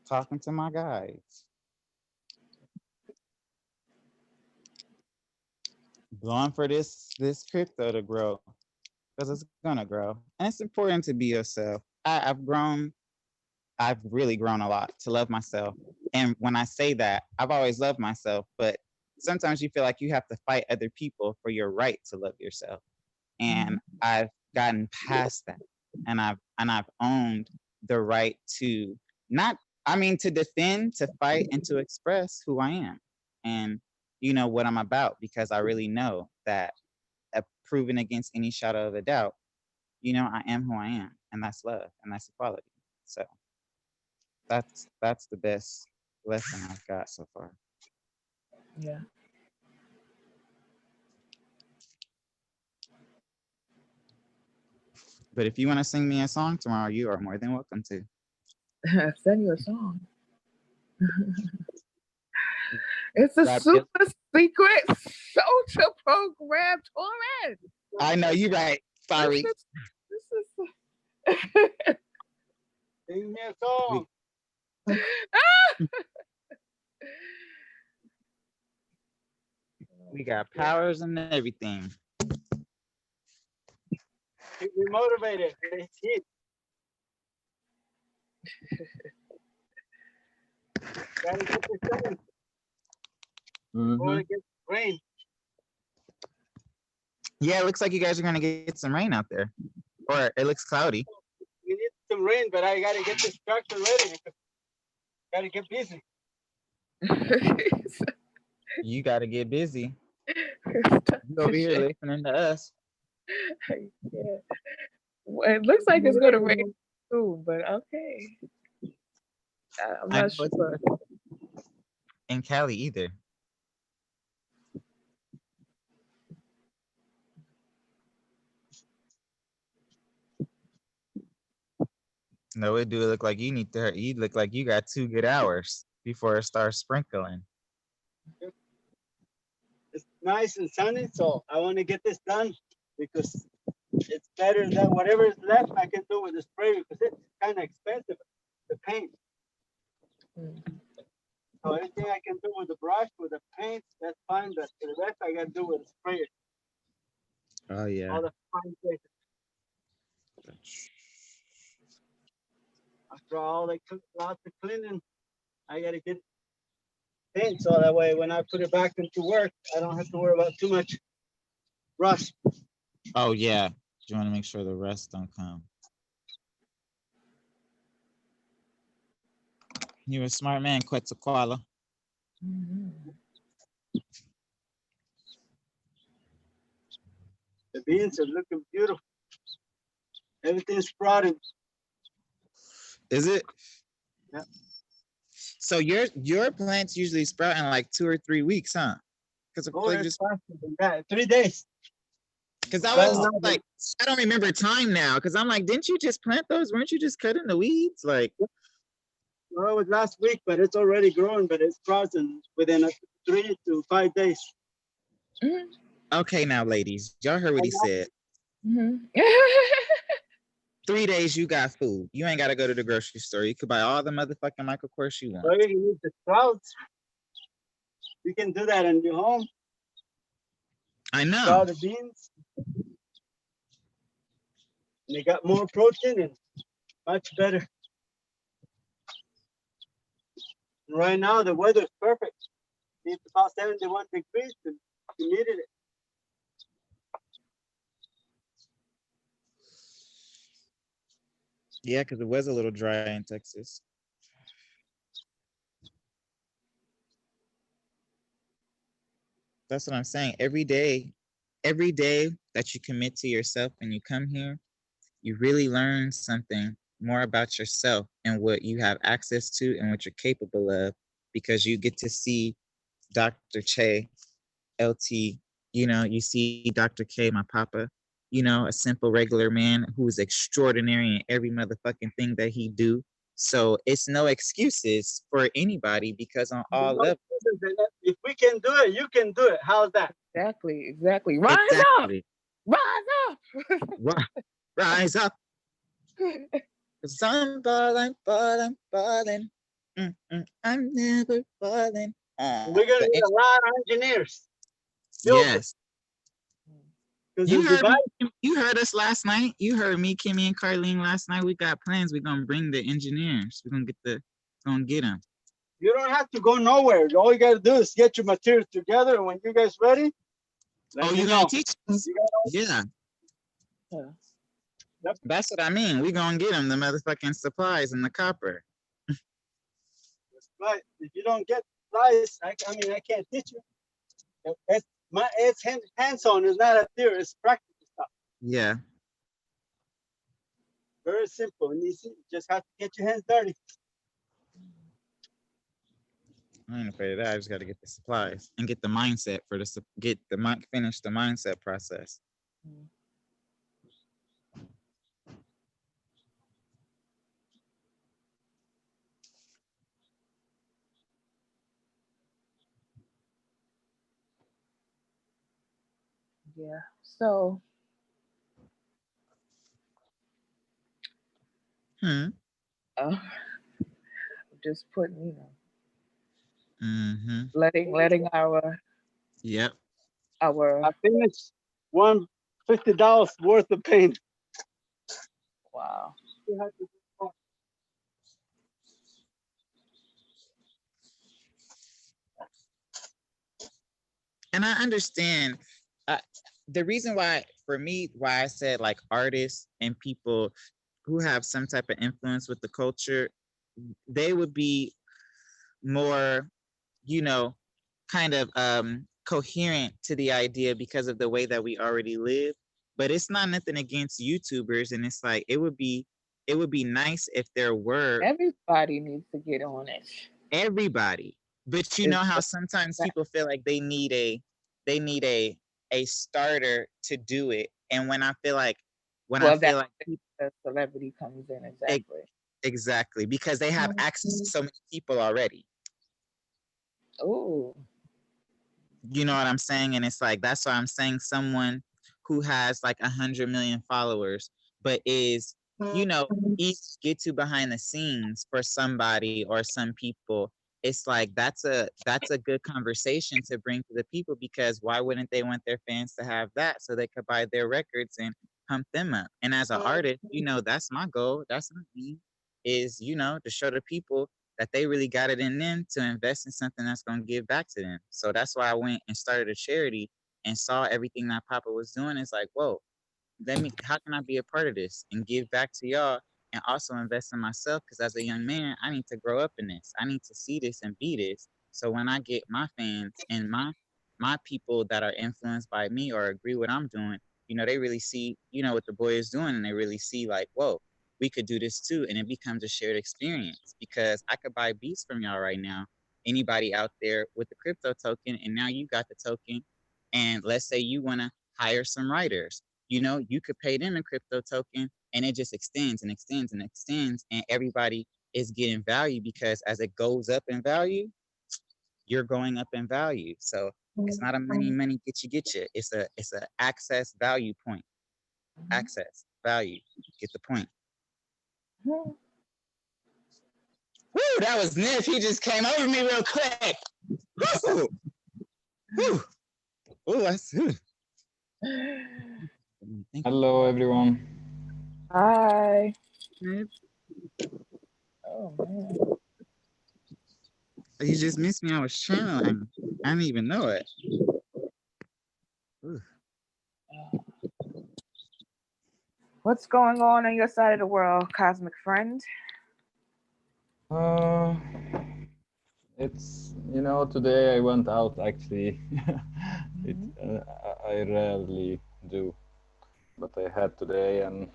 Talking to my guys. Blowing for this crypto to grow, because it's gonna grow. And it's important to be yourself. I've really grown a lot to love myself. And when I say that, I've always loved myself, but sometimes you feel like you have to fight other people for your right to love yourself. And I've gotten past that. And I've owned the right to to defend, to fight, and to express who I am and what I'm about, because I really know that proven against any shadow of a doubt, I am who I am, and that's love, and that's equality. So that's the best lesson I've got so far. Yeah. But if you want to sing me a song tomorrow, you are more than welcome to. Send you a song. It's a super secret social program, Torres. I know, you're right. Sorry. This is sing me a song. We got powers and everything. Keep me motivated. It's it. Gotta get this done. Before it gets rain. Yeah, it looks like you guys are gonna get some rain out there, or it looks cloudy. We need some rain, but I gotta get this tractor ready. Gotta get busy. You gotta get busy. You over here listening to us. Yeah. Well, it looks like it's gonna rain soon, but okay. I'm not sure. In Cali either. No, it do look like you look like you got 2 good hours before it starts sprinkling. It's nice and sunny, so I want to get this done because it's better than whatever is left I can do with the spray, because it's kind of expensive, the paint. So anything I can do with the brush, with the paint, that's fine, but the rest I got to do with the sprayer. Oh yeah. All the fine places. After all they took lots of cleaning, I gotta get paint so that way when I put it back into work, I don't have to worry about too much rust. Oh yeah. You want to make sure the rust don't come. You're a smart man, Quetzalcoatl. The beans are looking beautiful. Everything's sprouting. Is it? Yeah. So your plants usually sprout in like 2 or 3 weeks, huh? Because just faster than that. 3 days. Because I was like, I don't remember time now. Because I'm like, didn't you just plant those? Weren't you just cutting the weeds? Like, well, it was last week, but it's already growing. But it's sprouting within 3 to 5 days. Okay, now, ladies, y'all heard what he said. 3 days, you got food. You ain't got to go to the grocery store. You could buy all the motherfucking Michael Kors you want. Well, you need the sprouts. You can do that in your home. I know. Sprout the beans. And they got more protein and much better. And right now, the weather's perfect. It's about 71 degrees and you needed it. Yeah, because it was a little dry in Texas. That's what I'm saying. Every day that you commit to yourself and you come here, you really learn something more about yourself and what you have access to and what you're capable of, because you get to see Dr. Che, LT, you see Dr. K, my papa, a simple regular man who is extraordinary in every motherfucking thing that he do. So it's no excuses for anybody because on all levels. If we can do it, you can do it. How's that? Exactly. Rise Exactly. up. Rise up. Rise up. 'Cause I'm falling. I'm never falling. We're gonna need a lot of engineers. Yes. You heard us last night. You heard me, Kimmy, and Carlene last night. We got plans. We're gonna bring the engineers. We're gonna get them. You don't have to go nowhere. All you gotta do is get your materials together, and when you guys ready, you're gonna teach us? Yeah. Yep. That's what I mean. We're gonna get them the motherfucking supplies and the copper. Right. If you don't get supplies, I mean, I can't teach you. It's hands-on. It's not a theory. It's practical stuff. Yeah. Very simple and easy. You just have to get your hands dirty. I ain't afraid of that. I just got to get the supplies and get the mindset for finish the mindset process. Yeah. So. Just putting, letting our. Yep. I finished $150 worth of paint. Wow. And I understand the reason why, for me, why I said like artists and people who have some type of influence with the culture, they would be more, kind of coherent to the idea because of the way that we already live. But it's not nothing against YouTubers, and it's like it would be nice if there were. Everybody needs to get on it. Everybody. But you know how sometimes people feel like they need a starter to do it. And when I feel like the celebrity comes in, exactly, because they have access to so many people already. Oh. You know what I'm saying? And it's like, that's why I'm saying someone who has like 100 million followers, but is, easy to get to behind the scenes for somebody or some people. It's like, that's a good conversation to bring to the people, because why wouldn't they want their fans to have that so they could buy their records and pump them up? And as an artist, that's my goal. That's my thing, is, to show the people that they really got it in them to invest in something that's going to give back to them. So that's why I went and started a charity and saw everything that Papa was doing. It's like, whoa, how can I be a part of this and give back to y'all and also invest in myself? Because as a young man, I need to grow up in this. I need to see this and be this. So when I get my fans and my people that are influenced by me or agree what I'm doing, they really see, what the boy is doing, and they really see like, whoa, we could do this too. And it becomes a shared experience, because I could buy beats from y'all right now, anybody out there with the crypto token, and now you got the token. And let's say you want to hire some writers, you could pay them in crypto token, and it just extends and extends and extends. And everybody is getting value, because as it goes up in value, you're going up in value. So it's not a money get you. It's a access value point. Access value. Get the point. Woo, that was Niff. He just came over me real quick. Woo. Woo. Oh, that's Hello, everyone. Hi. Oh, man. You just missed me. I was channeling. I didn't even know it. Ooh. What's going on your side of the world, cosmic friend? It's, today I went out actually. I rarely do, but I had today, and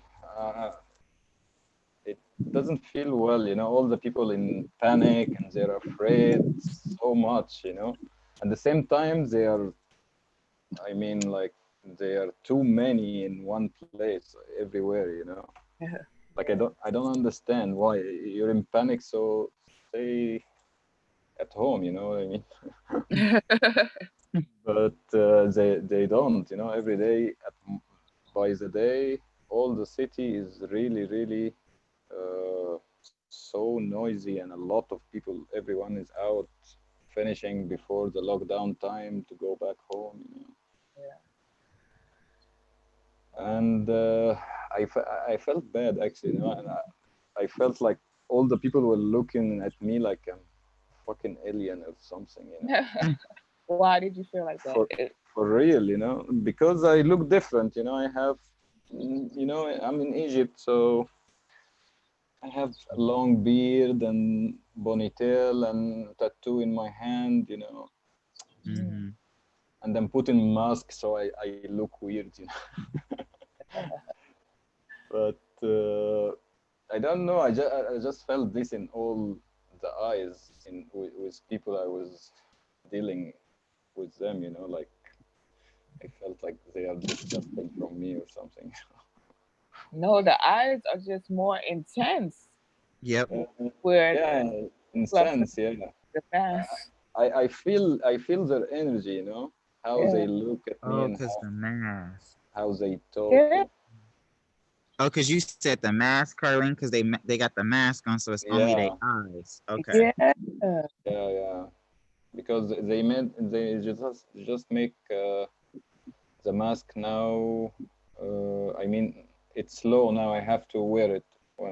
it doesn't feel well, all the people in panic and they're afraid so much, At the same time, they are too many in one place, everywhere, Yeah. Like I don't understand why you're in panic. So stay at home. You know what I mean? But they don't. You know, every day by the day, all the city is really so noisy, and a lot of people. Everyone is out finishing before the lockdown time to go back home. You know. Yeah. And I felt bad actually, you know, and I felt like all the people were looking at me like I'm fucking alien or something, you know. Why did you feel like that? For real, you know, because I look different, you know. I have, you know, I'm in Egypt, so I have a long beard and ponytail and tattoo in my hand, you know. Mm-hmm. And I'm putting mask, so I look weird, you know. But I don't know. I just felt this in all the eyes with people I was dealing with them. You know, like I felt like they are disgusting from me or something. No, the eyes are just more intense. Yep. Where Yeah, in plus sense, yeah. the mask. I feel their energy. You know, how Yeah. they look at me Oh, and because the mask. how they talk. Yeah. Oh, because you said the mask, Carlene, because they got the mask on, so it's only their eyes. Okay. Yeah. Yeah. Because they just make the mask now. I mean, it's slow now. I have to wear it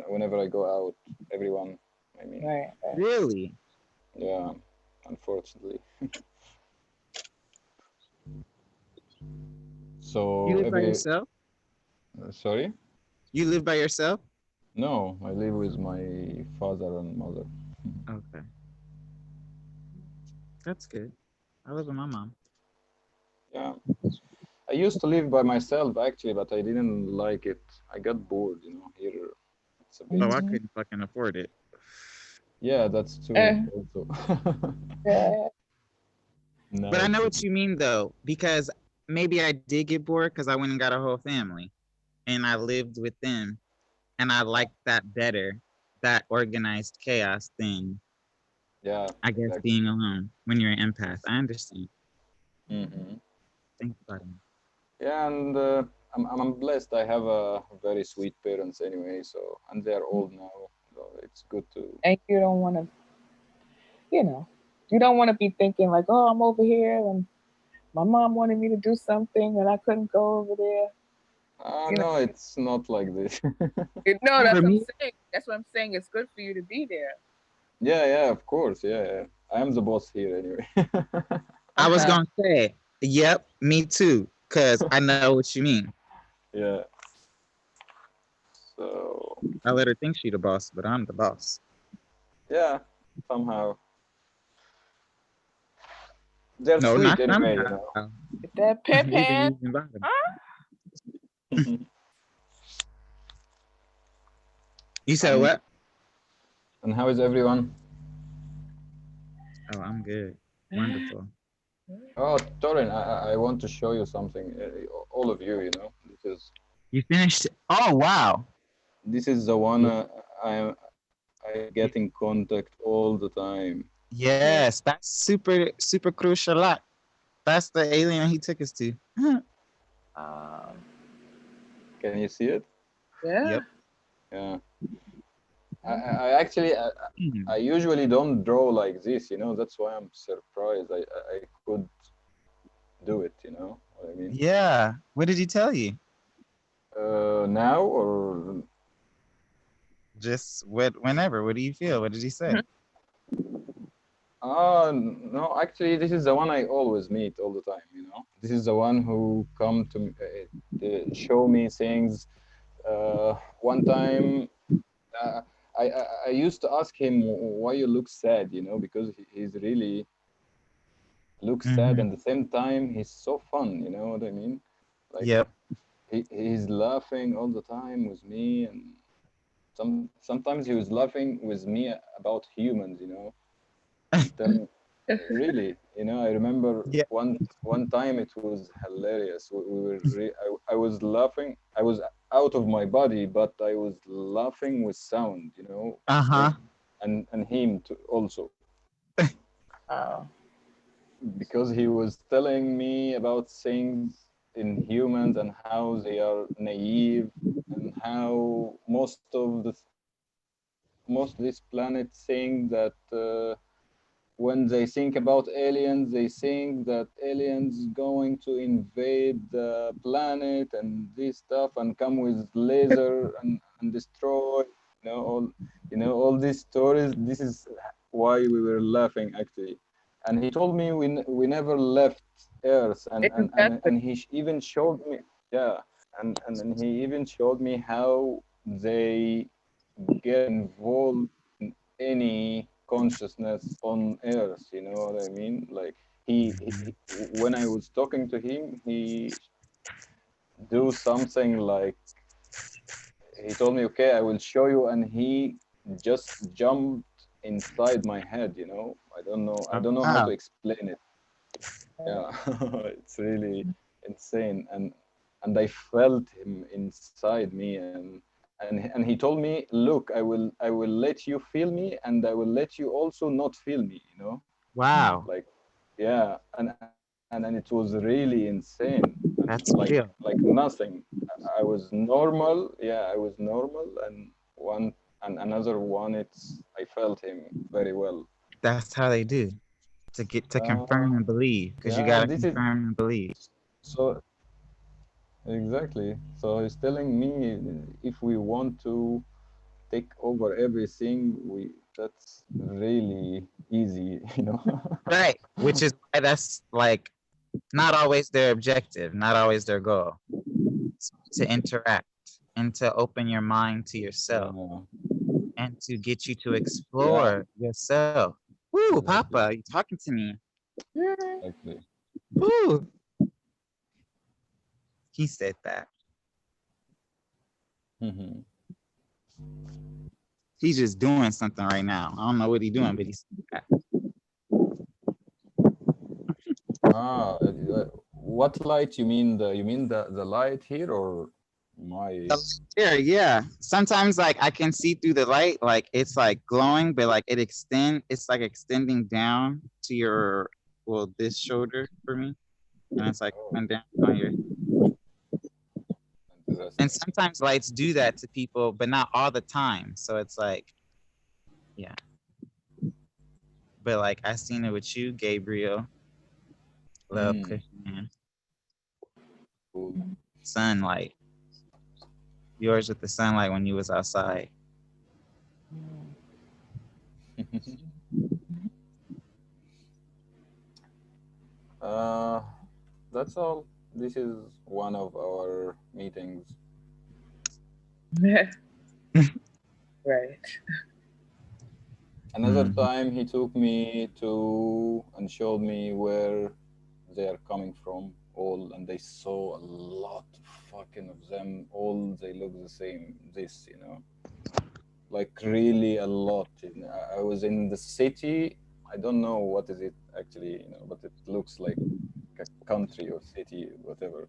whenever I go out. Everyone, I mean. Right. Really? Yeah, unfortunately. So You live by yourself? Sorry? You live by yourself? No, I live with my father and mother. Okay. That's good. I live with my mom. Yeah. I used to live by myself actually, but I didn't like it. I got bored, you know, here it's a bit. Oh, I couldn't fucking afford it. Yeah, that's true also. Yeah. No, But I know what you mean though, because maybe I did get bored because I went and got a whole family and I lived with them and I liked that better, that organized chaos thing. Yeah, I guess exactly. being alone when you're an empath. I understand. Mm-hmm. Thank you, buddy. Yeah, and I'm blessed. I have a very sweet parents anyway, so and they're old now, so it's good to. And you don't want to, you don't want to be thinking like, oh, I'm over here and my mom wanted me to do something and I couldn't go over there. No, it's not like this. No, that's For what I'm me, saying. That's what I'm saying. It's good for you to be there. Yeah, of course. Yeah. I am the boss here anyway. I was gonna say, yep, me too, because I know what you mean. Yeah. So. I let her think she the boss, but I'm the boss. Yeah, somehow. They're No, sweet not anyway, you somehow. know. Get that pimp You're the hand. reason why. Huh? You said what? And how is everyone? Oh, I'm good. Wonderful. Oh, Torin, I want to show you something. All of you, you know. You finished? Oh, wow. This is the one I get in contact all the time. Yes, that's super crucial. That's the alien he took us to. Can you see it? Yeah. Yep. Yeah. I actually I usually don't draw like this, you know. That's why I'm surprised I could do it, you know what I mean? Yeah. What did he tell you? Now or just whenever? What do you feel? What did he say? No, actually, this is the one I always meet all the time, you know. This is the one who come to me, show me things. One time, I used to ask him why you look sad, you know, because he's really looks sad, and at the same time he's so fun, you know what I mean? Like Yep. he's laughing all the time with me, and sometimes he was laughing with me about humans, you know. Really, I remember Yeah. one time it was hilarious. We were I was laughing. I was out of my body, but I was laughing with sound. Uh-huh. And him too, also, Oh. because he was telling me about things in humans and how they are naive, and how most of this planet think that when they think about aliens, they think that aliens going to invade the planet and this stuff and come with laser and destroy, all these stories. This is why we were laughing actually. And he told me we never left Earth, and he even showed me, yeah, and he even showed me how they get involved in any consciousness on Earth. You know what I mean? Like when I was talking to him, he do something like he told me, "Okay, I will show you," and he just jumped inside my head. I don't know how to Wow. explain it. Yeah, it's really insane, and I felt him inside me, and he told me, look, I will let you feel me, and I will let you also not feel me. Wow. Like, yeah, and then it was really insane, and That's real. like nothing. I was normal, yeah, I was normal, and another one, I felt him very well. That's how they do to get to uh, confirm and believe, because you yeah, gotta this is confirm and believe. so exactly. So he's telling me, if we want to take over everything, that's really easy. Right. Which is why that's like not always their objective, not always their goal. It's to interact and to open your mind to yourself Yeah, and to get you to yeah, explore yourself. Woo, exactly, Papa, you talking to me. exactly. Woo. He said that. Mhm. He's just doing something right now. I don't know what he's doing, but he's What light you mean? The light here, or my? yeah. Sometimes like I can see through the light, like it's like glowing, but like it's like extending down to your this shoulder for me. And it's like Oh, coming down on your and interesting. sometimes lights do that to people, but not all the time. So it's like, yeah. But like I seen it with you, Gabriel. Love Mm, Cushman. cool. Sunlight. Yours with the sunlight when you was outside. uh, that's all. This is one of our meetings. Right. Another time he took me to and showed me where they are coming from, all, and they saw a lot fucking of them. All they look the same. Like really a lot. I was in the city. I don't know what is it actually, but it looks like a country or city, whatever,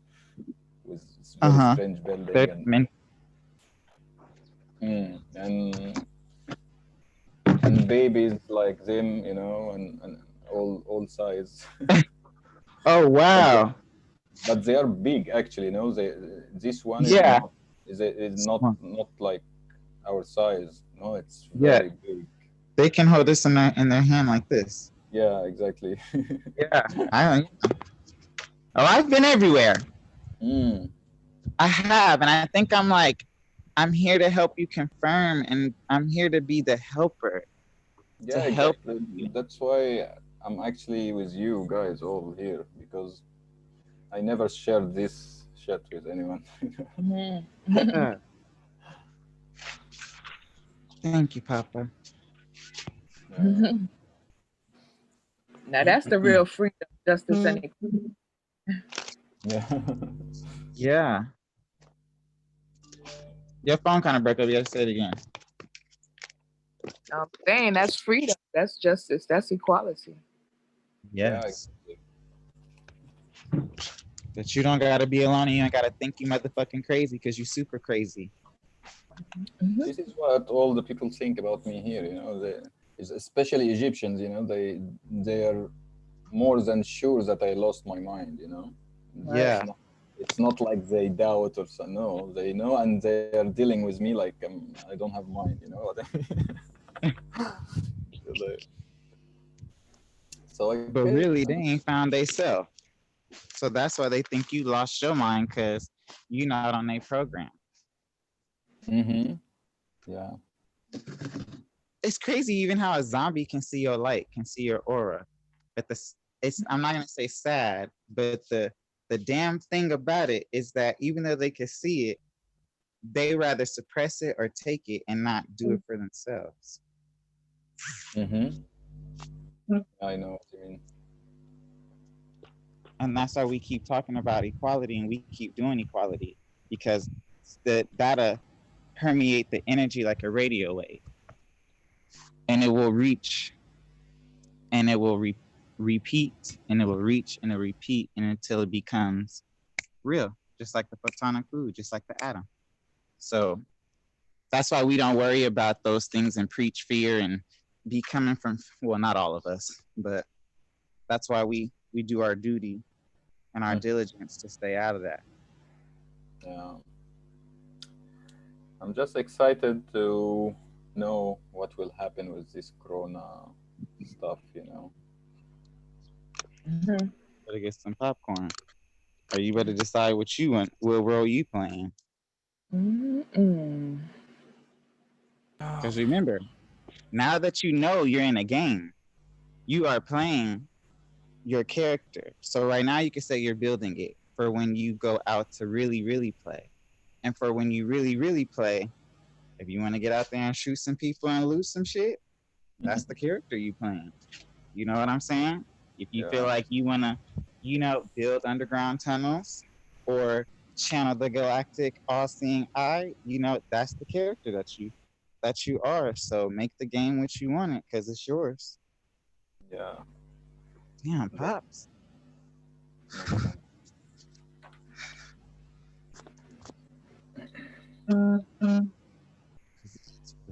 with this very Uh-huh. strange building and babies like them, and all size. Oh but they, wow. but they are big actually. This one is Yeah. not not like our size. No, it's Yeah. very big. They can hold this in their hand like this. Yeah, exactly. Yeah. I've been everywhere. Mm. I have, and I think I'm here to help you confirm, and I'm here to be the helper to Yeah, help exactly. you. That's why I'm actually with you guys all here, because I never shared this shit with anyone. Yeah. Thank you, Papa. Yeah. Now that's the real freedom, justice, and Yeah. Yeah. Your phone kind of broke up. You gotta say it again. I'm saying that's freedom. That's justice. That's equality. Yes. That you don't gotta be alone and you ain't gotta think you motherfucking crazy because you super crazy. This is what all the people think about me here, you know, especially Egyptians, you know, they are more than sure that I lost my mind, you know. Yeah. It's not like they doubt or so, no, they know and they are dealing with me like I don't have mind, you know what I mean? But really, they ain't found they self. So that's why they think you lost your mind because you're not on their program. Mm-hmm. Yeah. It's crazy even how a zombie can see your light, can see your aura. But I'm not gonna say sad, but the damn thing about it is that even though they can see it, they rather suppress it or take it and not do it for themselves. Mm-hmm. I know what you mean. And that's why we keep talking about equality and we keep doing equality because that'll permeate the energy like a radio wave. And it will reach and it will repeat and it will reach and it will repeat and until it becomes real, just like the photonic food, just like the atom. So that's why we don't worry about those things and preach fear and be coming from, well, not all of us, but that's why we do our duty and our diligence to stay out of that. Yeah. I'm just excited to know what will happen with this corona stuff, you know. Better get some popcorn. Or you better decide what you want, what role you playing. Because remember, now that you know you're in a game, you are playing your character. So right now you can say you're building it for when you go out to really, really play. And for when you really, really play, if you want to get out there and shoot some people and lose some shit, that's the character you playing. You know what I'm saying? If you feel like you want to, you know, build underground tunnels or channel the galactic all-seeing eye, you know, that's the character that you are. So make the game what you want it because it's yours. Yeah. Damn, Pops. The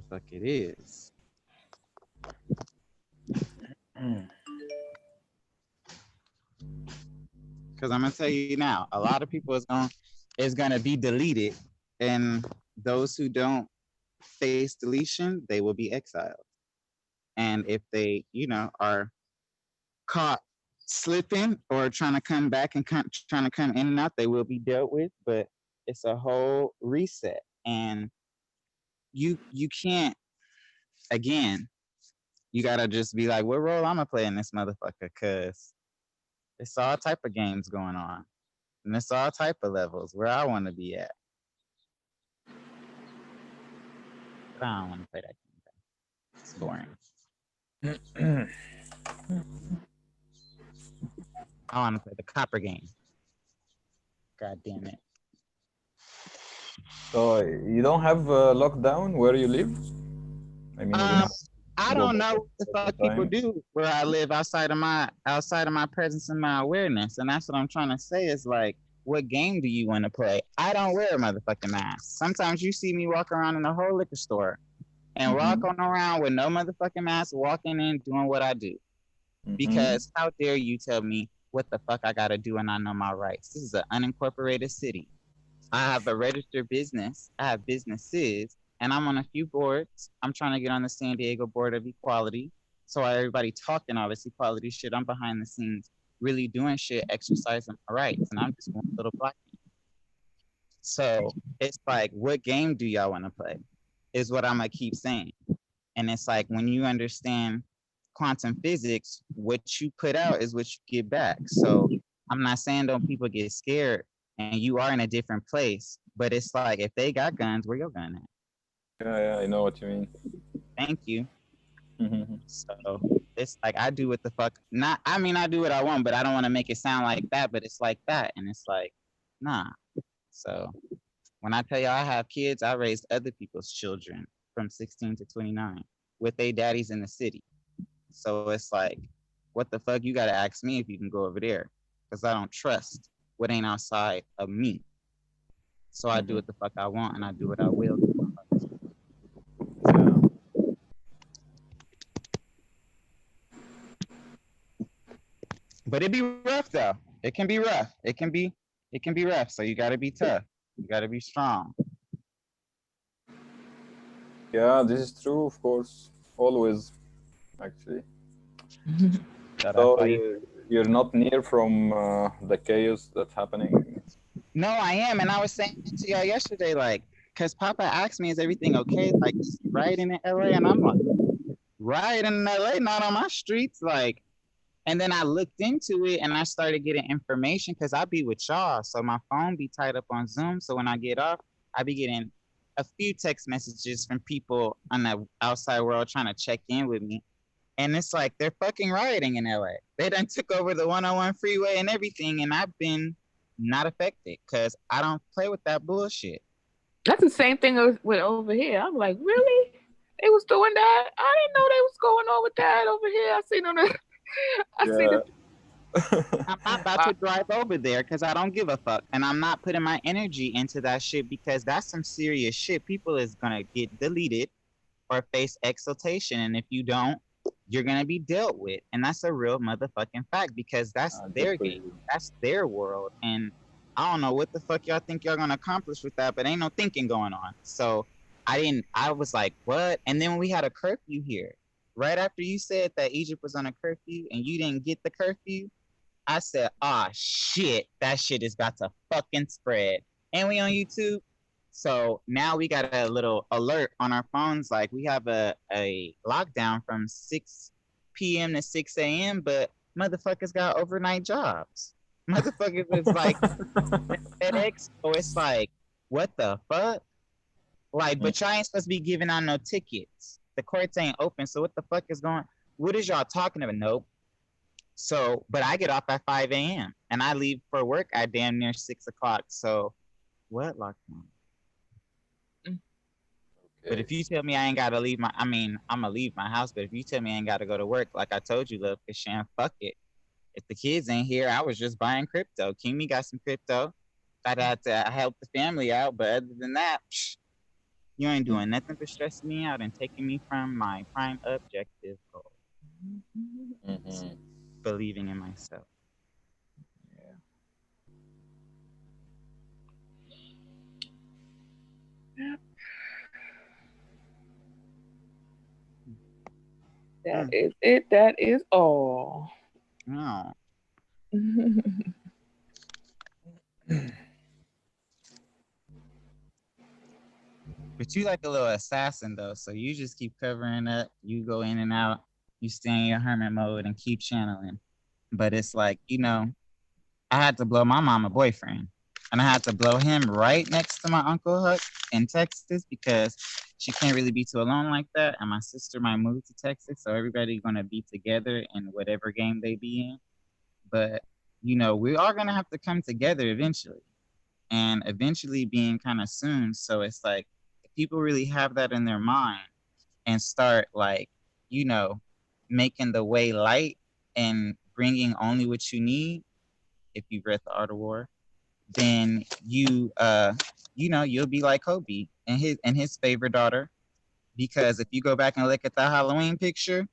fuck it is. Because I'm gonna tell you now, a lot of people is gonna be deleted, and those who don't face deletion, they will be exiled. And if they, you know, are caught slipping or trying to come back and trying to come in and out, they will be dealt with. But it's a whole reset, and you can't. Again, you gotta just be like, what role I'm gonna play in this motherfucker? Cause it's all type of games going on, and it's all type of levels where I want to be at. But I don't want to play that game. It's boring. I want to play the copper game. God damn it. So you don't have lockdown where you live? I mean, I don't know what the fuck people do where I live outside of my presence and my awareness, and that's what I'm trying to say. Is like, what game do you want to play? I don't wear a motherfucking mask. Sometimes you see me walk around in a whole liquor store and walking around with no motherfucking mask, walking in doing what I do. Because how dare you tell me what the fuck I gotta do and I know my rights? This is an unincorporated city. I have a registered business. I have businesses, and I'm on a few boards. I'm trying to get on the San Diego Board of Equality. So while everybody talking all this equality shit, I'm behind the scenes really doing shit, exercising my rights, and I'm just one little black man. So it's like, what game do y'all want to play? Is what I'm gonna keep saying. And it's like, when you understand quantum physics, what you put out is what you get back. So I'm not saying don't people get scared and you are in a different place, but it's like, if they got guns, where your gun at? Yeah, I know what you mean. Thank you. So it's like, I do what the fuck, I do what I want, but I don't want to make it sound like that, but it's like that. And it's like, nah. So when I tell y'all I have kids, I raised other people's children from 16 to 29 with their daddies in the city. So it's like, what the fuck? You gotta ask me if you can go over there, because I don't trust what ain't outside of me. So I do what the fuck I want, and I do what I will. But it be rough though. It can be rough. It can be rough. So you gotta be tough. You gotta be strong. Yeah, this is true, of course. Always, actually. So you're not near from the chaos that's happening. No, I am, and I was saying to y'all yesterday, like, cause Papa asked me, "Is everything okay?" Like, riding in LA, and I'm like, riding in LA, not on my streets, like. And then I looked into it, and I started getting information, cause I be with y'all, so my phone be tied up on Zoom. So when I get off, I be getting a few text messages from people on the outside world trying to check in with me. And it's like, they're fucking rioting in LA. They done took over the 101 freeway and everything. And I've been not affected because I don't play with that bullshit. That's the same thing with over here. I'm like, really? They was doing that? I didn't know they was going on with that over here. I seen on the I'm not about to drive over there because I don't give a fuck. And I'm not putting my energy into that shit because that's some serious shit. People is gonna get deleted or face exaltation. And if you don't, you're gonna be dealt with. And that's a real motherfucking fact because that's their game. That's their world. And I don't know what the fuck y'all think y'all gonna accomplish with that, but ain't no thinking going on. So I was like, what? And then we had a curfew here. Right after you said that Egypt was on a curfew and you didn't get the curfew, I said, ah, shit, that shit is about to fucking spread. And we on YouTube. So now we got a little alert on our phones. Like we have a lockdown from 6 p.m. to 6 a.m., but motherfuckers got overnight jobs. Motherfuckers is like FedEx. So it's like, what the fuck? Like, but y'all ain't supposed to be giving out no tickets. The courts ain't open. So what the fuck is going? What is y'all talking about? Nope. So, but I get off at 5 a.m. and I leave for work at damn near 6 o'clock. So what lockdown? But if you tell me I ain't gotta leave I'm gonna leave my house, but if you tell me I ain't gotta go to work, like I told you, love, Shan, fuck it. If the kids ain't here, I was just buying crypto. Kimi got some crypto. I'd have to help the family out, but other than that, you ain't doing nothing but stressing me out and taking me from my prime objective goal. Believing in myself. Yep. That is it. That is all. No. But you like a little assassin though, so you just keep covering up. You go in and out. You stay in your hermit mode and keep channeling. But it's like, I had to blow my mama boyfriend, and I had to blow him right next to my Uncle Huck in Texas because she can't really be too alone like that. And my sister might move to Texas, so everybody's gonna be together in whatever game they be in. But we are gonna have to come together eventually, and eventually being kind of soon. So it's like if people really have that in their mind and start like, making the way light and bringing only what you need. If you've read The Art of War, then you'll be like Kobe and his favorite daughter. Because if you go back and look at the Halloween picture,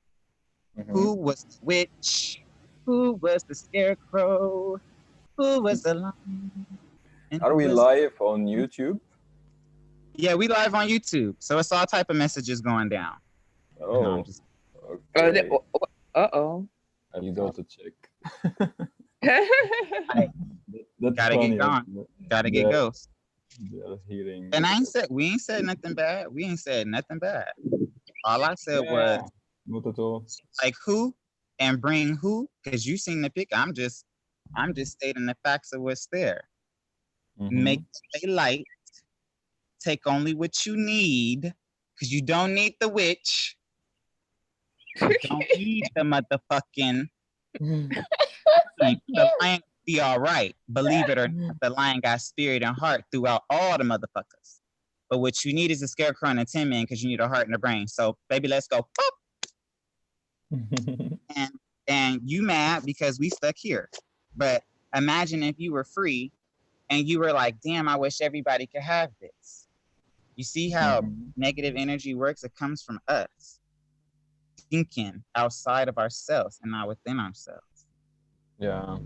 who was the witch? Who was the scarecrow? Who was the lion? Are we live on YouTube? Yeah, we live on YouTube. So it's all type of messages going down. Oh, okay. Uh-oh. I need to check. That's gotta funny. Get gone. Gotta get ghost. Hearing. And we ain't said nothing bad. We ain't said nothing bad. All I said was not at all. Like who and bring who, because you seen the pic. I'm just stating the facts of what's there. Make a light. Take only what you need, because you don't need the witch. You don't need the motherfucking. The lion be all right. Believe it or not, the lion got spirit and heart throughout all the motherfuckers. But what you need is a scarecrow and a tin man because you need a heart and a brain. So, baby, let's go. And and you mad because we stuck here. But imagine if you were free and you were like, damn, I wish everybody could have this. You see how negative energy works? It comes from us thinking outside of ourselves and not within ourselves. Yeah.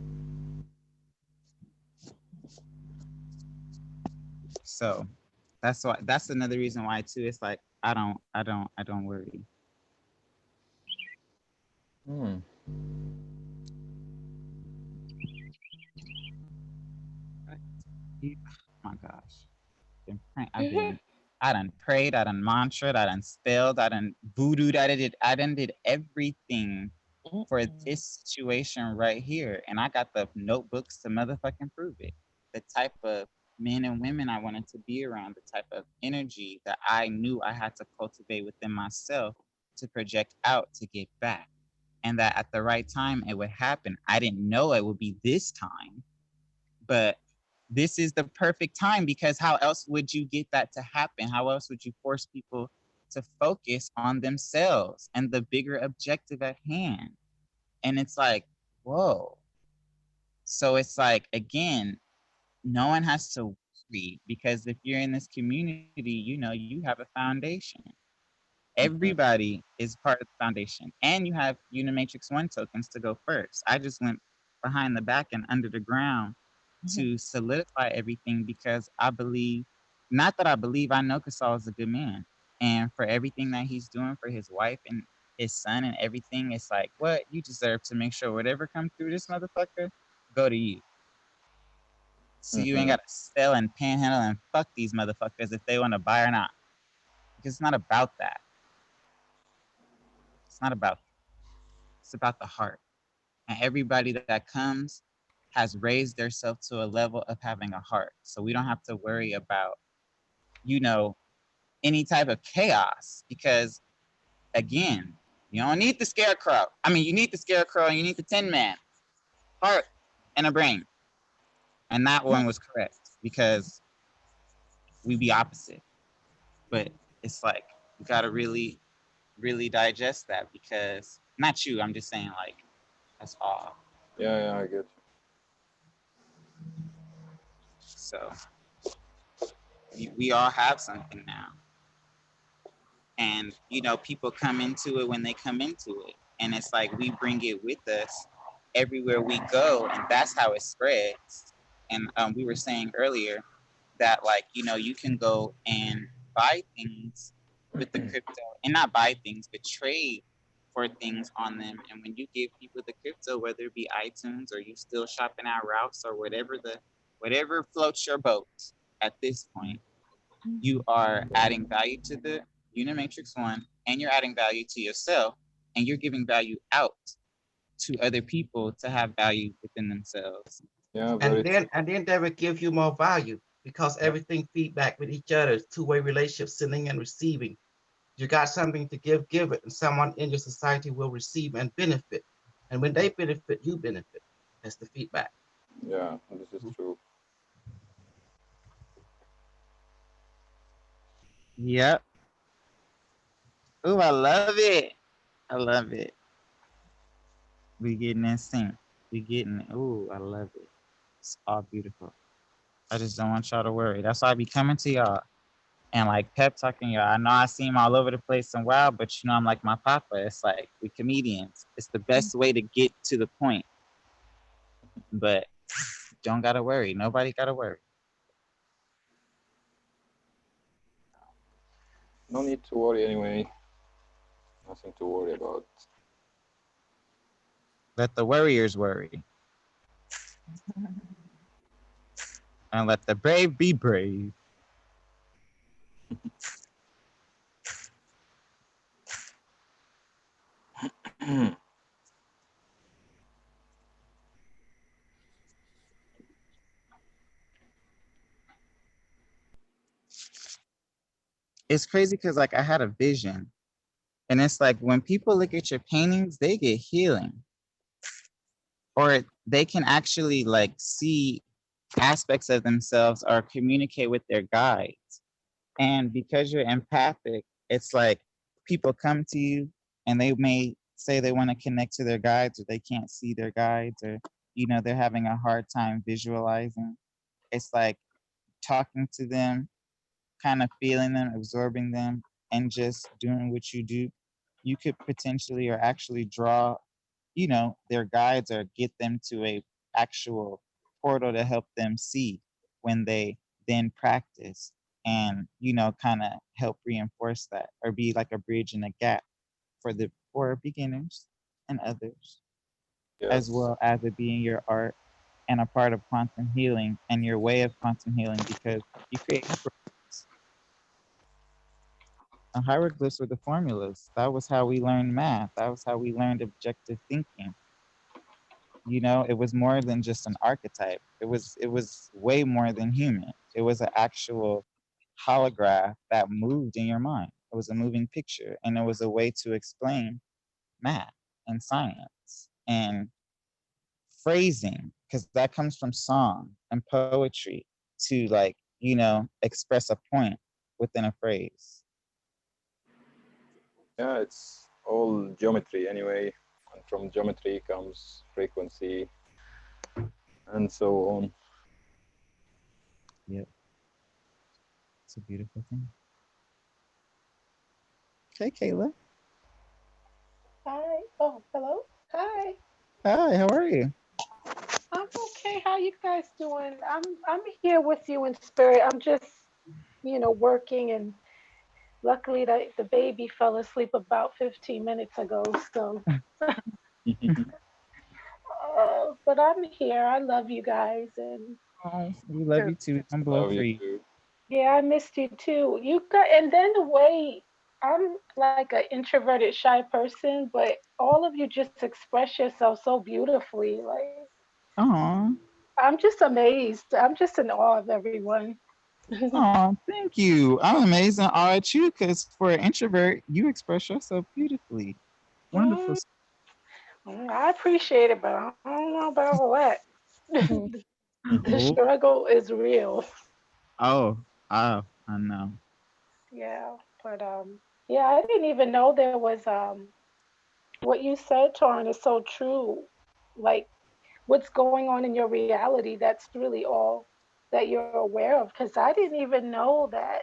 So that's another reason why too. It's like I don't worry. Hmm. Oh my gosh. I done prayed, I done mantraed, I done spelled, I done voodooed, I done did everything for this situation right here. And I got the notebooks to motherfucking prove it. The type of men and women I wanted to be around, the type of energy that I knew I had to cultivate within myself to project out to get back. And that at the right time it would happen. I didn't know it would be this time, but this is the perfect time, because how else would you get that to happen? How else would you force people to focus on themselves and the bigger objective at hand? And it's like, whoa. So it's like, again, no one has to worry, because if you're in this community, you know, you have a foundation. Everybody is part of the foundation, and you have Unimatrix 1 tokens to go first. I just went behind the back and under the ground to solidify everything, because I believe, not that I believe, I know Kasal is a good man. And for everything that he's doing for his wife and his son and everything, it's like, what? You deserve to make sure whatever comes through this motherfucker, go to you. So you ain't got to sell and panhandle and fuck these motherfuckers if they want to buy or not. Because it's not about that. It's not about that. It's about the heart. And everybody that comes has raised themselves to a level of having a heart. So we don't have to worry about, you know, any type of chaos, because again, you don't need the scarecrow. I mean, you need the scarecrow and you need the Tin Man. Heart and a brain. And that one was correct, because we be opposite. But it's like, you gotta really, really digest that, because, not you, I'm just saying, like, that's all. Yeah, I get you. So we all have something now. And, you know, people come into it when they come into it. And it's like, we bring it with us everywhere we go. And that's how it spreads. And we were saying earlier that, like, you know, you can go and buy things with the crypto, and not buy things, but trade for things on them. And when you give people the crypto, whether it be iTunes or you still shopping at Routes or whatever floats your boat at this point, you are adding value to the Unimatrix 1, and you're adding value to yourself, and you're giving value out to other people to have value within themselves. Yeah, and then they will give you more value, because everything feedback with each other, two-way relationship, sending and receiving. You got something to give it, and someone in your society will receive and benefit. And when they benefit, you benefit. That's the feedback. Yeah, this is true. Yep. Oh, I love it. I love it. We getting in sync. We getting, oh, I love it. It's all beautiful. I just don't want y'all to worry. That's why I be coming to y'all and like pep talking y'all. I know I seem all over the place and wild, but you know, I'm like my papa. It's like, we comedians. It's the best way to get to the point. But don't gotta worry. Nobody gotta worry. No need to worry anyway. Nothing to worry about. Let the warriors worry. And let the brave be brave. It's crazy because, like, I had a vision. And it's like, when people look at your paintings, they get healing. Or they can actually, like, see aspects of themselves or communicate with their guides. And because you're empathic, it's like people come to you and they may say they want to connect to their guides or they can't see their guides, or they're having a hard time visualizing. It's like talking to them, kind of feeling them, absorbing them, and just doing what you do. You could potentially or actually draw, their guides or get them to a actual portal to help them see when they then practice, and kind of help reinforce that or be like a bridge and a gap for beginners and others, as Yes. well as it being your art and a part of quantum healing and your way of quantum healing, because you create hieroglyphs. Hieroglyphs were the formulas. That was how we learned math. That was how we learned objective thinking. It was more than just an archetype. It was way more than human. It was an actual holograph that moved in your mind. It was a moving picture, and it was a way to explain math and science and phrasing, because that comes from song and poetry to express a point within a phrase. Yeah, it's all geometry anyway, and from geometry comes frequency and so on. Yep. It's a beautiful thing. Okay, Kayla. Hi. Oh, hello. Hi. Hi, how are you? I'm okay. How you guys doing? I'm here with you in spirit. I'm just, working, and luckily the baby fell asleep about 15 minutes ago. So, but I'm here. I love you guys, and Oh, we love you too. I'm blow Love for you you. too. yeah, I missed you too. You got, and then the way I'm like an introverted, shy person, but all of you just express yourself so beautifully. Like Aw. I'm just amazed. I'm just in awe of everyone. Oh, thank you. I'm amazed and awe at you, because for an introvert, you express yourself beautifully. Wonderful. I appreciate it, but I don't know about all that. The Oh, struggle is real. oh, oh, I know. Yeah, but yeah, I didn't even know there was what you said, Torrin, is so true. Like what's going on in your reality, that's really all that you're aware of. Because I didn't even know that.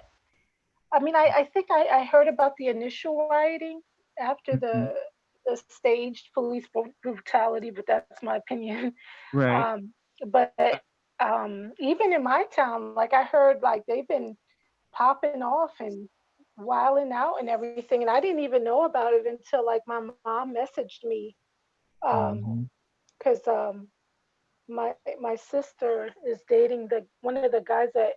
I mean, I think I heard about the initial rioting after Mhm. the staged police brutality, but that's my opinion. Right. But even in my town, like I heard, like they've been popping off and wilding out and everything, and I didn't even know about it until like my mom messaged me, Mhm. because my sister is dating the one of the guys that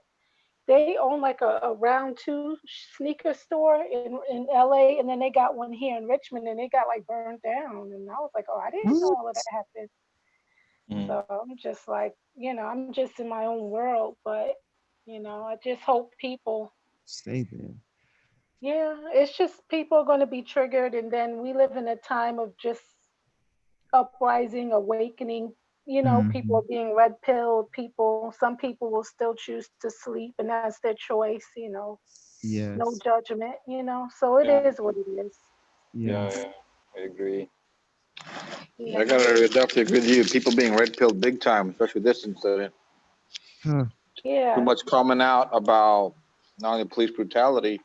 they own like a round two sneaker store in LA, and then they got one here in Richmond, and it got like burned down, and I was like, oh, I didn't know all of that What? happened. Mm. So I'm just like, I'm just in my own world, but I just hope people, Stay there. yeah, it's just people are going to be triggered, and then we live in a time of just uprising, awakening. People Hmm. are being red pilled. Some people will still choose to sleep, and that's their choice. No Yes. judgment. So it Yeah, is what it is. yeah, Yes. yeah. I agree. I Yeah, gotta definitely agree with you. People being red pilled big time, especially this incident. Huh. Too yeah, much coming out about not only police brutality,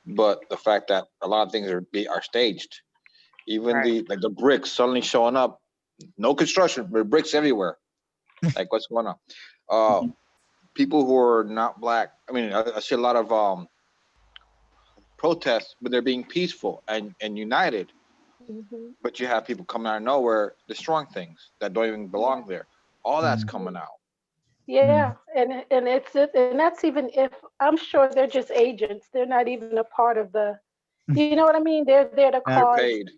but the fact that a lot of things are staged. Even Right. the bricks suddenly showing up. No construction, but bricks everywhere. Like what's going on? Uh, people who are not black. I mean, I see a lot of protests, but they're being peaceful and united. hmm But you have people coming out of nowhere destroying things that don't even yeah, belong there. All that's Mm. coming out. yeah. And that's even if I'm sure they're just agents. They're not even a part of the. You know what I mean? They're there to Uh, They're cause. paid.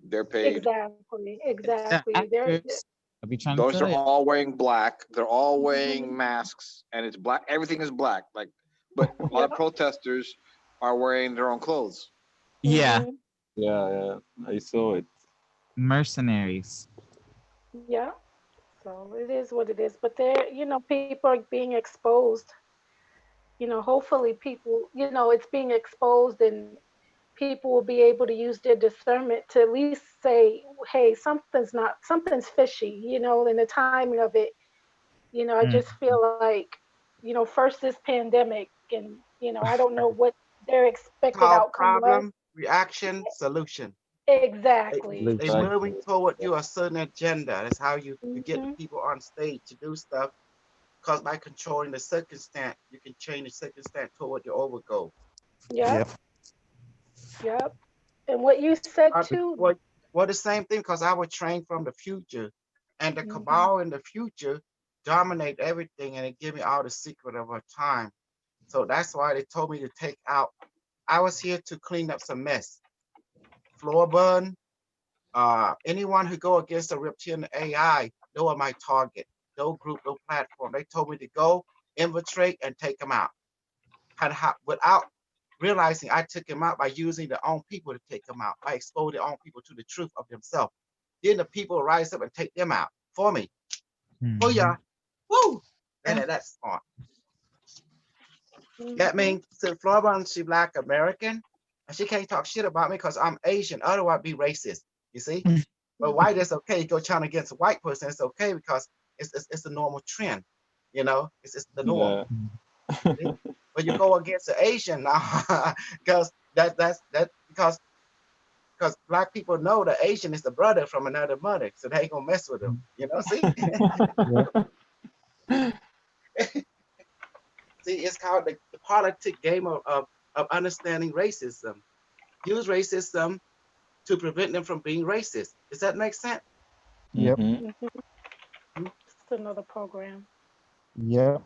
They're paid. Exactly, exactly. They're actors. I'll be trying to Those are tell you. all wearing black. They're all wearing mhm, masks, and it's black. Everything is black. Like, but a lot yep. of protesters are wearing their own clothes. Yeah. hmm Yeah, yeah. I saw it. Mercenaries. Yeah. So it is what it is. But people are being exposed. Hopefully people, it's being exposed, and people will be able to use their discernment to at least say, hey, something's fishy, in the timing of it. I just feel like, first this pandemic, and, I don't know what their expected Called outcome was. problem, reaction, solution. Exactly. They moving toward you a certain agenda. That's how you get the people on stage to do stuff. Because by controlling the circumstance, you can change the circumstance toward your over goal. Yep. Yep. And what you said too. Well, the same thing, because I was trained from the future, and the cabal in the future dominate everything, and it give me all the secret of our time. So that's why they told me to take out. I was here to clean up some mess. Floor burn. Anyone who go against the reptilian AI, they are my target. No group, no platform. They told me to go infiltrate and take them out. And without realizing, I took them out by using their own people to take them out, by exposing their own people to the truth of themselves. Then the people rise up and take them out for me. Oh yeah, woo! And that's smart. That means since Florida, she Black American, and she can't talk shit about me because I'm Asian. Otherwise, I'd be racist. You see? But white is okay. You go China against a white person, it's okay because it's the normal trend. It's the norm. Yeah. But you go against the Asian now, because because Black people know the Asian is the brother from another mother, so they ain't gonna mess with them. See? See, it's called the politic game of understanding racism. Use racism to prevent them from being racist. Does that make sense? Yep. It's another program. Yeah.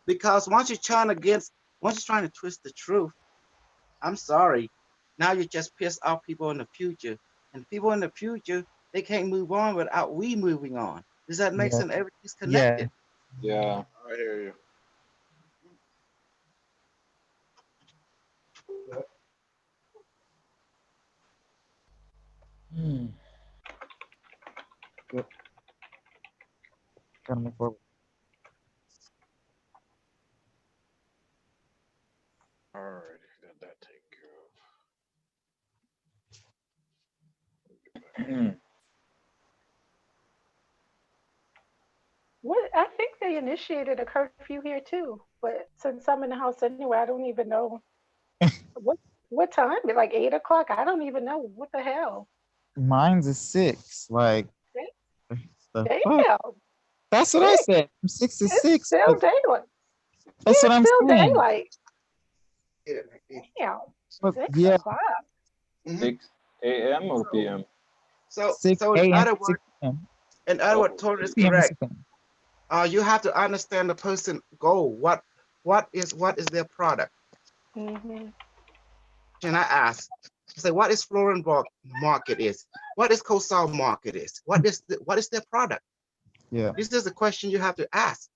Because once you're trying to twist the truth, I'm sorry. Now you just piss off people in the future. And people in the future, they can't move on without we moving on. Does that make sense? Everything's connected. Yeah. I hear you. Yep. Gotta move forward. All right, got that taken care of. What I think they initiated a curfew here too, but since I'm in the house anyway, I don't even know what time. Like 8 o'clock. I don't even know what the hell. Mine's is 6. Like the Damn. fuck? That's what I said. From 6 to 6. It's still daylight. That's what I'm still saying. daylight. Damn. But 6 yeah. o'clock. 6 a.m. or p.m. So 6 in a.m. other words, Tori is correct. You have to understand the person goal. What is their product? Can I ask? Say what is Florin market is? What is Kosal market is? What is their product? Yeah. This is the question you have to ask.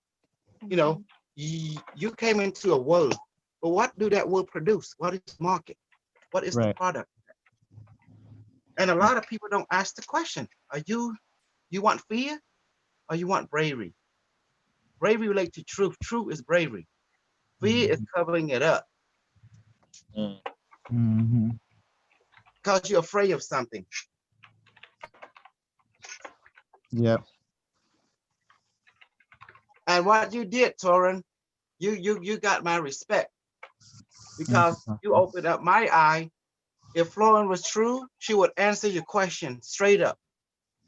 You came into a world, but what do that world produce? What is the market? What is the product? And a lot of people don't ask the question. You want fear or you want bravery? Bravery relates to truth. Truth is bravery. Fear is covering it up. Because you're afraid of something. Yep. And what you did, Torin, you got my respect. Because you opened up my eye. If Florin was true, she would answer your question straight up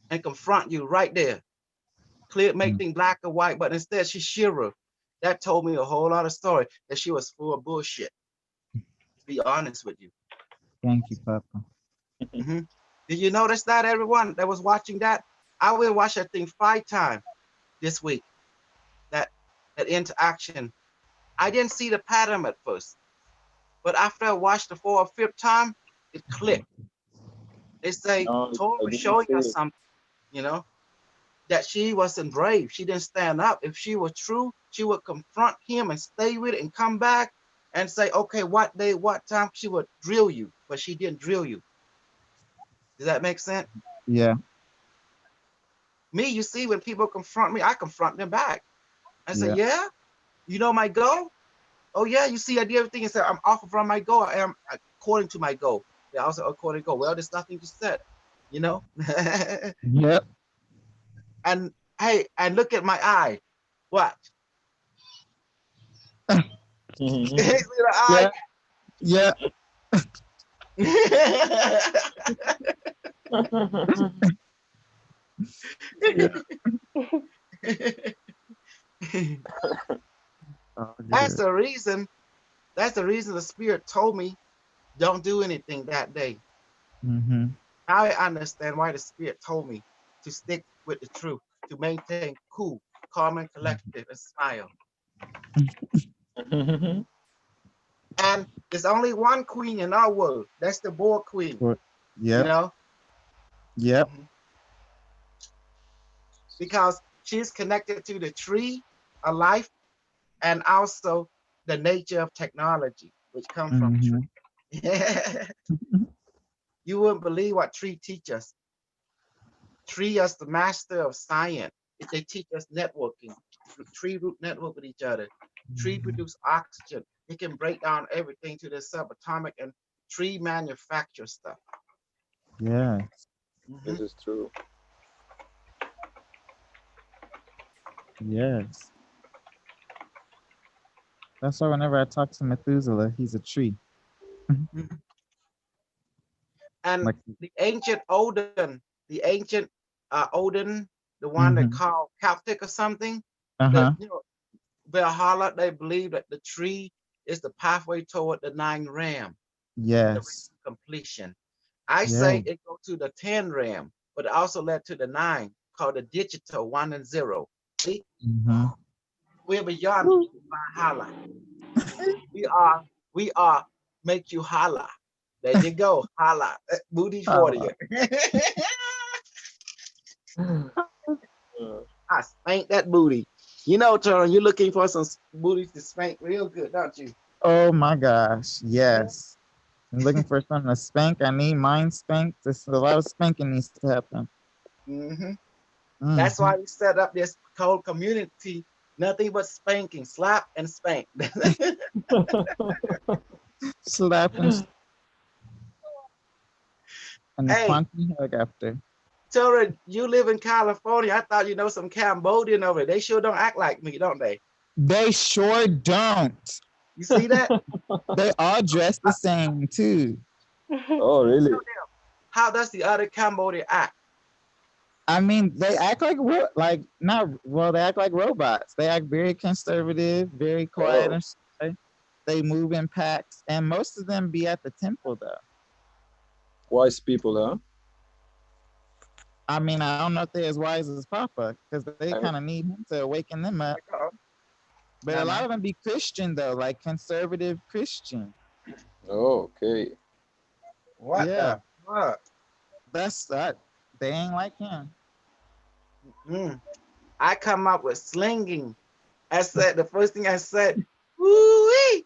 and confront you right there. Clear, make things black or white, but instead she's Shira. That told me a whole lot of story that she was full of bullshit. To be honest with you. Thank you, Papa. Did you notice that, everyone that was watching that? I will watch that thing 5 times this week. That interaction. I didn't see the pattern at first, but after I watched the 4th or 5th time, it clicked. They say Tori was showing us something, that she wasn't brave. She didn't stand up. If she was true, she would confront him and stay with it and come back and say, okay, what day, what time, she would drill you, but she didn't drill you. Does that make sense? Yeah. Me, you see, when people confront me, I confront them back. I say, Yeah. yeah, you know my goal? Oh yeah, you see, I did everything and said, I'm off from my goal. according to my goal. They're also according to goal. Well, there's nothing to set, you know. Yep. And hey, and look at my eye. What? See the eye? Yeah. That's the reason. That's the reason the spirit told me, don't do anything that day. Mm-hmm. Now I understand why the spirit told me to stick with the truth, to maintain cool, calm, and collective, and smile. And there's only one queen in our world. That's the boar queen. Yep. You know? Yep. Because she's connected to the tree of life and also the nature of technology, which comes from tree. You wouldn't believe what tree teach us. Tree is the master of science. They teach us networking. Tree root network with each other. Tree produce oxygen. It can break down everything to the subatomic, and tree manufacture stuff. Yeah. This is true. Yes. That's why whenever I talk to Methuselah, he's a tree. And Like, the ancient Odin, the one they call Celtic or something, you know, Valhalla, they believe that the tree is the pathway toward the 9 ram. yes. The completion. I say it go to the 10 ram, but it also led to the 9, called the digital 1 and 0. See? We're beyond Valhalla. We are make you holla. There you go, holla. Booty for you. I spank that booty. You know, Turner, you're looking for some booties to spank real good, don't you? Oh my gosh. Yes. I'm looking for something to spank. I need mine spanked. There's a lot of spanking needs to happen. That's why we set up this whole community. Nothing but spanking, slap and spank. Slap and a quantum hug after. Tora, you live in California. I thought you know some Cambodian over there. They sure don't act like me, don't they? They sure don't. You see that? They all dress the same too. Oh, really? How does the other Cambodia act? I mean, they act like they act like robots. They act very conservative, very quiet, and shy. They move in packs, and most of them be at the temple though. Wise people, huh? I mean, I don't know if they're as wise as Papa, because they kind of need him to awaken them up. But a lot of them be Christian though, like conservative Christian. Oh, okay. What? Yeah. What? That's that. They ain't like him. I come up with slinging. I said the first thing I said, woo-wee,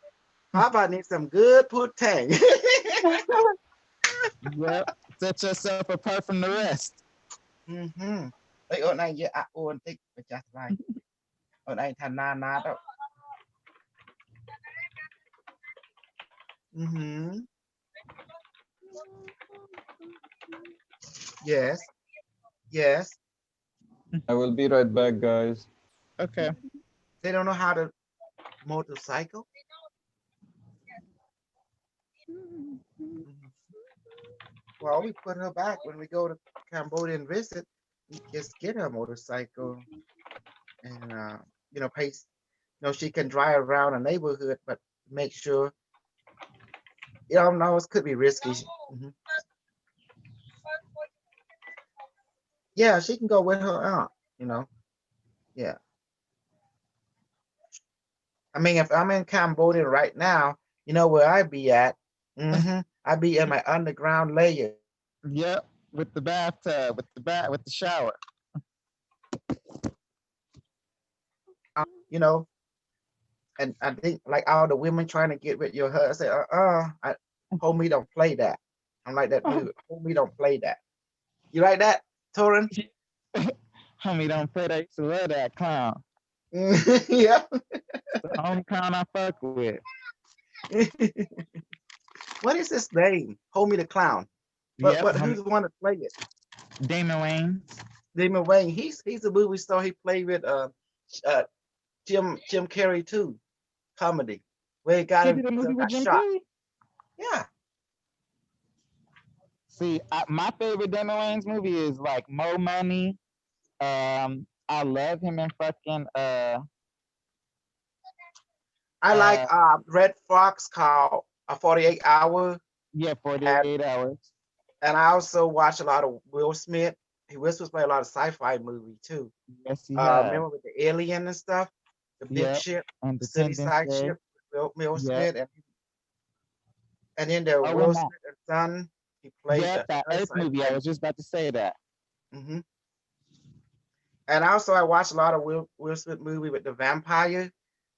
Papa needs some good putang. Yep. Set yourself apart from the rest. Ê, ổn này giờ ổn tích phải chặt lại. Ổn này thằng na đâu. Yes. Yes. I will be right back, guys. Okay. They don't know how to motorcycle. Well, we put her back when we go to Cambodia and visit. We just get her motorcycle and you know, pace. You know, she can drive around a neighborhood, but make sure. You don't know, it could be risky. Yeah, she can go with her aunt. You know. Yeah. I mean, if I'm in Cambodia right now, you know where I'd be at? I'd be in my underground layer. Yep, with the bathtub, with the shower. You know, and I think like all the women trying to get with your husband, say, homie, don't play that. I'm like that dude. Homie, don't play that. You like that, Torin? Homie, don't play that. I used to love that clown. Yeah. The only clown I fuck with. What is his name? Homie the Clown. But who's the one to play it? Damon Wayans. Damon Wayne. He's the movie star. He played with Jim Carrey too. Comedy. Where he got He him did a movie with got Jim shot. Carrey. Yeah. See, my favorite Damon Wayans movie is like Mo Money. I love him in fucking I like Red Fox called 48 Hour. Yeah, 48 Hours. And I also watch a lot of Will Smith. Will Smith played a lot of sci-fi movie too. Yes, he has. Remember with the alien and stuff, the big ship, the city side ship, Will Smith, and then the Will Smith and son. He played that Earth movie. I was just about to say that. Mm-hmm. And also, I watched a lot of Will Smith movie with the vampire,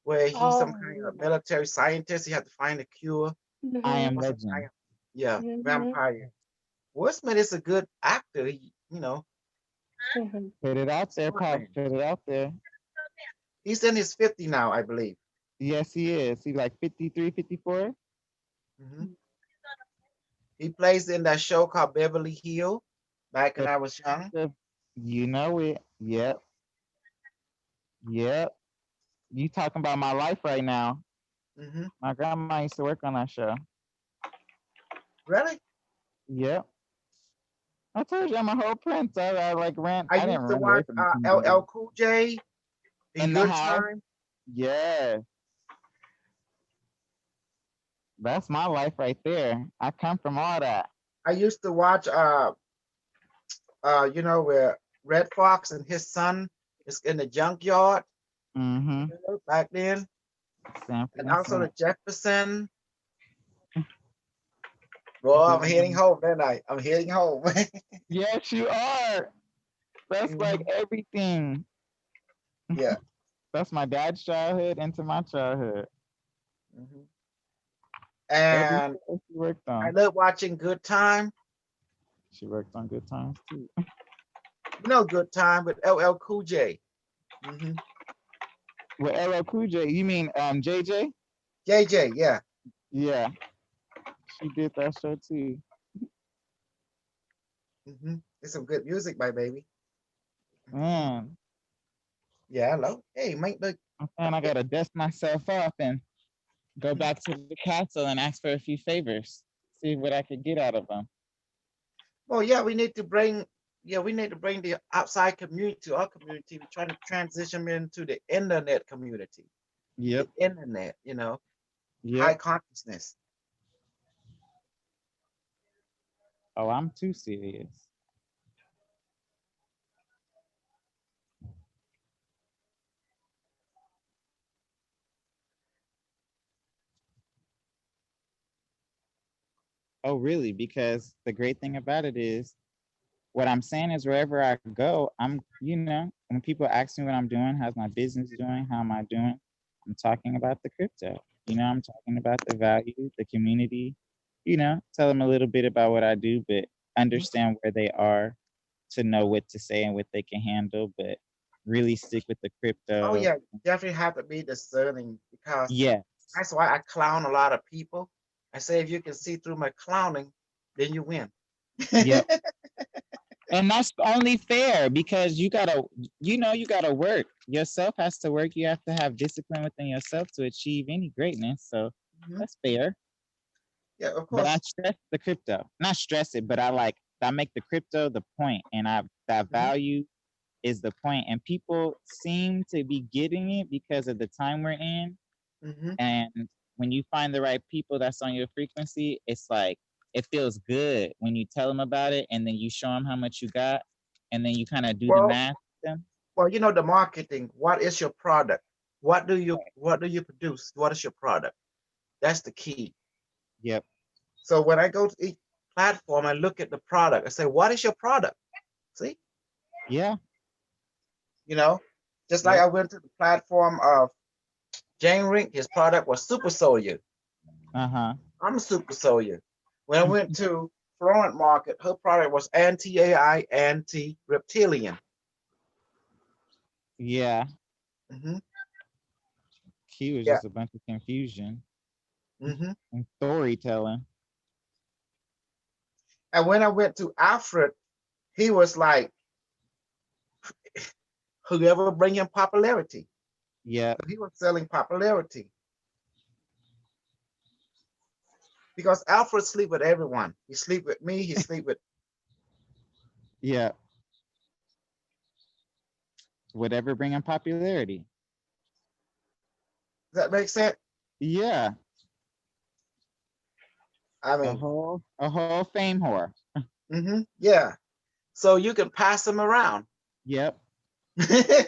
where he's some kind of military scientist. He had to find a cure. I Am Legend. Yeah, vampire. Will Smith is a good actor. You know. Put it out there, Pop. Put it out there. He's in his 50 now, I believe. Yes, he is. He's like 53, 54. Mm-hmm. He plays in that show called Beverly Hills back when I was young. You know it. Yep. Yep. You talking about my life right now. Mm-hmm. My grandma used to work on that show. Really? Yep. I told you I'm a whole prince. I like ran. I used to watch LL Cool J in Good Time. Yeah. That's my life right there. I come from all that. I used to watch you know, where Red Fox and his son is in the junkyard. Mm-hmm. You know, back then. And also the Jefferson. Boy, I'm heading home, then I'm heading home. Yes, you are. That's like everything. Yeah. That's my dad's childhood into my childhood. Mm-hmm. And I love watching Good Time. She worked on Good Times too. You know Good Time with LL Cool J. Mm-hmm. With LL Cool J, you mean JJ? JJ, yeah. Yeah. She did that show too. Mm-hmm. It's some good music, my baby. Man. Yeah, hello. Hey, mate, look. And I gotta dust myself off and go back to the castle and ask for a few favors. See what I could get out of them. Well, yeah, we need to bring the outside community to our community. We're trying to transition them into the internet community. Yep. The internet, you know. Yep. High consciousness. Oh, I'm too serious. Oh, really? Because the great thing about it is, what I'm saying is wherever I go, when people ask me what I'm doing, how's my business doing, how am I doing, I'm talking about the crypto. I'm talking about the value, the community, tell them a little bit about what I do, but understand where they are to know what to say and what they can handle, but really stick with the crypto. Oh, yeah, definitely have to be discerning because yeah, that's why I clown a lot of people. I say, if you can see through my clowning, then you win. Yep. And that's only fair because you gotta work. Yourself has to work. You have to have discipline within yourself to achieve any greatness. So that's fair. Yeah, of course. But I stress the crypto. Not stress it, but I make the crypto the point, and that value is the point. And people seem to be getting it because of the time we're in. And when you find the right people that's on your frequency, it's like it feels good when you tell them about it, and then you show them how much you got, and then you kind of do the math with them. Well, the marketing. What is your product? What do you produce? What is your product? That's the key. Yep. So when I go to each platform, I look at the product. I say, what is your product? See? Yeah. Just like I went to the platform of Jane Rink, his product was Super Soldier. I'm a Super Soldier. When I went to Florent Market, her product was anti-AI, anti-reptilian. Yeah. He was just a bunch of confusion and storytelling. And when I went to Alfred, he was like, whoever bring him popularity. Yeah. He was selling popularity. Because Alfred sleep with everyone. He sleep with me, he sleep with. Yeah. Whatever bringing popularity. Does that make sense? Yeah. I mean, a whole fame whore. Yeah. So you can pass them around. Yep. Get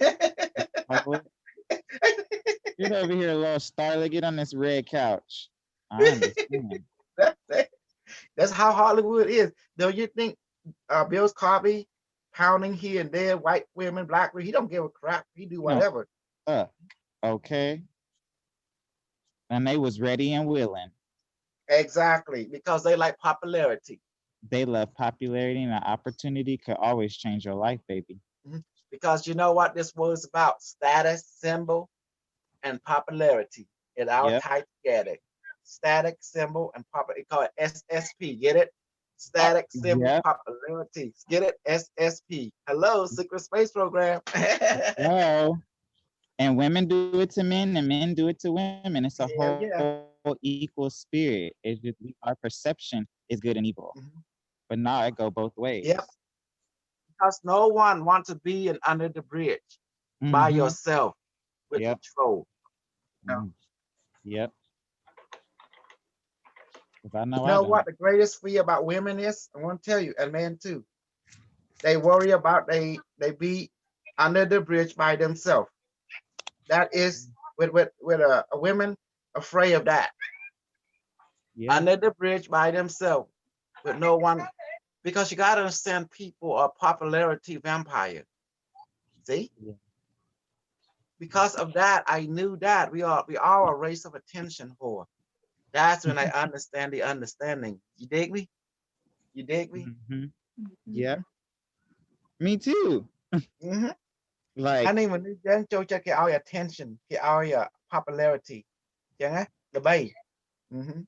over here, little starlet. Get on this red couch. I understand. That's how Hollywood is. Don't you think Bill Cosby pounding here and there, white women, black women, he don't give a crap. He do whatever. Okay. And they was ready and willing. Exactly, because they like popularity. They love popularity, and an opportunity could always change your life, baby. Because you know what this was about? Status, symbol, and popularity. It all tied together. Static, symbol, and popularity. Call it SSP. Get it? Static, symbol, popularity. Get it? SSP. Hello, Secret Space Program. Hello. And women do it to men, and men do it to women. It's a whole equal spirit. It's just our perception is good and evil. But now it go both ways. Yep. Because no one wants to be under the bridge by yourself with control. Yep. You know what the greatest fear about women is? I want to tell you, and men too. They worry about they be under the bridge by themselves. That is with a women afraid of that. Under the bridge by themselves with no one, because you gotta understand people are popularity vampire. See? Because of that, I knew that we are a race of attention whore. That's when I understand the understanding. You dig me? You dig me? Yeah. Me too. Like, I mean, when you then show check our attention, get our popularity. Yeah, the bay. And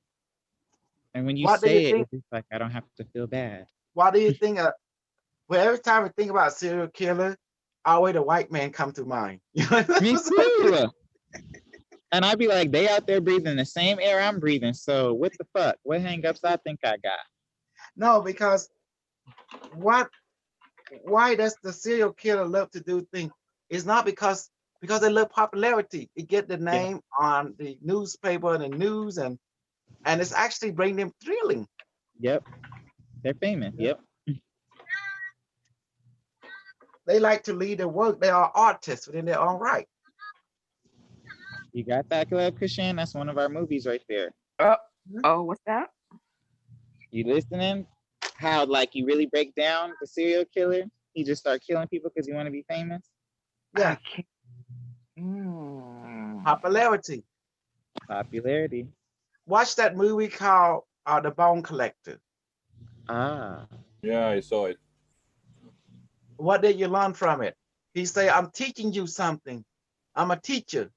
when you What say it, it's just like I don't have to feel bad. Why do you think? Well, every time we think about serial killer, always the white man come to mind. Me too. And I'd be like, they out there breathing the same air I'm breathing. So what the fuck? What hangups I think I got? No, because why does the serial killer love to do things? It's not because they love popularity. It get the name on the newspaper and the news, and it's actually bring them thrilling. Yep. They're famous. Yep. They like to lead their work. They are artists within their own right. You got that, Club Christian? That's one of our movies right there. Oh, what's that? You listening? How like you really break down the serial killer? He just start killing people because he want to be famous? Yeah. Popularity. Popularity. Watch that movie called The Bone Collector. Yeah, I saw it. What did you learn from it? He say, I'm teaching you something. I'm a teacher.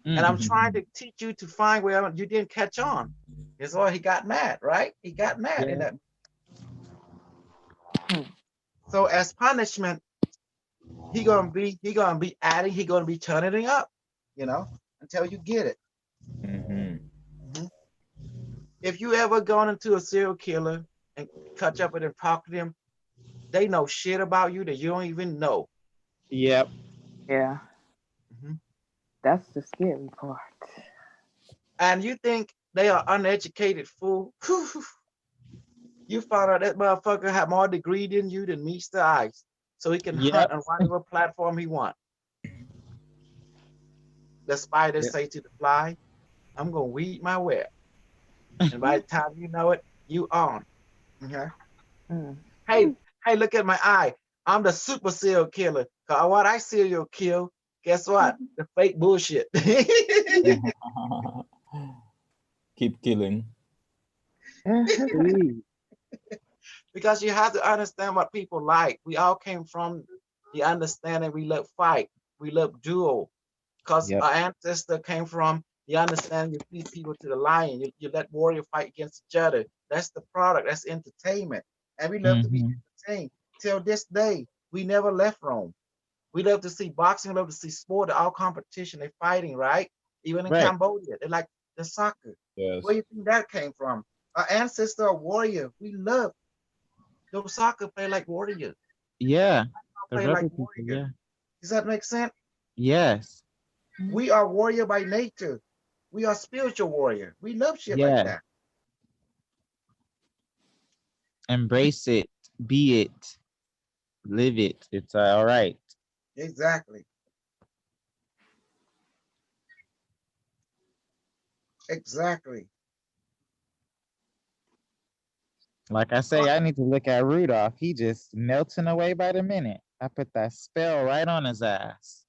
And I'm trying to teach you to find where you didn't catch on. That's why he got mad, right? He got mad in that. So as punishment, he gonna be adding, he gonna be turning it up, until you get it. If you ever gone into a serial killer and catch up with them, talk to them, they know shit about you that you don't even know. Yep. Yeah. That's the scary part. And you think they are uneducated fool? You found out that motherfucker had more degree than you than meets the eyes. So he can hunt on whatever platform he wants. The spider say to the fly, I'm gonna weed my web. And by the time you know it, you on. Hey, look at my eye. I'm the super serial killer. Cause what I serial kill, guess what? The fake bullshit. Keep killing. Because you have to understand what people like. We all came from the understanding we love fight, we love duel. Because our ancestor came from the understanding you feed people to the lion. You let warrior fight against each other. That's the product. That's entertainment. and we love to be Mhm. entertained. Till this day, we never left Rome. We love to see boxing, we love to see sport, all competition, they fighting, right? Even in Right. Cambodia, they like the soccer. Yes. Where do you think that came from? Our ancestor, a warrior. We love those soccer play like warriors. Yeah. The Play like rubber people. warriors. Yeah. Does that make sense? Yes. We are warrior by nature. We are spiritual warrior. We love shit like Yeah. that. Embrace it. Be it. Live it. It's all right. Exactly. Exactly. Like I say, I need to look at Rudolph. He just melting away by the minute. I put that spell right on his ass.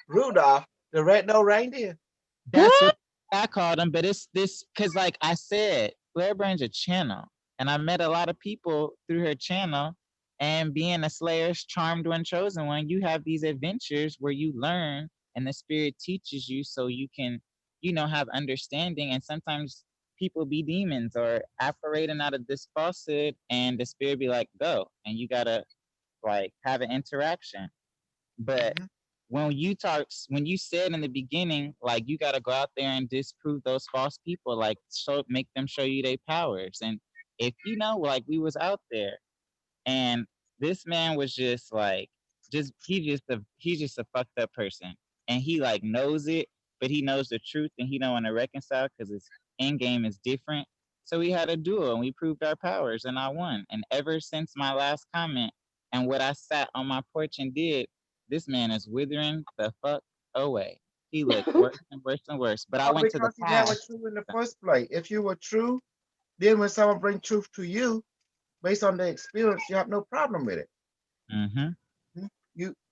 Rudolph, the red-nosed reindeer. That's what I called him. But it's this because, like I said, Blair brings a channel, and I met a lot of people through her channel. And being a Slayer's charmed one, chosen one, you have these adventures where you learn, and the spirit teaches you, so you can, have understanding. And sometimes people be demons or operating out of this falsehood, and the spirit be like, "Go," and you gotta like have an interaction. But when you said in the beginning, like you got to go out there and disprove those false people, like make them show you their powers. And if like we was out there, and this man was just like, he's just a fucked up person, and he like knows it, but he knows the truth, and he don't want to reconcile because his end game is different. So we had a duel, and we proved our powers, and I won. And ever since my last comment and what I sat on my porch and did, this man is withering the fuck away. He looked worse and worse and worse. But I went to the Because you never past. true in the first place. If you were true, then when someone bring truth to you, based on their experience, you have no problem with it. Mm-hmm.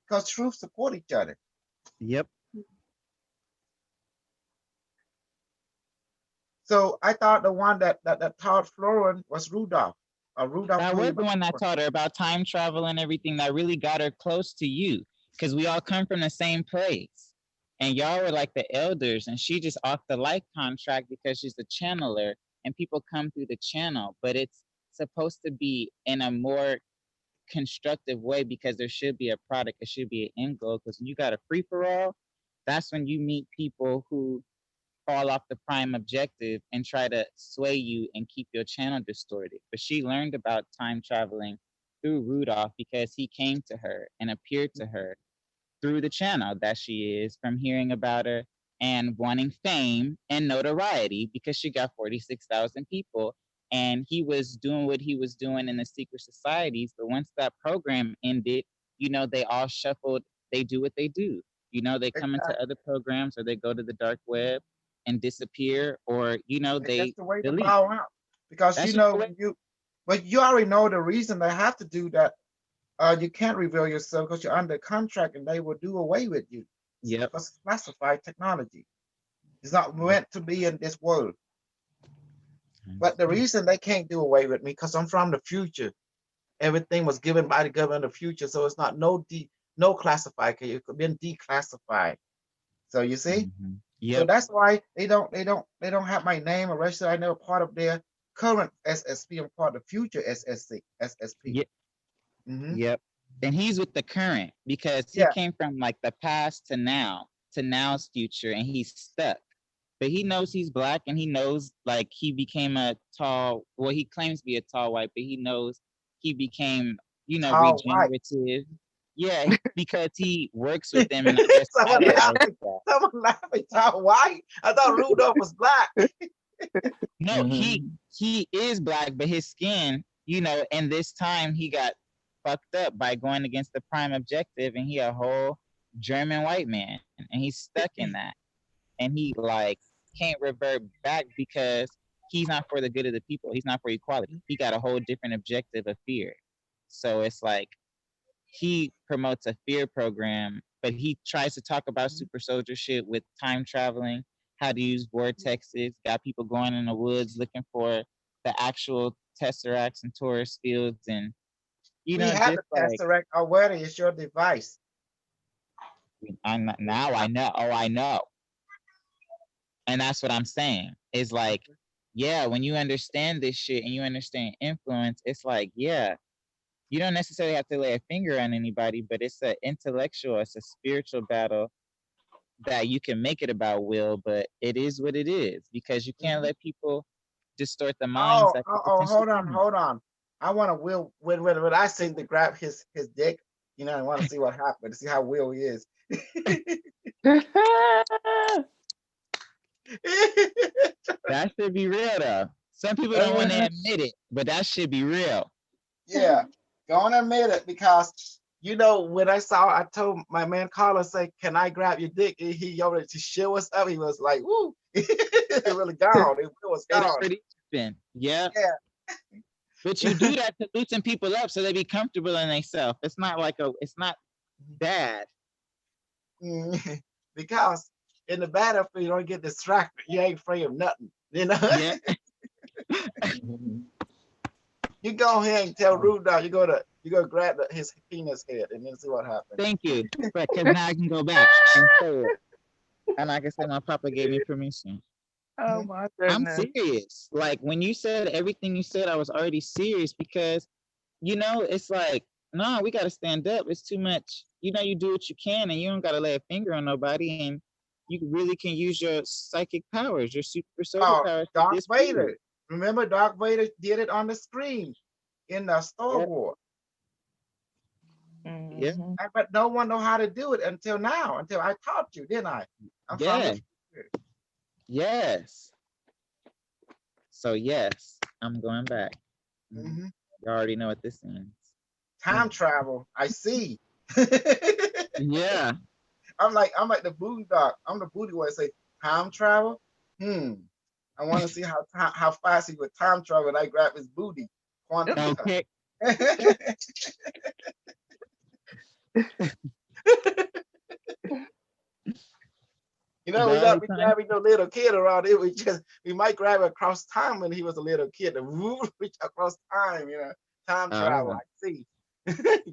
Because truth support each other. Yep. So I thought the one that taught Florin was Rudolph. Rudolph. That was the one that taught her about time travel and everything, that really got her close to you, because we all come from the same place. And y'all were like the elders, and she just off the light contract because she's a channeler and people come through the channel. But it's supposed to be in a more constructive way, because there should be a product, it should be an end goal. Because when you got a free for all, that's when you meet people who fall off the prime objective and try to sway you and keep your channel distorted. But she learned about time traveling through Rudolph because he came to her and appeared to her through the channel that she is, from hearing about her and wanting fame and notoriety, because she got 46,000 people. And he was doing what he was doing in the secret societies. But once that program ended, they all shuffled. They do what they do. They come into other programs, or they go to the dark web and disappear, or they That's the way to delete. bow out. Because That's but you already know the reason they have to do that. You can't reveal yourself because you're under contract, and they will do away with you. Yep. Because it's classified technology. It's not meant to be in this world. But the reason they can't do away with me, because I'm from the future. Everything was given by the government of the future, so it's not no classified. It could be declassified. So you see, so that's why they don't have my name or register. I never part of their current SSP. I'm part of the future SSP. Yep. Yep. And he's with the current, because he came from like the past to now's future, and he's stuck. But he knows he's black, and he knows like he became he claims to be a tall white, but he knows he became, tall regenerative. White. Yeah, because he works with them, and I guess someone laughing, tall white. I thought Rudolph was black. No, he is black, but his skin, and this time he got fucked up by going against the prime objective, and he a whole German white man, and he's stuck in that, and he like can't revert back because he's not for the good of the people. He's not for equality. He got a whole different objective of fear. So it's like he promotes a fear program, but he tries to talk about super soldier shit with time traveling, how to use vortexes, got people going in the woods looking for the actual tesseracts and Taurus fields, and we have the tesseract already. It's your device. Now I know. Oh, I know. And that's what I'm saying. Is like yeah, when you understand this shit and you understand influence, it's like, yeah, you don't necessarily have to lay a finger on anybody, but it's an intellectual, it's a spiritual battle that you can make it about will, but it is what it is because you can't let people distort the minds Oh, that could oh, oh, potentially hold on. I want to Will when I say to grab his dick, you know, I want to see what happened, to see how Will he is. That should be real though. Some people don't want to admit it, but that should be real. Yeah, go on and admit it because you know when I told my man Carlos, say, "Can I grab your dick?" And he wanted to show us up. He was like, "Woo!" It really gone. It was It gone. already happened. Yeah. Yeah. But you do that to loosen people up so they be comfortable in themselves. It's not it's not bad. Because in the battlefield, you don't get distracted. You ain't afraid of nothing. You know. Yeah. You go ahead and tell Rudolph you go grab his penis head and then see what happens. Thank you. Because now I can go back and say it. And like I said, my papa gave me permission. Oh my I'm goodness. serious. Like when you said everything you said, I was already serious because, you know, it's like, no, we got to stand up. It's too much. You know, you do what you can and you don't got to lay a finger on nobody. And you really can use your psychic powers, your super soldier powers. Darth Vader. Remember, Darth Vader did it on the screen in the Star Wars. Yeah. But no one know how to do it until now, until I taught you, didn't I? Yeah. Yes. So yes, I'm going back. You already know what this means. Time travel. I see. Yeah. I'm like the boondock. I'm the booty boy. Say time travel. I want to see how fast he would time travel. And I grab his booty. Quantum. Okay. You know, we not be grabbing no little kid around it. We might grab him across time when he was a little kid. Reach across time, you know, time travel. I see.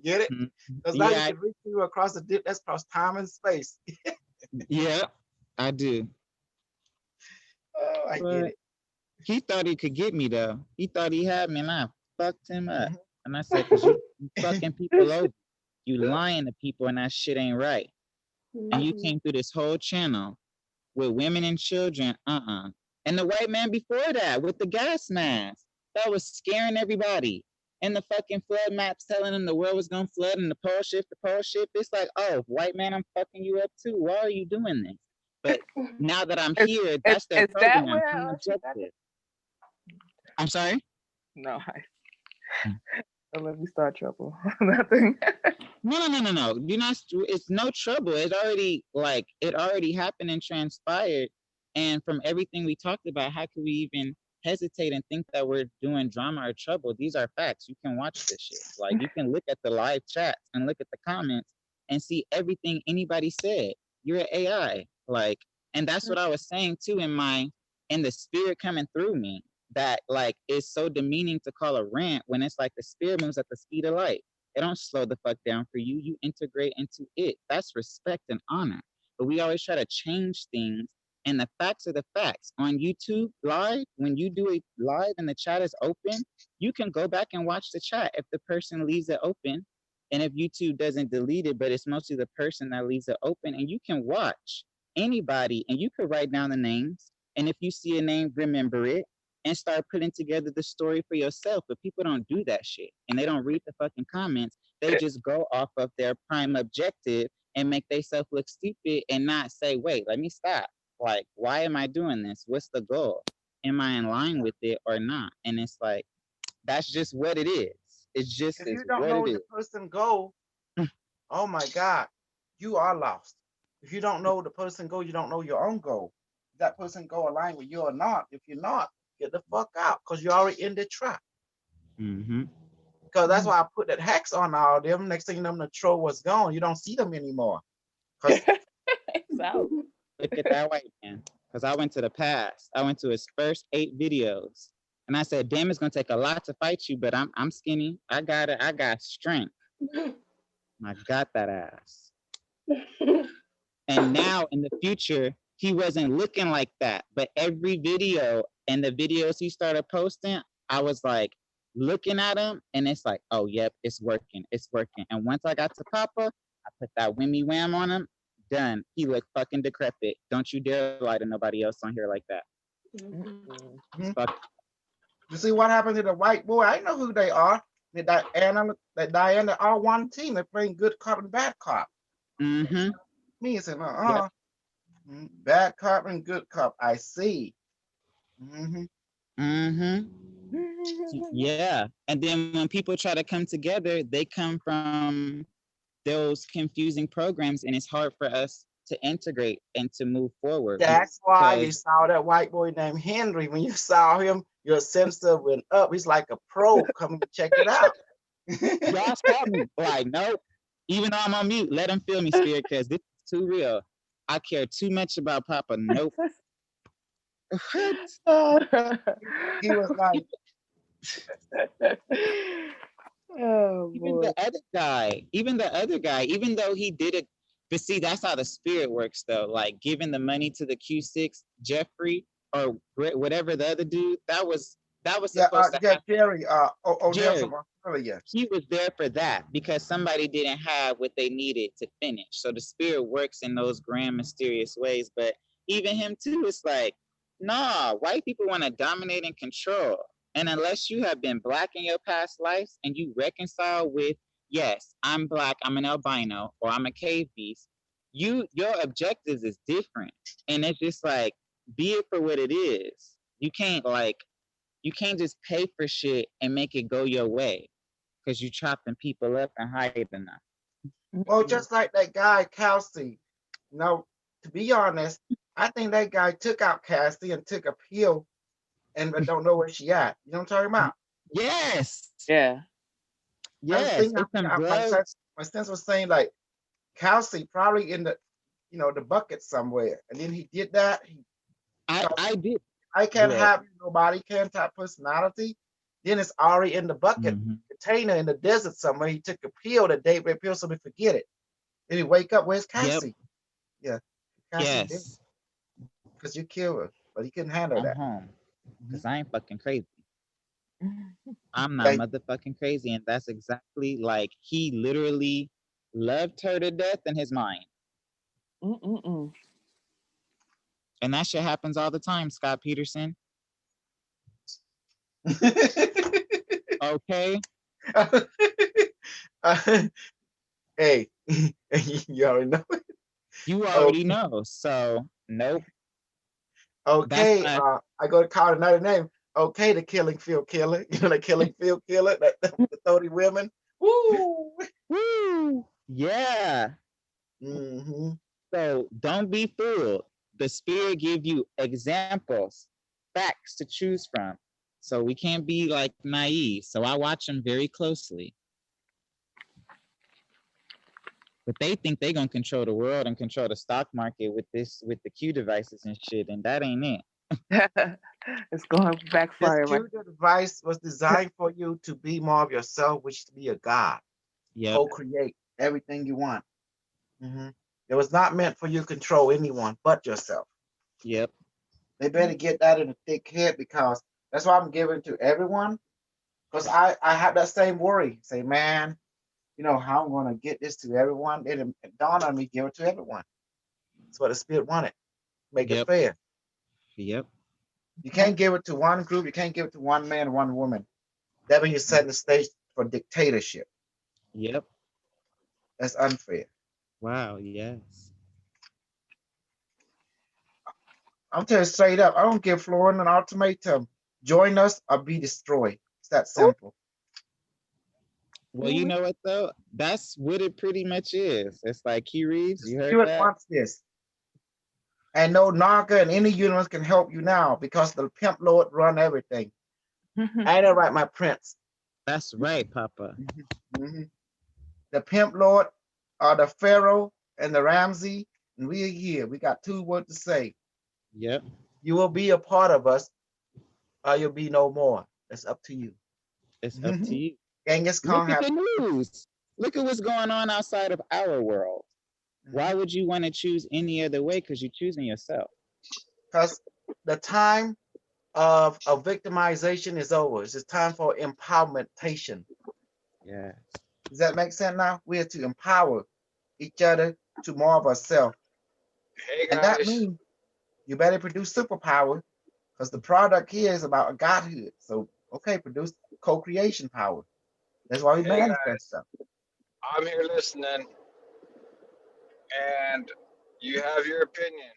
Get it? Because now you can reach you across the dip. That's across time and space. Yeah, I do. Oh, I get it. He thought he could get me though. He thought he had me, and I fucked him up. And I said, "Cause you fucking people over, you lying to people, and that shit ain't right." And you came through this whole channel with women and children, and the white man before that with the gas mask that was scaring everybody. And the fucking flood maps telling them the world was gonna flood and the pole shift. It's like, oh, white man, I'm fucking you up too. Why are you doing this? But now that I'm here, that's their program. I'm objective. I'm sorry? No, don't let me start trouble. Nothing. No. You're not. It's no trouble. It already happened and transpired. And from everything we talked about, how could we even hesitate and think that we're doing drama or trouble? These are facts. You can watch this shit. Like you can look at the live chats and look at the comments and see everything anybody said. You're an AI. Like, and that's what I was saying too in the spirit coming through me. That like it's so demeaning to call a rant when it's like the spirit moves at the speed of light. It don't slow the fuck down for you. You integrate into it. That's respect and honor. But we always try to change things. And the facts are the facts. On YouTube live, when you do it live and the chat is open, you can go back and watch the chat if the person leaves it open. And if YouTube doesn't delete it, but it's mostly the person that leaves it open, and you can watch anybody and you could write down the names. And if you see a name, remember it and start putting together the story for yourself. But people don't do that shit. And they don't read the fucking comments. They just go off of their prime objective and make themselves look stupid and not say, wait, let me stop. Like, why am I doing this? What's the goal? Am I in line with it or not? And it's like, that's just what it is. It's just if you don't know the person goal, oh my God, you are lost. If you don't know the person goal, you don't know your own goal. That person go align with you or not. If you're not, get the fuck out because you're already in the trap. Because that's why I put that hex on all of them. Next thing you know, the troll was gone. You don't see them anymore. Look at that white man. Because I went to the past. I went to his first 8 videos. And I said, damn, it's going to take a lot to fight you, but I'm skinny. I got it. I got strength. I got that ass. And now in the future, he wasn't looking like that. But every video and the videos he started posting, I was like looking at him and it's like, oh, yep, it's working. It's working. And once I got to Papa, I put that whammy wham on him. Done. He looked fucking decrepit. Don't you dare lie to nobody else on here like that. You see what happened to the white boy? I know who they are. The Diana are one team. They're playing good cop and bad cop. Mm-hmm. Me and said, bad cop and good cop. I see. Mm-hmm. Mm-hmm. Yeah. And then when people try to come together, they come from those confusing programs, and it's hard for us to integrate and to move forward. That's why you saw that white boy named Henry. When you saw him, your sensor went up. He's like a pro. Come and check it out. Y'all saw me. Like, nope. Even though I'm on mute, let him feel me, Spirit, because this is too real. I care too much about Papa. Nope. He was like, oh, even the other guy, even though he did it, but see, that's how the spirit works, though. Like giving the money to the Q6, Jeffrey, or whatever the other dude, that was supposed to happen. Jerry, Jerry, from Australia. he was there for that because somebody didn't have what they needed to finish. So the spirit works in those grand, mysterious ways. But even him too, it's like, nah, white people want to dominate and control. And unless you have been black in your past lives and you reconcile with, yes, I'm black, I'm an albino, or I'm a cave beast, your objectives is different. And it's just like, be it for what it is. You can't just pay for shit and make it go your way because you chopping people up and hiding them. Well, just like that guy, Kelsey, to be honest, I think that guy took out Cassie and took a pill and don't know where she at. You know what I'm talking about? Yes. Yeah. Yes. My sense was saying like Kelsey probably in the the bucket somewhere. And then he did that. I did. I can't have nobody, can't have personality. Then it's already in the bucket container in the desert somewhere. He took a pill, the daybreak pill, so we forget it. Then he wake up, where's Cassie? Yep. Yeah. Yes. Because you killed her, but he couldn't handle that. Home. Because I ain't fucking crazy. I'm not motherfucking crazy. And that's exactly like he literally loved her to death in his mind. And that shit happens all the time, Scott Peterson. Okay. Hey, you already know it. You already know. So nope. Okay, I go to call another name. Okay, the killing field killer. You know the killing field killer, the 30 women. Woo! Woo! Yeah. So don't be fooled. The spirit give you examples, facts to choose from. So we can't be like naive. So I watch them very closely. But they think they're gonna control the world and control the stock market with the Q devices and shit, and that ain't it. It's going to backfire. This Q device was designed for you to be more of yourself, which is to be a god. Yeah. Co-create everything you want. It was not meant for you to control anyone but yourself. Yep. They better get that in a thick head because that's why I'm giving to everyone. Because I have that same worry. Say, man, how I'm going to get this to everyone. It dawned on me, give it to everyone. That's what the spirit wanted. Make it fair. Yep. You can't give it to one group. You can't give it to one man, one woman. That means you're setting the stage for dictatorship. Yep. That's unfair. Wow. Yes. I'm telling you straight up, I don't give Florin an ultimatum. Join us or be destroyed. It's that simple. Well, you know what though? That's what it pretty much is. It's like Key Reeves, you heard Spirit that? wants this. And no Naga and any universe can help you now because the Pimp Lord run everything. I don't write my prints. That's right, Papa. The Pimp Lord are the Pharaoh and the Ramsey, and we are here. We got 2 words to say. Yep. You will be a part of us, or you'll be no more. It's up to you. It's up to you. Genghis Khan Look at the news. Look at what's going on outside of our world. Why would you want to choose any other way? Because you're choosing yourself. Because the time of victimization is over. It's time for empowermentation. Yeah. Does that make sense now? We are to empower each other to more of ourselves. Hey And that guys. means you better produce superpower because the product here is about godhood. So, okay, produce co-creation power. That's why we Hey manifest guys. stuff. I'm here listening, and you have your opinion.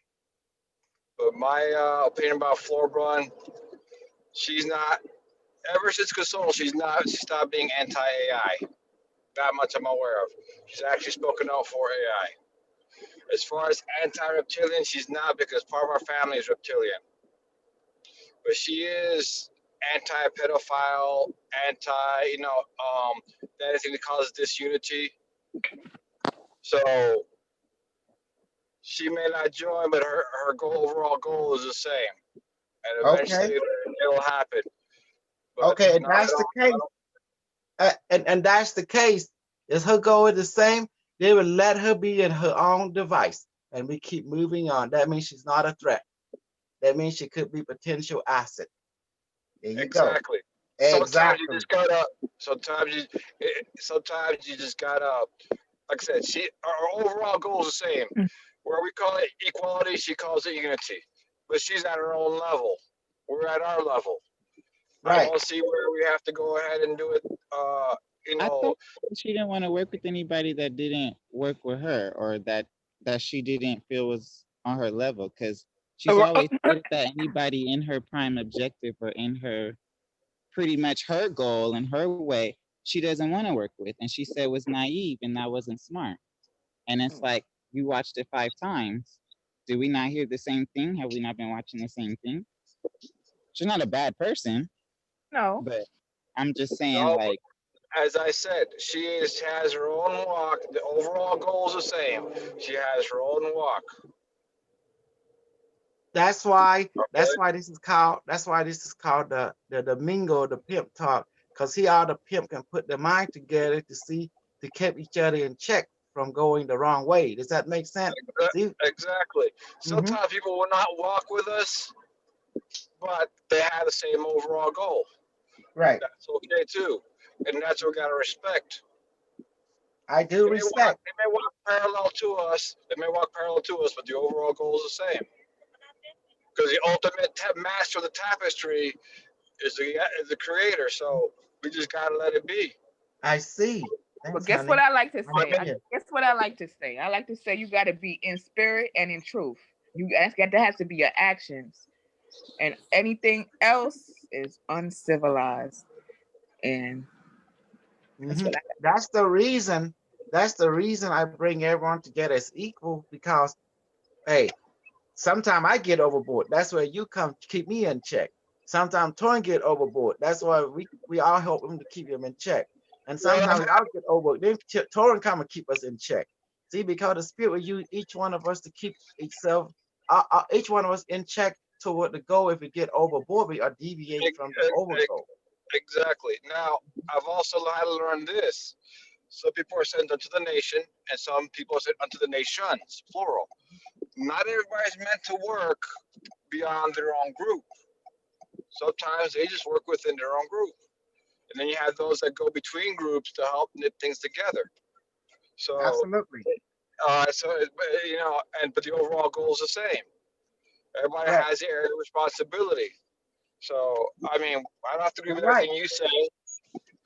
But my opinion about Floorbrun, she's not. Ever since Gasol, she stopped being anti-AI. That much I'm aware of. She's actually spoken out for AI. As far as anti-reptilian, she's not because part of our family is reptilian. But she is anti-pedophile, anything that causes disunity. So she may not join, but her overall goal is the same, and eventually Okay. it'll happen. But Okay, and that's the case. And that's the case. Is her goal is the same? They will let her be in her own device, and we keep moving on. That means she's not a threat. That means she could be potential asset. There you exactly. go. Sometimes you Exactly. just gotta. Sometimes you just gotta. Like I said, our overall goal is the same. Where we call it equality, she calls it unity. But she's at her own level. We're at our level. I Right. don't see where we have to go ahead and do it. I thought she didn't want to work with anybody that didn't work with her or that she didn't feel was on her level. Because she's always said that anybody in her prime objective or in her pretty much her goal and her way, she doesn't want to work with. And she said was naive and that wasn't smart. And it's like, you watched it 5 times. Did we not hear the same thing? Have we not been watching the same thing? She's not a bad person. No. But I'm just saying, No, like, as I said, she has her own walk. The overall goal is the same. She has her own walk. That's why this is called the mingle, the pimp talk, because all the pimp can put their mind together to keep each other in check from going the wrong way. Does that make sense? See? Exactly. Sometimes people will not walk with us, but they have the same overall goal. Right. That's okay too, and that's what we gotta respect. I do respect. They may walk parallel to us. But the overall goal is the same. Because the ultimate master of the tapestry is the creator. So we just gotta let it be. I see. But guess what I like to say? Guess what I like to say? I like to say you got to be in spirit and in truth. That has to be your actions, and anything else is uncivilized. And that's the reason. That's the reason I bring everyone together as equal, because, hey, sometimes I get overboard. That's where you come to keep me in check. Sometimes Torn get overboard. That's why we all help him to keep him in check. And sometimes we all get overboard. Then Torn come and keep us in check. See, because the spirit will use each one of us to keep each one of us in check toward the goal. If we get overboard, we are deviate from the overgoal. Exactly. Now, I've also had to learn this. Some people are sent unto the nation, and some people are sent unto the nations, plural. Not everybody's meant to work beyond their own group. Sometimes they just work within their own group. And then you have those that go between groups to help knit things together. So absolutely. But the overall goal is the same. Everybody has their area of responsibility. So I mean, I don't have to agree with everything you say,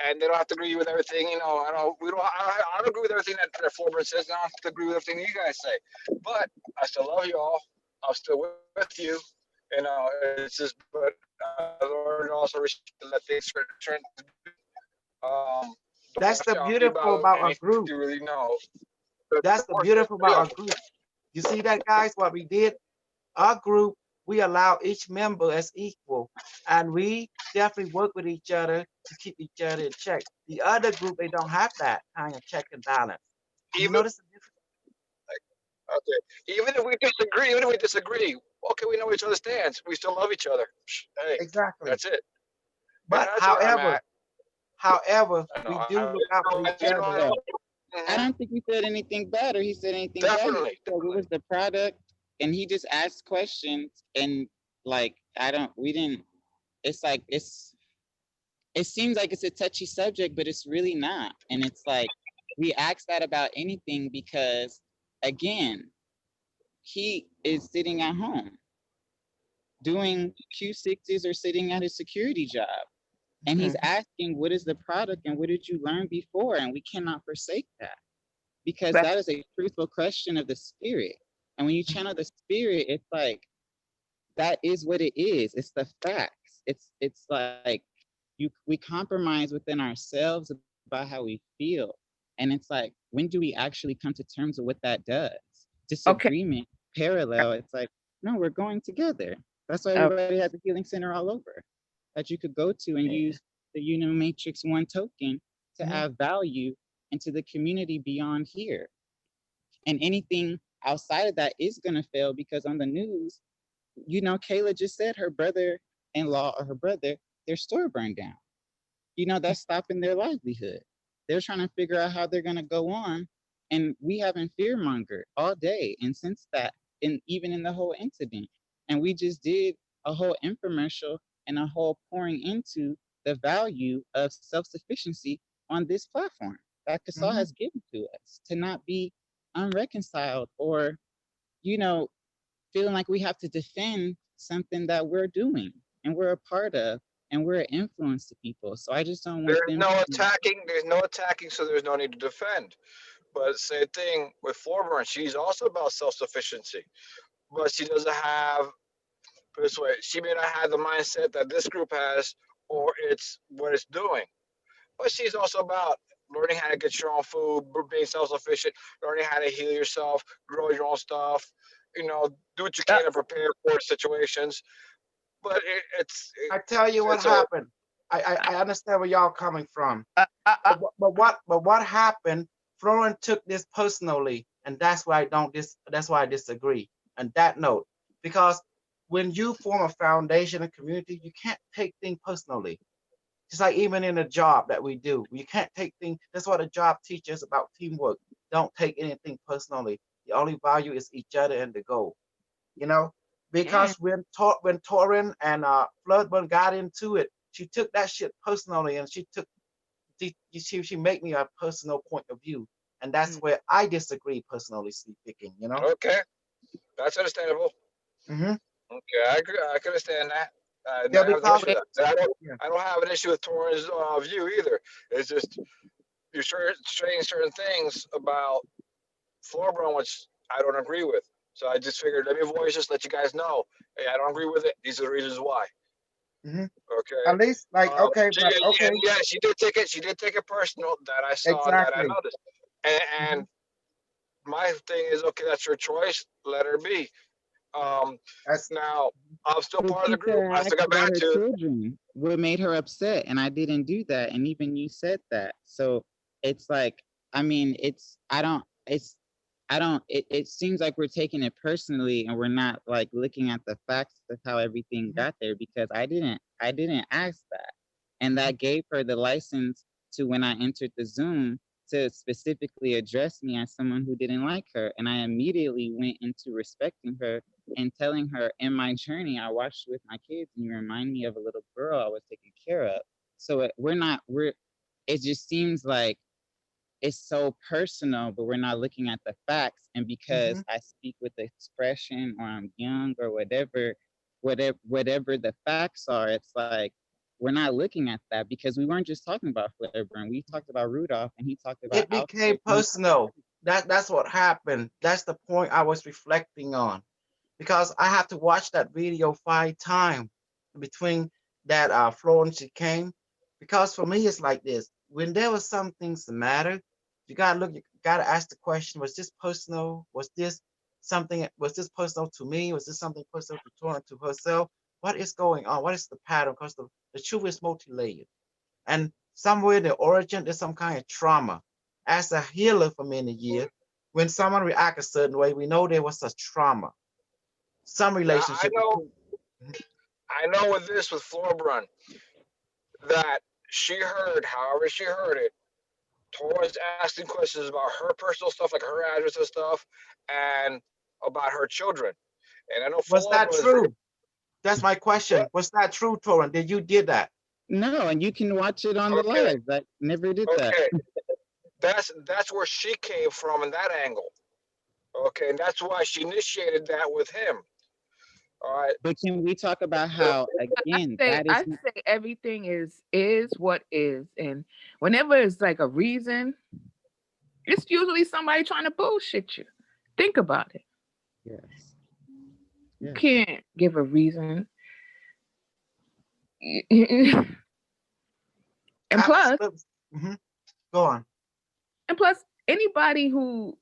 and they don't have to agree with everything. I don't agree with everything that Floorbrun says. And I don't have to agree with everything you guys say. But I still love you all. I'm still with you. It's just, but I learned also to let things turn. That's the beautiful about our group. You really know. That's the beautiful about our group. You see that, guys? What we did, our group, we allow each member as equal, and we definitely work with each other to keep each other in check. The other group, they don't have that kind of check and balance. You notice the difference? Okay. Even if we disagree, okay, we know each other's stance. We still love each other. Hey, exactly. That's it. But however, we do look out for each other. I don't think he said anything bad or he said anything bad. Definitely. He said what was the product, and he just asked questions, and like we didn't. It's like it seems like it's a touchy subject, but it's really not. And it's like we ask that about anything because, again, he is sitting at home doing Q6s or sitting at his security job. And he's asking, what is the product and what did you learn before? And we cannot forsake that because that is a truthful question of the spirit. And when you channel the spirit, it's like, that is what it is. It's the facts. It's like we compromise within ourselves about how we feel. And it's like, when do we actually come to terms with what that does? Disagreement, parallel. It's like, no, we're going together. That's why everybody has a healing center all over that you could go to and use the Unimatrix One token to add value into the community beyond here. And anything outside of that is going to fail because on the news, you know, Kayla just said her brother-in-law or her brother, their store burned down. You know, that's stopping their livelihood. They're trying to figure out how they're going to go on. And we haven't fear-mongered all day. And since that, and even in the whole incident, and we just did a whole infomercial and a whole pouring into the value of self-sufficiency on this platform that Kasal has given to us, to not be unreconciled or, you know, feeling like we have to defend something that we're doing and we're a part of and we're an influence to people. So I just don't want There's no attacking. There's no attacking, so there's no need to defend. But same thing with Floorburn. She's also about self-sufficiency, but she doesn't have. Put it this way, she may not have the mindset that this group has, or it's what it's doing. But she's also about learning how to get your own food, being self-sufficient, learning how to heal yourself, grow your own stuff. You know, do what you can to prepare for situations. But I tell you what happened. I understand where y'all coming from. But what happened? Florence took this personally, and that's why I disagree on that note. Because when you form a foundation and community, you can't take things personally. Just like even in a job that we do, you can't take things. That's what a job teaches about teamwork. Don't take anything personally. The only value is each other and the goal. You know, because when Torin and Floodburn got into it, she took that shit personally, and she made me a personal point of view, and that's where I disagree personally speaking. You know. Okay, that's understandable. Okay, I agree. I can understand that. I Yeah, have an because issue with that. I don't have an issue with Torrens' view either. It's just you're saying certain things about Floorburn, which I don't agree with. So I just figured, let me voice this, let you guys know, hey, I don't agree with it. These are the reasons why. Okay. At least, like, okay, but okay. And yeah, she did take it. She did take it personal that I saw and that I noticed. And my thing is, okay, that's your choice. Let her be. Now I'm still part of the group. I still got back to children. What made her upset, and I didn't do that, and even you said that. So it's like, I mean, it seems like we're taking it personally and we're not like looking at the facts of how everything got there, because I didn't ask that. And that gave her the license to, when I entered the Zoom, to specifically address me as someone who didn't like her. And I immediately went into respecting her and telling her, in my journey, I watched you with my kids and you remind me of a little girl I was taking care of. So it just seems like it's so personal, but we're not looking at the facts. And because I speak with expression, or I'm young, or whatever the facts are, it's like we're not looking at that, because we weren't just talking about Flairburn. We talked about Rudolph, and he talked about it became personal. That's what happened. That's the point I was reflecting on, because I have to watch that video 5 times between that Florence she came. Because for me, it's like this: when there was some things that matter, you gotta look. You gotta ask the question: was this personal? Was this personal to me? Was this something personal to Torrent, to herself? What is going on? What is the pattern? Because the truth is multi-layered, and somewhere in the origin there's some kind of trauma. As a healer for many years, when someone reacts a certain way, we know there was a trauma, some relationship. I know with this, with Floorburn, that she heard, however she heard it, Torrance asking questions about her personal stuff, like her address and stuff, and about her children. And I know Was that Florida is very. true? That's my question. Was that true, Torrance? Did you did that? No, and you can watch it on the Okay. live. I never did that. Okay. That's where she came from in that angle. Okay, and that's why she initiated that with him. All right. But can we talk about how again I say everything is what is, and whenever it's like a reason, it's usually somebody trying to bullshit you. Think about it. Yes. You can't give a reason. And plus, go on. And plus, anybody who,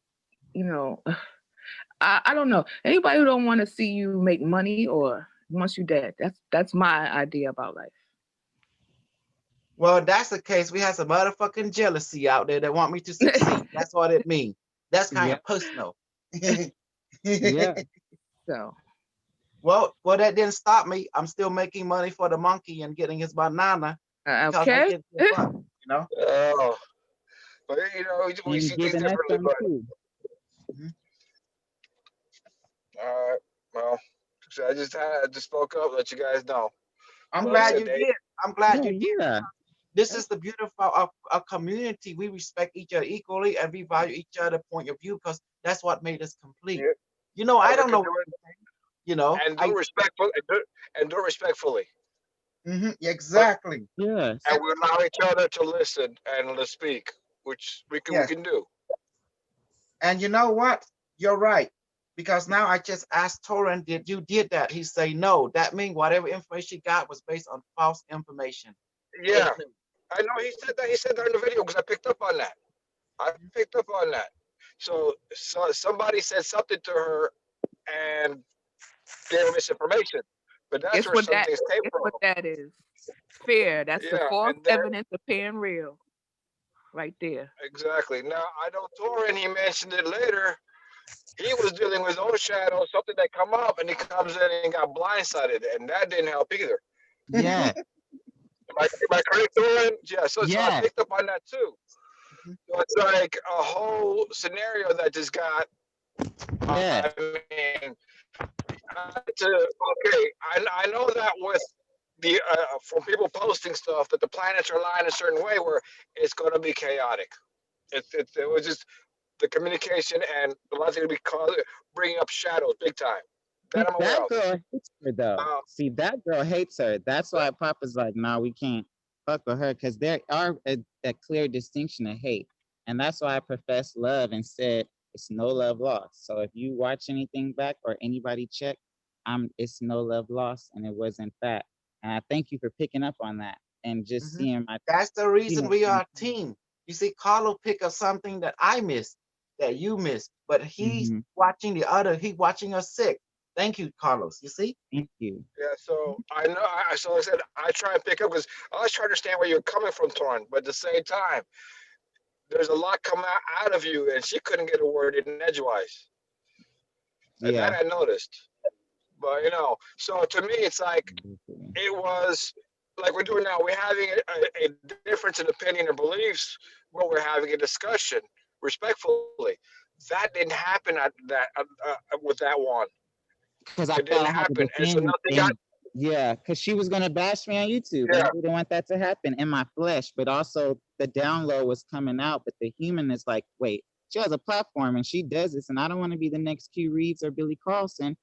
I don't know, anybody who don't want to see you make money or wants you dead. That's my idea about life. Well, if that's the case, we have some motherfucking jealousy out there that want me to succeed. That's what it means. That's kind of personal. Yeah. So. Well, that didn't stop me. I'm still making money for the monkey and getting his banana. Okay. You know. Oh, but we And see things giving us differently. some But too. all right, well, so I just spoke up, let you guys know. I'm But glad you did. I'm glad you did. Yeah. This is the beautiful of a community. We respect each other equally and we value each other's point of view because that's what made us complete. Yeah. I don't know. And do respectful and do respectfully. Exactly. Yes. And we allow each other to listen and to speak, which we can do. And you know what? You're right. Because now I just asked Torrance, did you did that? He say no. That means whatever information he got was based on false information. Yeah, I know he said that. He said that in the video because I picked up on that. I picked up on that. So somebody said something to her and gave her misinformation. But that's Guess where some things came from. what that is. Fear. That's the false evidence appearing real. Right there. Exactly. Now I know Torrance, he mentioned it later. He was dealing with his own shadow, something that come up, and he comes in and got blindsided, and that didn't help either. Yeah. Am I correct, Torrance? Yeah. So I picked up on that too. So it's like a whole scenario that just got. Yeah. I mean, I know that with the from people posting stuff that the planets are aligned a certain way where it's going to be chaotic. It was just the communication and a lot of things bringing up shadows big time. That I'm aware That of. girl hates her though. See, that girl hates her. That's why Papa's like, no, we can't fuck with her because there are a clear distinction of hate. And that's why I professed love and said it's no love lost. So if you watch anything back or anybody check, it's no love lost and it wasn't that. And I thank you for picking up on that and just seeing my. That's the reason we are a team. You see, Carlo picked up something that I missed, that you missed, but he's watching the other. He's watching us sick. Thank you, Carlos. You see? Thank you. Yeah, so I know. So like I said, I try and pick up because I was trying to understand where you're coming from, Torrance, but at the same time, there's a lot coming out of you, and she couldn't get a word in edgewise. And that I noticed. But so to me, it's like it was like we're doing now. We're having a difference in opinion or beliefs, but we're having a discussion respectfully. That didn't happen at that with that one. Because I thought I had to defend yeah, because she was gonna bash me on YouTube. And I didn't want that to happen in my flesh, but also the download was coming out. But the human is like, wait, she has a platform and she does this, and I don't want to be the next Q Reeves or Billy Carlson,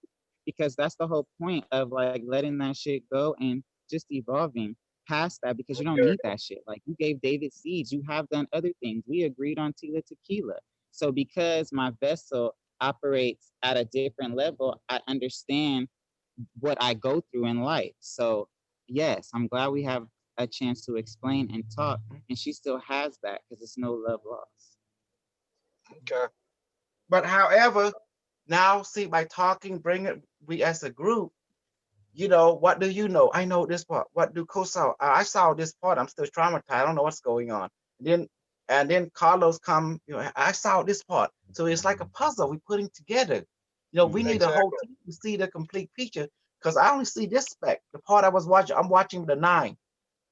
because that's the whole point of like letting that shit go and just evolving past that, because you don't need that shit. Like you gave David seeds, you have done other things. We agreed on Tila Tequila. So because my vessel operates at a different level, I understand what I go through in life. So yes, I'm glad we have a chance to explain and talk, and she still has that because it's no love lost. Okay. But however, now see, by talking, we as a group, what do you know? I know this part. What do Kosa? I saw this part. I'm still traumatized. I don't know what's going on. And then Carlos come, I saw this part. So it's like a puzzle we're putting together. We need a whole team to see the complete picture, because I only see this spec. The part I was watching, I'm watching the 9.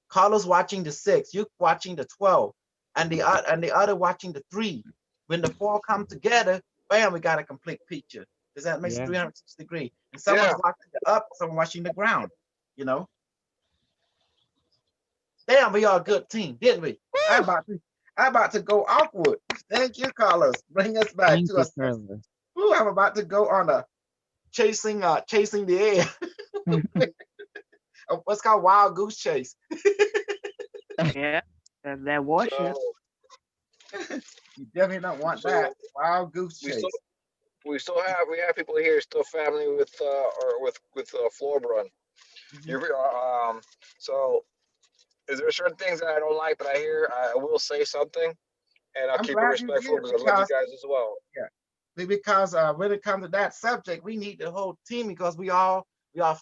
Carlos watching the 6. You watching the 12. and the other watching the three. When the four come together, bam, we got a complete picture. Does that make 360 degrees? And someone's watching the up, someone watching the ground, you know. Damn, we are a good team, didn't we? I'm about to go awkward. Thank you, Carlos. Bring us back Thank to you, us. Carlos. Ooh, I'm about to go on a chasing the air. What's called wild goose chase. Yeah, that warship. You definitely don't want that wild goose We chase. still have people here still family with Florbron. So is there certain things that I don't like that I hear? I will say something, and I'll I'm keep it glad you respectful did because I love you because guys as well. because when it comes to that subject, we need the whole team because we are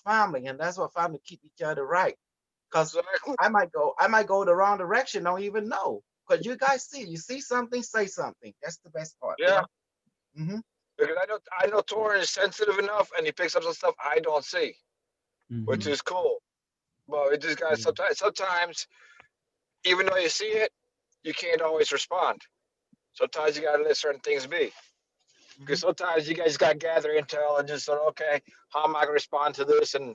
family, and that's what family keep each other right. Because I might go the wrong direction, don't even know. Because you guys see something, say something. That's the best part. Yeah. Because I know Torin is sensitive enough, and he picks up some stuff I don't see, which is cool. But it just got sometimes, even though you see it, you can't always respond. Sometimes you gotta let certain things be. Because sometimes you guys got to gather intel and just say, okay, how am I going to respond to this? And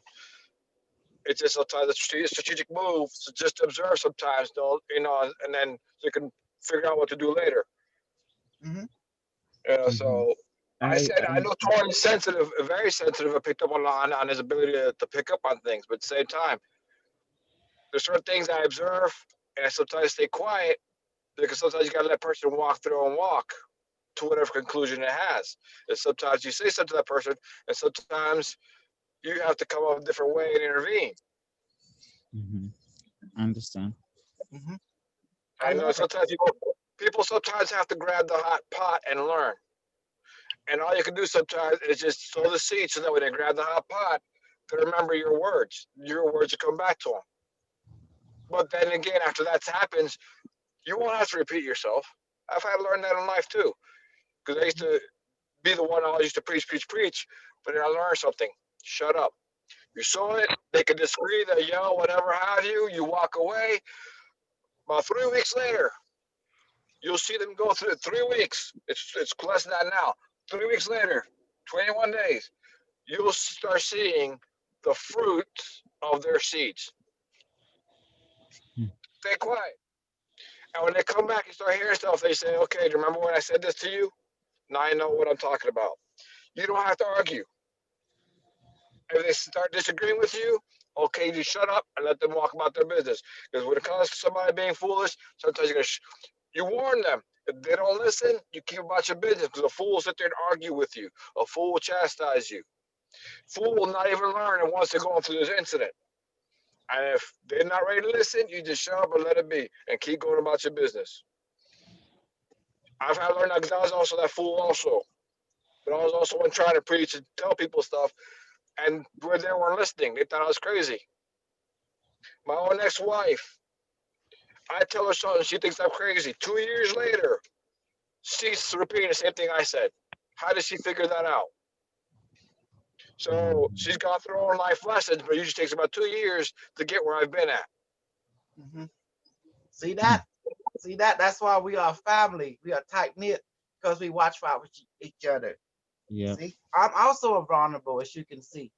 it's just sometimes a strategic move. So just observe sometimes, and then you can figure out what to do later. So I know Tori's sensitive, very sensitive. I picked up on his ability to pick up on things, but at the same time, there's certain things I observe, and I sometimes stay quiet because sometimes you got to let a person walk their own walk to whatever conclusion it has. And sometimes you say something to that person, and sometimes you have to come up with a different way and intervene. I understand. I know sometimes people sometimes have to grab the hot pot and learn. And all you can do sometimes is just sow the seed so that when they grab the hot pot, they remember your words. Your words will come back to them. But then again, after that happens, you won't have to repeat yourself. I've had to learn that in life too. Because I used to be the one always used to preach, but then I learned something. Shut up. You saw it, they could disagree, they yell, whatever have you, you walk away. About 3 weeks later, you'll see them go through 3 weeks. It's less than that now. 3 weeks later, 21 days, you'll start seeing the fruit of their seeds. Stay quiet. And when they come back and start hearing stuff, they say, okay, do you remember when I said this to you? Now I know what I'm talking about. You don't have to argue. If they start disagreeing with you, okay, you shut up and let them walk about their business. Because when it comes to somebody being foolish, sometimes you warn them. If they don't listen, you keep about your business. Because a fool will sit there and argue with you. A fool will chastise you. Fool will not even learn and once they're going through this incident. And if they're not ready to listen, you just shut up and let it be and keep going about your business. I've had to learn that because I was also that fool also. But I was also one trying to preach and tell people stuff. And where they weren't listening, they thought I was crazy. My own ex-wife, I tell her something, she thinks I'm crazy. 2 years later, she's repeating the same thing I said. How did she figure that out? So she's gone through her own life lessons, but it usually takes about 2 years to get where I've been at. See that? See that? That's why we are family. We are tight knit because we watch out for each other. Yeah. See, I'm also a vulnerable, as you can see,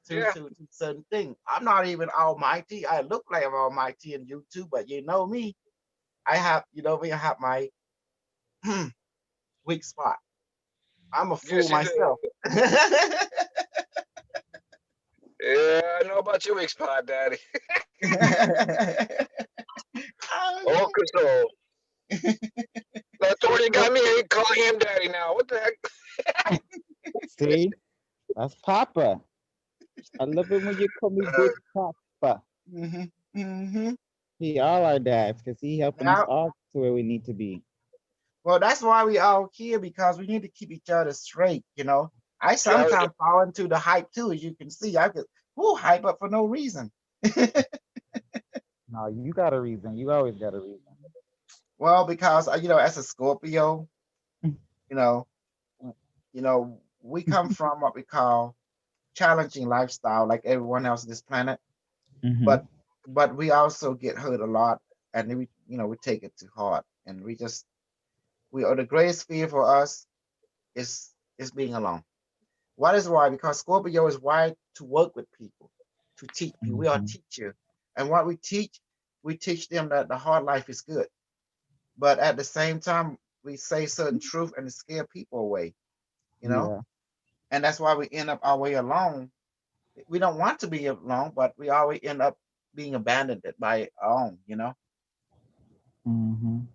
to certain things. I'm not even almighty. I look like I'm almighty in YouTube, but you know me. I have my weak spot. I'm a fool myself. Yeah, I know about your weak spot, Daddy. Oh, control. Now, Tony got me calling him Daddy now. What the heck? See, that's Papa. I love it when you call me Big Papa. He all our dads because he helping us all to where we need to be. Well, that's why we all here because we need to keep each other straight. I sometimes fall into the hype too, as you can see. I could hype up for no reason. No, you got a reason. You always got a reason. Well, because as a Scorpio, we come from what we call challenging lifestyle, like everyone else on this planet. But we also get hurt a lot, and we take it to heart, and we are the greatest fear for us is being alone. What is why? Because Scorpio is wired to work with people, to teach people. We are teachers, and what we teach them that the hard life is good. But at the same time, we say certain truth and it scare people away, Yeah. and that's why we end up our way alone. We don't want to be alone, but we always end up being abandoned by our own.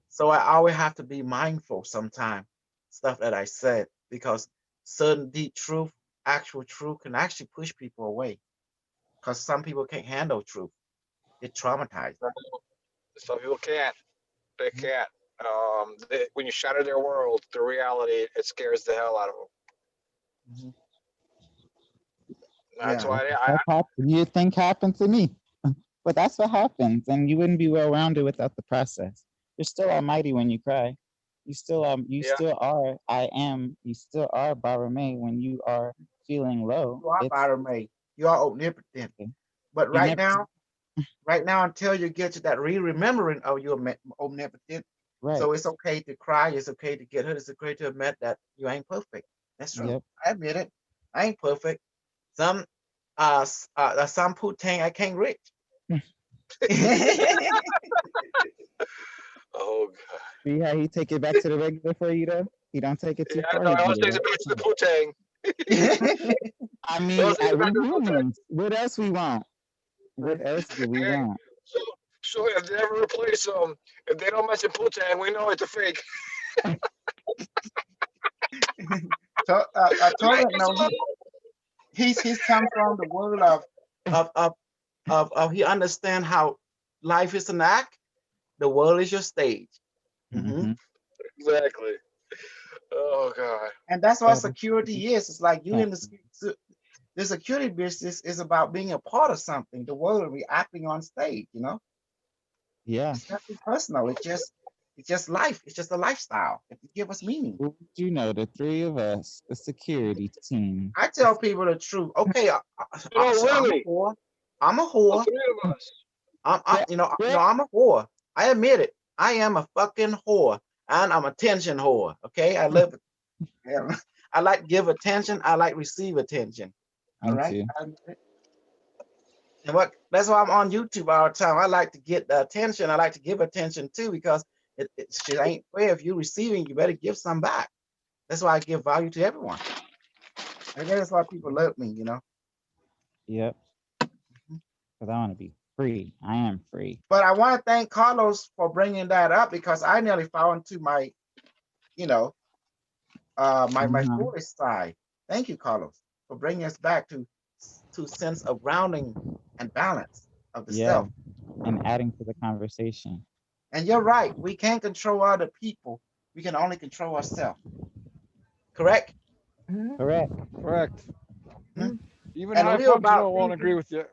So I always have to be mindful sometimes stuff that I said, because certain deep truth, actual truth, can actually push people away. Because some people can't handle truth; it traumatized. Some people can't. They can't. When you shatter their world, the reality, it scares the hell out of them. That's Yeah. why You think happened to me, but that's what happens, and you wouldn't be well rounded without the process. You're still almighty when you cry. You still still are. I am. You still are Barame when you are feeling low. You are Barame. You are omnipotent. But right now, until you get to that remembering of your omnipotent, right. So it's okay to cry. It's okay to get hurt. It's okay to admit that you ain't perfect. That's true. Yep. I admit it. I ain't perfect. Some putang I can't reach. Oh God. See how he take it back to the regular for you though? He don't take it too far. No, I always take it back to the putang. I mean, what else we want? What else do we want? So if they ever replace them, if they don't mention putang, we know it's a fake. So I told him no. He's come from the world of he understand how life is an act. The world is your stage. Exactly. Oh God. And that's what security is. It's like you in the security business is about being a part of something. The world reacting on stage. Yeah. It's nothing personal. It's just life. It's just a lifestyle. It give us meaning. You know, the three of us, the security team. I tell people the truth. Okay, really? I'm a whore. The three of us. I'm a whore. I admit it. I am a fucking whore, and I'm a attention whore. Okay, I love it. I like to give attention. I like receive attention. All right. And that's why I'm on YouTube all the time. I like to get the attention. I like to give attention too, because it shit ain't fair. If you're receiving, you better give some back. That's why I give value to everyone. I guess that's why people love me. Yep. Because I want to be free. I am free. But I want to thank Carlos for bringing that up, because I nearly fell into my, my foolish side. Thank you, Carlos, for bringing us back to sense of grounding and balance of the self. And adding to the conversation. And you're right. We can't control other people. We can only control ourselves. Correct? Correct. Even high functional won't agree with you.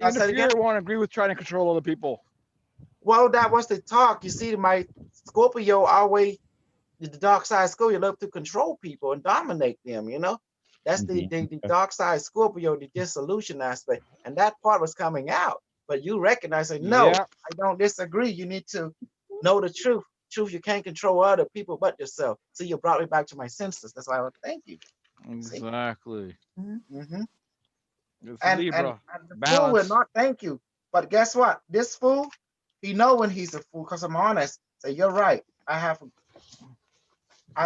Even the pure won't agree with trying to control other people. Well, that was the talk. You see, my Scorpio always, the dark side Scorpio, love to control people and dominate them, That's the dark side Scorpio, the dissolution aspect. And that part was coming out. But you recognize it. No, I don't disagree. You need to know the truth. Truth, you can't control other people but yourself. So you brought me back to my senses. That's why I would thank you. Exactly. It's Libra. And the fool will not thank you. But guess what? This fool, he know when he's a fool, because I'm honest. Say, you're right. I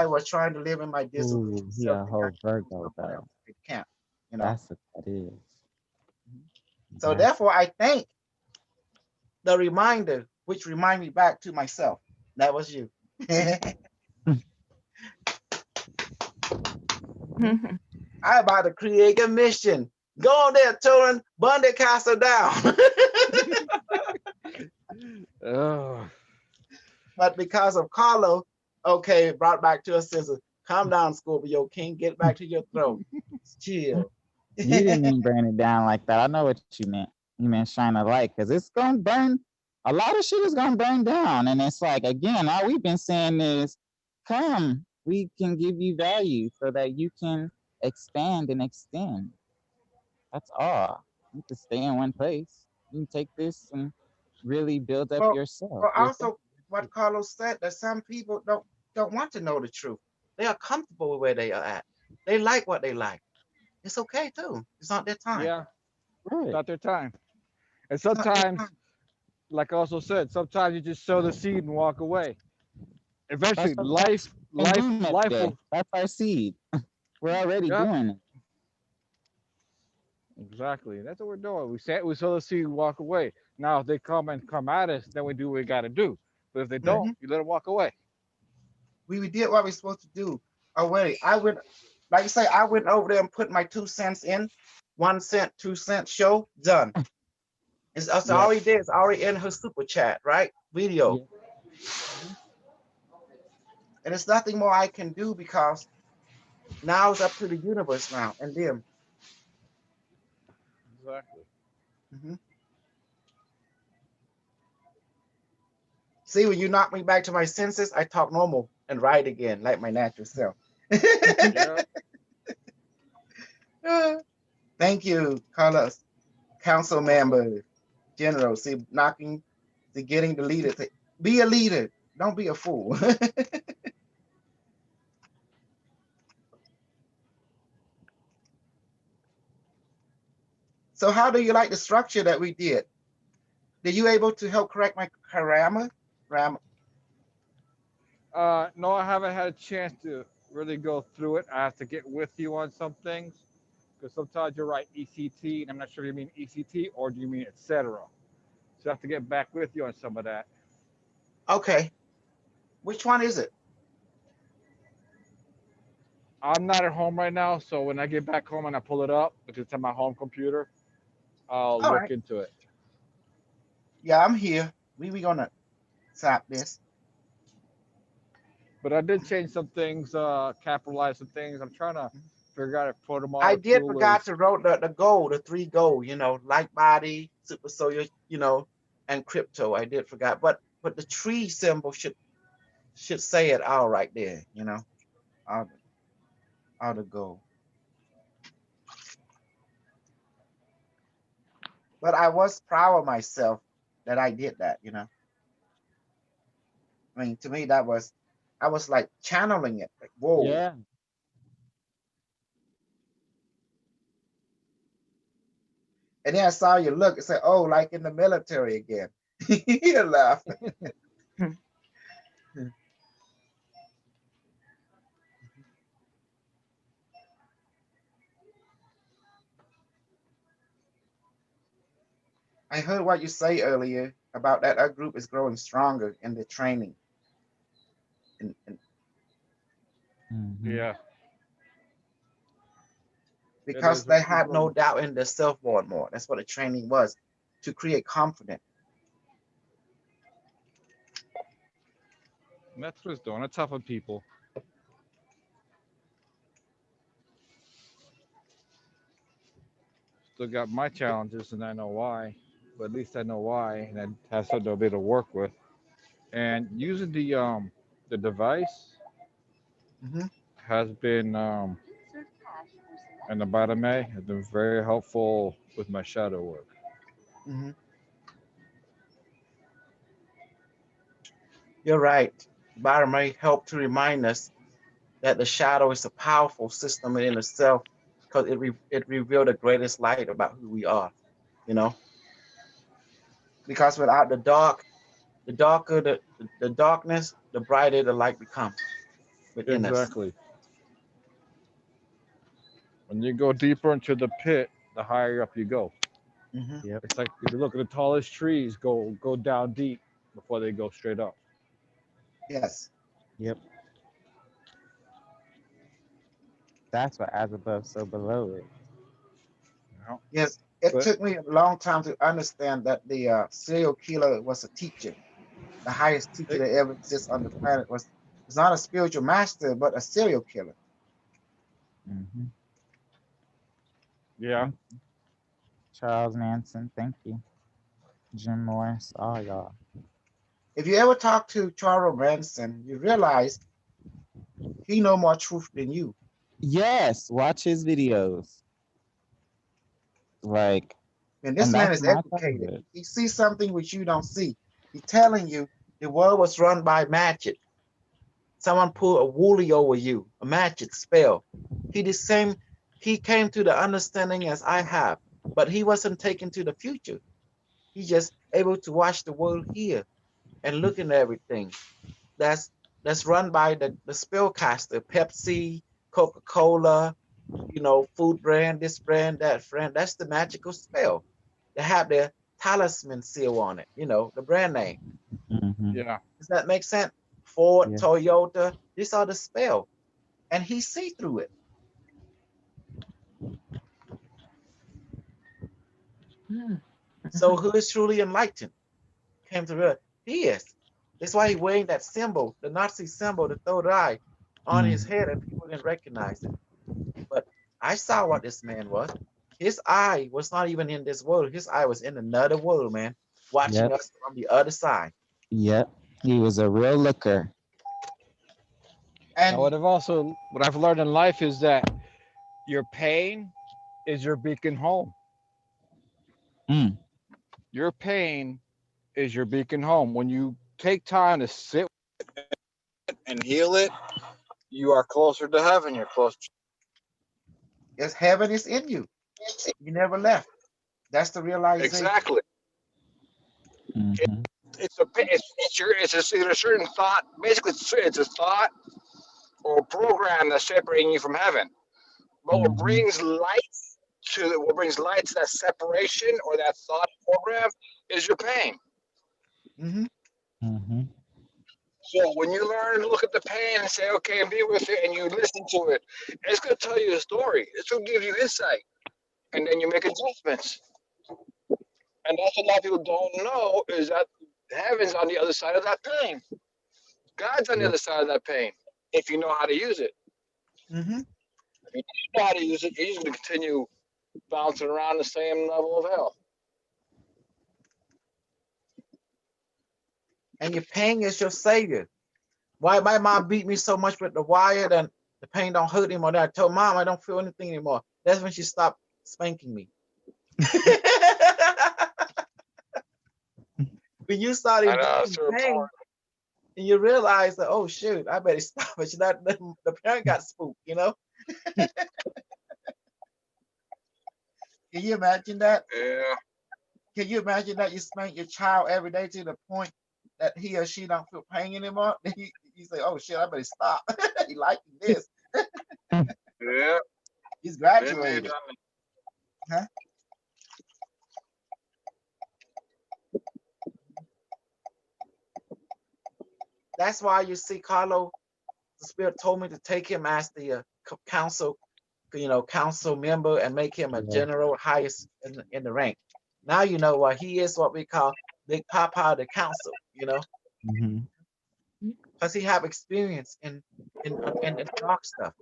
was trying to live in my dissolution. Yeah, whole Virgo though. It can't, That's what that is. So therefore, I thank the reminder, which remind me back to myself. That was you. I about to create a mission. Go on there, children. Burn the castle down. But because of Carlo, okay, brought back to a sense of calm down, Scorpio King. Get back to your throne. Chill. You didn't mean burn it down like that. I know what you meant. You meant shine a light, because it's gonna burn. A lot of shit is gonna burn down, and it's like, again, all we've been saying is, come, we can give you value so that you can expand and extend. That's all. You can stay in one place. You can take this and really build up yourself. Well, also, what Carlos said, that some people don't want to know the truth. They are comfortable with where they are at. They like what they like. It's okay too. It's not their time. Yeah, Right. not their time. And It's not their sometimes, time. like I also said, sometimes you just sow the seed and walk away. Eventually, That's what we've been doing every life day. will. That's our seed. We're already Yep, doing it. exactly. That's what we're doing. We sow the seed and walk away. Now, if they come at us, then we do what we got to do. But if they don't, Mhm. you let them walk away. We did what we're supposed to do already. I went, like I say, I went over there and put my 2 cents in. 1 cent, 2 cent show done. It's Yep. already there. It's already in her super chat, right? Video. Yep. And it's nothing more I can do because now it's up to the universe now and them. Exactly. Mhm. See, when you knock me back to my senses, I talk normal and right again, like my natural self. Yeah. Thank you, Carlos, council member, general. See, knocking, see, getting the leader. Say, be a leader. Don't be a fool. So how do you like the structure that we did? Did you able to help correct my grammar? No, I haven't had a chance to really go through it. I have to get with you on some things because sometimes you write ECT, and I'm not sure if you mean ECT or do you mean etc. So I have to get back with you on some of that. Okay. Which one is it? I'm not at home right now, so when I get back home and I pull it up, because it's on my home computer, I'll All look right. into it. Yeah, I'm here. We gonna stop this. But I did change some things, capitalize some things. I'm trying to figure out if I protocol did tool forgot is. to wrote the goal, the 3 goal, light body, super solar, and crypto. I did forgot, but the tree symbol should say it all right there, all the goal. But I was proud of myself that I did that. I mean, to me, I was like channeling it, like, whoa. Yeah. And then I saw you look and say, oh, like in the military again. You laugh. I heard what you say earlier about that our group is growing stronger in the training. And Yeah. It because is. they We're had no growing. doubt in their self more and more. That's what the training was, to create confidence. And that's what it's doing. It's helping people. Still got my challenges, and I know why. But at least I know why, and I have something to be able to work with. And using the device Hmm. has been and the bottom A has been very helpful with my shadow work. Hmm. You're right. Byron may help to remind us that the shadow is a powerful system in itself because it revealed the greatest light about who we are, you know. Because without the darker the darkness, the brighter the light becomes within us. Exactly. When you go deeper into the pit, the higher up you go. Hmm. Yep. It's like if you look at the tallest trees, go down deep before they go straight up. Yes. Yep. That's what as above, so below it. You know? Yes. It But took me a long time to understand that the serial killer was a teacher. The highest teacher it, that ever exists on the planet was not a spiritual master, but a serial killer. Mm-hmm. yeah, Thank you. Charles Manson, thank you. Jim Morris, all y'all. If you ever talk to Charles Manson, you realize he know more truth than you. Yes, watch his videos. Like, And and this man that's is my educated. favorite. He sees something which you don't see. He's telling you The world was run by magic. Someone put a woolly over you, a magic spell. He came to the understanding as I have, but he wasn't taken to the future. He's just able to watch the world here and look at everything. That's that's run by the spellcaster, Pepsi, Coca-Cola, food brand, this brand, that brand. That's the magical spell. They have their talisman seal on it, the brand name. Yeah. Does that make sense? Ford, Yeah. Toyota, these are the spell. And he see through it. So who is truly enlightened? Came to realize he is. That's why he wearing that symbol, the Nazi symbol, the third eye, on his head, and people didn't recognize it. But I saw what this man was. His eye was not even in this world. His eye was in another world, man, watching Yep. us from the other side. Yep. He was a real looker. And now, what I've learned in life is that your pain is your beacon home. Mm. Your pain is your beacon home. When you take time to sit and heal it, you are closer to heaven. You're closer. yes, heaven is in you. You never left. That's the realization. Exactly. Mm-hmm. It's a certain thought. Basically, it's a thought or a program that's separating you from heaven. But what brings light to that separation or that thought program is your pain. So when you learn to look at the pain and say, okay, and be with it, and you listen to it, it's going to tell you a story. It's going to give you insight, and then you make adjustments. And that's what a lot of people don't know is that heaven's on the other side of that pain. God's on the other side of that pain. If you know how to use it. If you don't know how to use it, you're just going to continue bouncing around the same level of hell. And your pain is your savior. Why my mom beat me so much with the wire and the pain don't hurt anymore? I told mom I don't feel anything anymore. That's when she stopped spanking me. When you started pain, and you realize that, oh shoot, I better stop it. The parent got spooked, Can you imagine that? Yeah. Can you imagine that you spank your child every day to the point that he or she don't feel pain anymore? Then you say, oh shit, I better stop. He liking this. Yeah. He's graduated. Huh? That's why you see Carlo, the spirit told me to take him as the council member and make him a general, highest in the rank. Now you know why he is what we call Big Papa of the council, because he have experience in dark stuff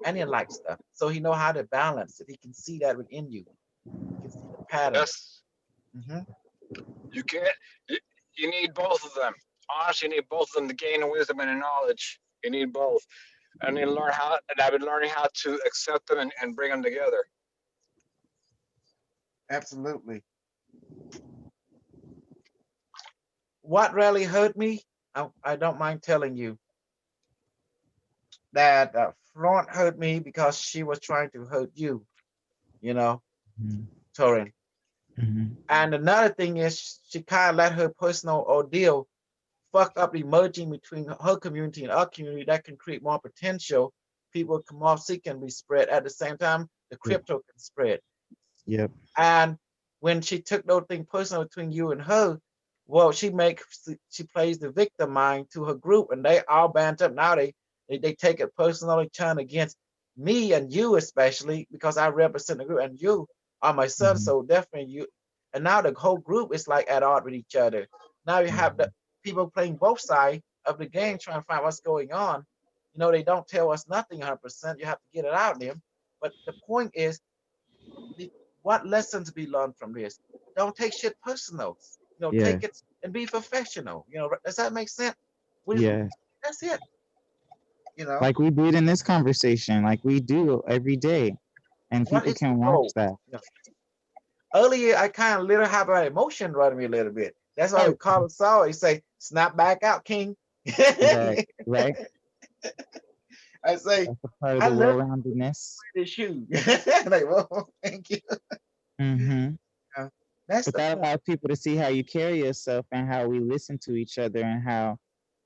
and in light stuff, so he know how to balance it. He can see that within you. He can see the patterns. Yes. You can't. You need both of them. Honestly, you need both of them to gain the wisdom and the knowledge. You need both, and you learn how. And I've been learning how to accept them and bring them together. Absolutely. What really hurt me, I don't mind telling you, that Florence hurt me because she was trying to hurt you, Torin. And another thing is she kind of let her personal ordeal fuck up the merging between her community and our community that can create more potential. People come off, see can be spread. At the same time, the crypto can spread. Yep. And when she took those things personal between you and her, well, she plays the victim mind to her group, and they all band up. Now they take it personally, turn against me and you, especially because I represent the group, and you are my son, so definitely you. And now the whole group is like at odds with each other. Now you have the people playing both sides of the game, trying to find what's going on. They don't tell us nothing 100%. You have to get it out of them. But the point is, what lessons be learned from this? Don't take shit personal. Take it and be professional. Does that make sense? Yeah. That's it. Like we did in this conversation, like we do every day, and people can watch that. Earlier, I kind of little have an emotion running me a little bit. That's why we call it Saul. He say, snap back out, King. Right, right. I say, That's a part of I the love well-roundedness. the shoe. Like, well, thank you. Mm-hmm. That's But the that point. allows people to see how you carry yourself and how we listen to each other and how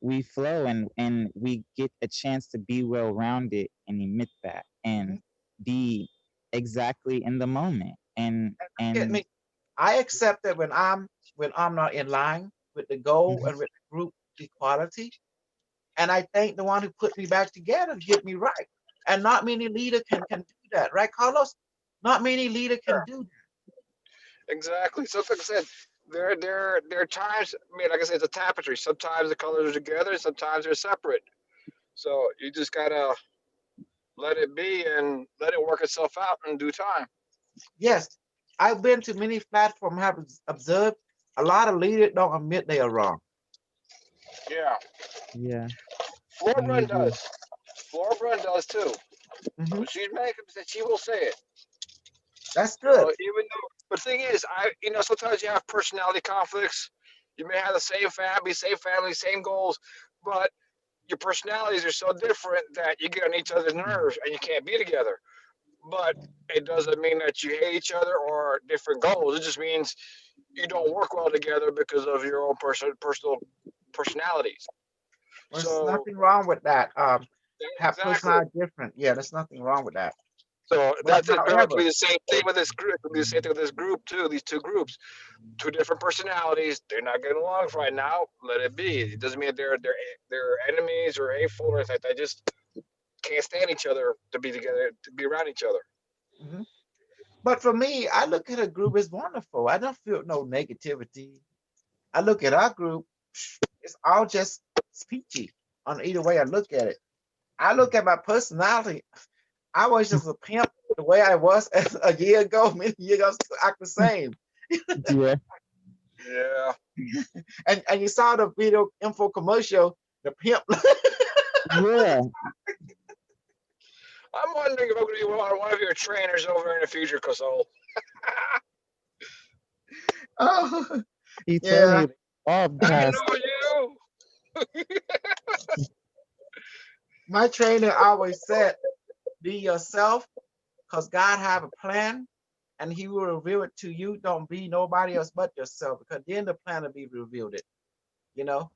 we flow and we get a chance to be well-rounded and emit that and be exactly in the moment. Get me. I accept that when I'm not in line with the goal and with the group equality, and I thank the one who put me back together to get me right. And not many leader can do that, right, Carlos? Not many leader can do that. Exactly. So, like I said, there are times. I mean, like I said, it's a tapestry. Sometimes the colors are together, sometimes they're separate. So you just gotta let it be and let it work itself out in due time. Yes, I've been to many platforms, have observed a lot of leaders don't admit they are wrong. Yeah. Yeah. Floorbrun does. Floorbrun does too. When she's making, she will say it. That's So good. even though, but the thing is, sometimes you have personality conflicts. You may have the same family, same goals, but your personalities are so different that you get on each other's nerves and you can't be together. But it doesn't mean that you hate each other or different goals. It just means you don't work well together because of your own personal personalities. There's So nothing wrong with that. Have exactly. personality different. Yeah, there's nothing wrong with that. So But that's it. It could however, be the same thing with this group. It could be the same thing with this group too. These two groups, two different personalities. They're not getting along right now. Let it be. It doesn't mean they're enemies or hateful or anything. They just can't stand each other to be together, to be around each other. but for me, I look at a group as wonderful. I don't feel no negativity. I look at our group, it's all just peachy on either way I look at it. I look at my personality. I was just a pimp the way I was a year ago, many years ago, still act the same. Yeah. Yeah. And you saw the video info commercial, the pimp. Yeah. I'm wondering if I'm going to be one of your trainers over in the future, Cosol. Oh, He told yeah. me all I past. know you. My trainer always said, be yourself, because God have a plan and he will reveal it to you. Don't be nobody else but yourself, because then the plan will be revealed it, you know.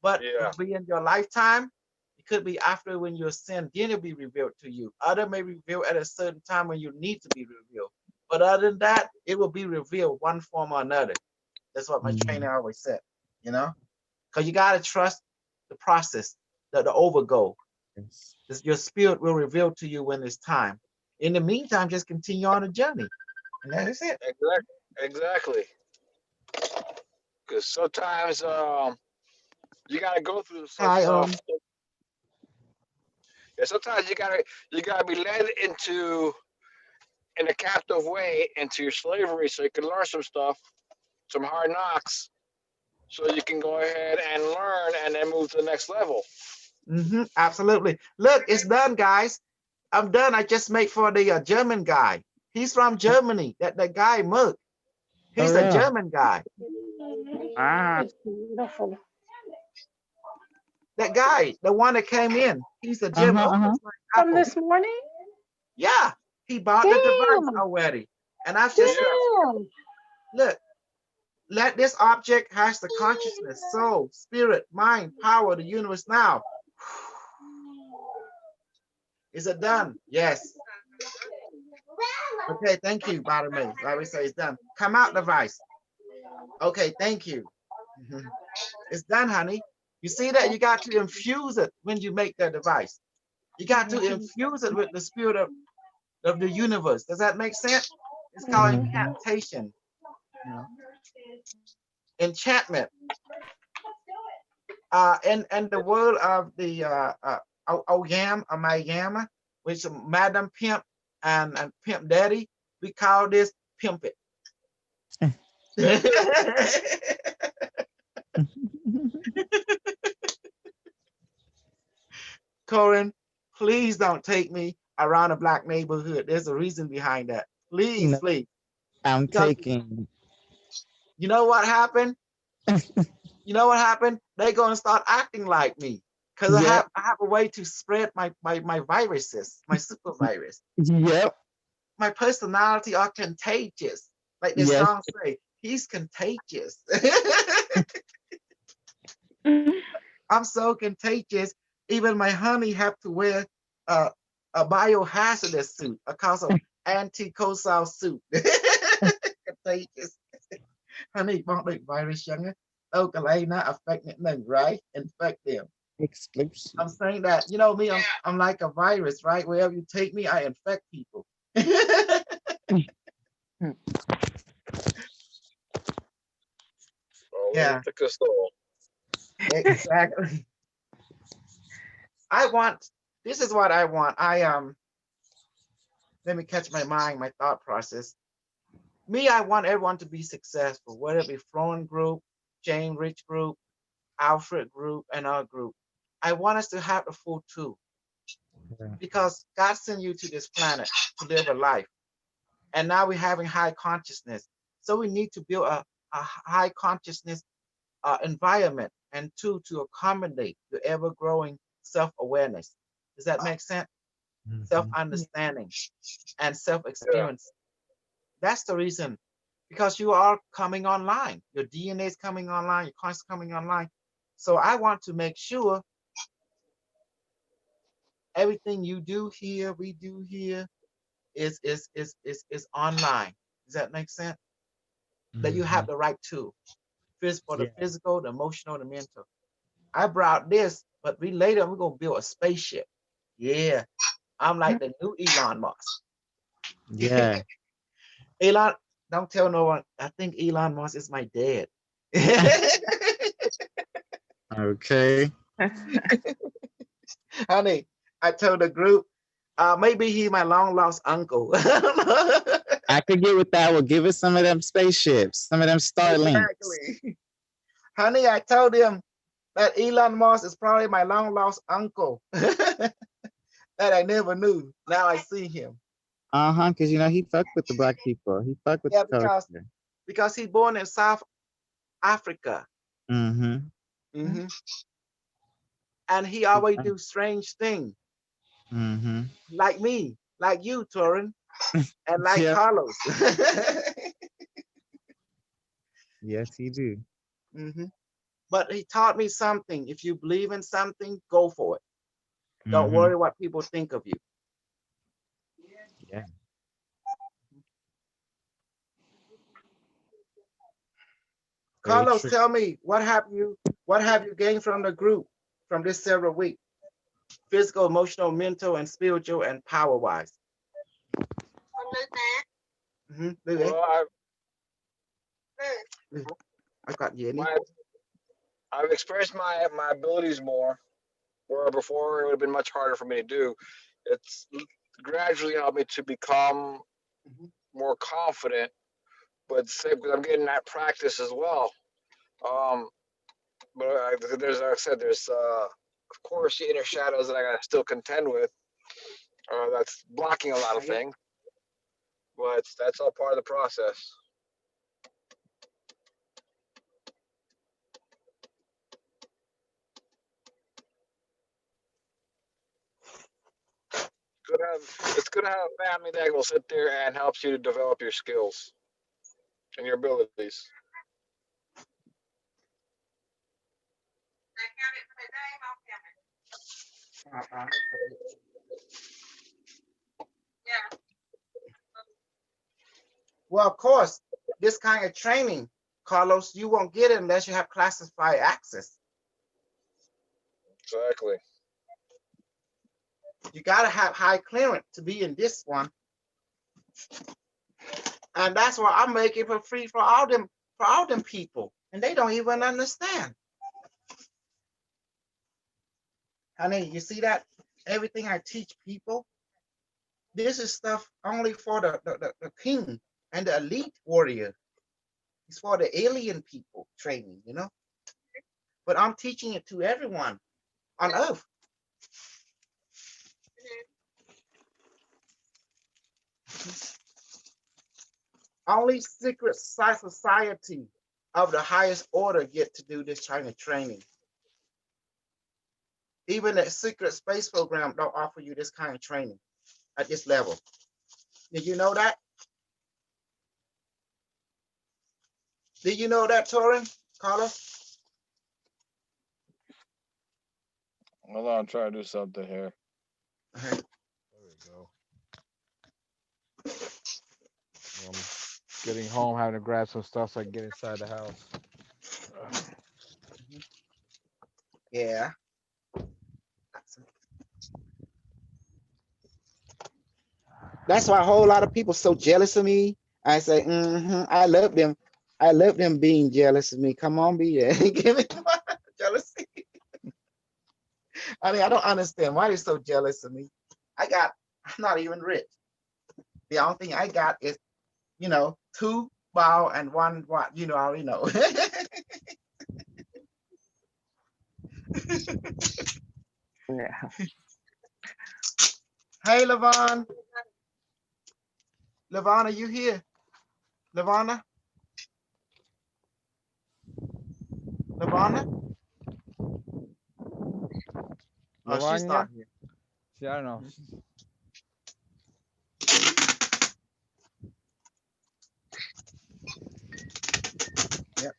But Yeah. it'll be in your lifetime. It could be after when you're sin, then it'll be revealed to you. Other may reveal at a certain time when you need to be revealed. But other than that, it will be revealed one form or another. That's what my trainer always said, you know, because you got to trust the process, the overgo. Your spirit will reveal to you when it's time. In the meantime, just continue on the journey. And that is it. Exactly. Because sometimes you got to go through some Hi, stuff. Yeah, sometimes you gotta be led in a captive way into your slavery so you can learn some stuff, some hard knocks, so you can go ahead and learn and then move to the next level. Absolutely. Look, it's done, guys. I'm done. I just made for the German guy. He's from Germany. That guy, Merck. He's a German guy. It's beautiful. That guy, the one that came in, he's a German. From this morning? Yeah, he bought the device already. And I've just said, look, let this object has the consciousness, soul, spirit, mind, power, the universe now. Is it done? Yes. Okay, thank you, Bartolome. Larry says it's done. Come out device. Okay, thank you. It's done, honey. You see that? You got to infuse it when you make that device. You got to infuse it with the spirit of the universe. Does that make sense? It's called incantation. You know? Enchantment. And the word of the Oyam or Mayama, which is Madam Pimp and Pimp Daddy, we call this Pimp It. Corin, please don't take me around a black neighborhood. There's a reason behind that. Please, No, please. I'm Because taking. you know what happened? You know what happened? They're going to start acting like me because Yep. I have a way to spread my viruses, my super virus. Yep. My personality are contagious. Like the Yes. song say, he's contagious. I'm so contagious. Even my honey have to wear a biohazardous suit, a cause of anti-cosal suit. Contagious. Honey, bọn địch virus chẳng á. Đâu cái này nó affect những mình, right? Infect them. Explosive. I'm saying that, you know me, I'm like a virus, right? Wherever you take me, I infect people. Yeah. Exactly. This is what I want. Let me catch my mind, my thought process. Me, I want everyone to be successful, whether it be Florin Group, Jane Rich Group, Alfred Group, and our group. I want us to have the full tool because God sent you to this planet to live a life. And now we're having high consciousness. So we need to build a high consciousness environment and tool to accommodate the ever-growing self-awareness. Does that make sense? Self-understanding and self-experience. That's the reason, because you are coming online. Your DNA is coming online. Your conscious coming online. So I want to make sure everything you do here, we do here, is online. Does that make sense? That you have the right tool. For the physical, the emotional, the mental. I brought this, but later we're gonna build a spaceship. Yeah, I'm like the new Elon Musk. Yeah. Elon, don't tell no one. I think Elon Musk is my dad. Okay. Honey, I told the group, maybe he's my long lost uncle. I could get with that. Well, give us some of them spaceships, some of them Starlinks. Exactly. Honey, I told him that Elon Musk is probably my long lost uncle that I never knew. Now I see him. Because you know he fucked with the black people. He fucked with the culture. Because he born in South Africa. Mm-hmm. Mm-hmm. And he always do strange things. Mm-hmm. Like me, like you, Torin, and like Carlos. Yes, he do. Mm-hmm. But he taught me something. If you believe in something, go for it. Don't worry what people think of you. Yeah. Carlos, tell me, what have you gained from the group from this several weeks? Physical, emotional, mental, and spiritual, and power-wise. Well, I got you. I've expressed my abilities more, where before it would have been much harder for me to do. It's gradually helped me to become more confident, but because I'm getting that practice as well. But there's, like I said, there's of course the inner shadows that I gotta still contend with. That's blocking a lot of things, but that's all part of the process. It's good to have a family that will sit there and helps you to develop your skills and your abilities. Well, of course, this kind of training, Carlos, you won't get it unless you have classified access. Exactly. You got to have high clearance to be in this one. And that's why I'm making it for free for all them people. And they don't even understand. Honey, you see that? Everything I teach people, this is stuff only for the king and the elite warrior. It's for the alien people training, you know? But I'm teaching it to everyone on earth. Only secret society of the highest order get to do this kind of training. Even the secret space program don't offer you this kind of training at this level. Did you know that? Did you know that, Torin? Carlos? Hold on, I'm trying to do something here. There we go. I'm getting home, having to grab some stuff so I can get inside the house. Yeah. That's why a whole lot of people so jealous of me. I say, I love them. I love them being jealous of me. Come on, be give me jealousy. I mean, I don't understand why they're so jealous of me. I'm not even rich. The only thing I got is, 2 bow and 1 what, I already know. Yeah. Hey, Levon. Levon, are you here? Levana? Levana? Oh, she's not here. See, I don't know. Yep.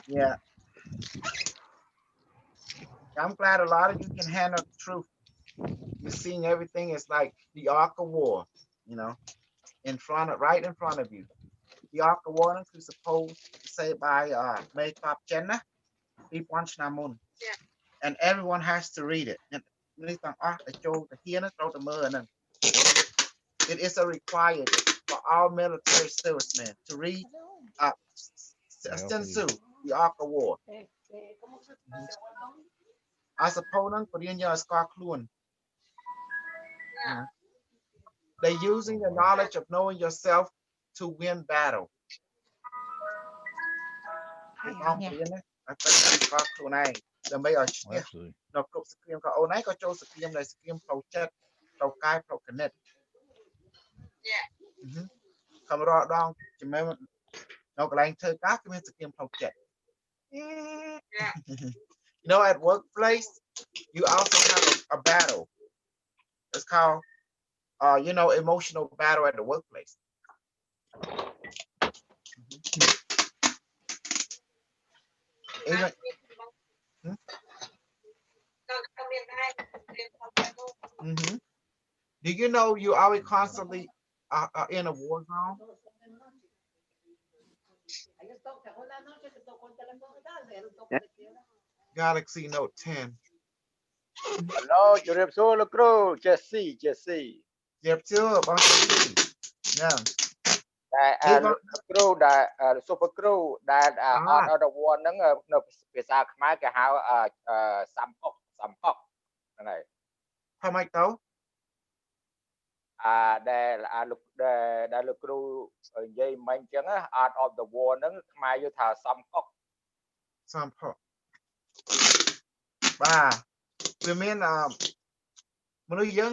Yeah. I'm glad a lot of you can handle the truth. You're seeing everything is like the Ark of War, right in front of you. The Ark of War is supposed to say by Makeup Jenna, and everyone has to read it. It is a required for all military servicemen to read Sun Tzu, the Ark of War. As opponent for the Scar Clun. They're using the knowledge of knowing yourself to win battle. Actually. Come right down to me. No, cái thơ cá cái sự kiện phòng trận. At workplace, you also have a battle. It's called, emotional battle at the workplace. Do you know you always constantly in a war zone? Galaxy Note 10. Hello, you're the crew, Jesse. Yep, sure, about yeah. Crew that super crew that on the one ហ្នឹងនៅភាសាខ្មែរគេហៅសំហុកហ្នឹងហើយ How much though? ដែលលោកគ្រូនិយាយមិញអញ្ចឹង Art of the War ហ្នឹងខ្មែរយកថាសំហុក បាទវាមានមនុស្សយើង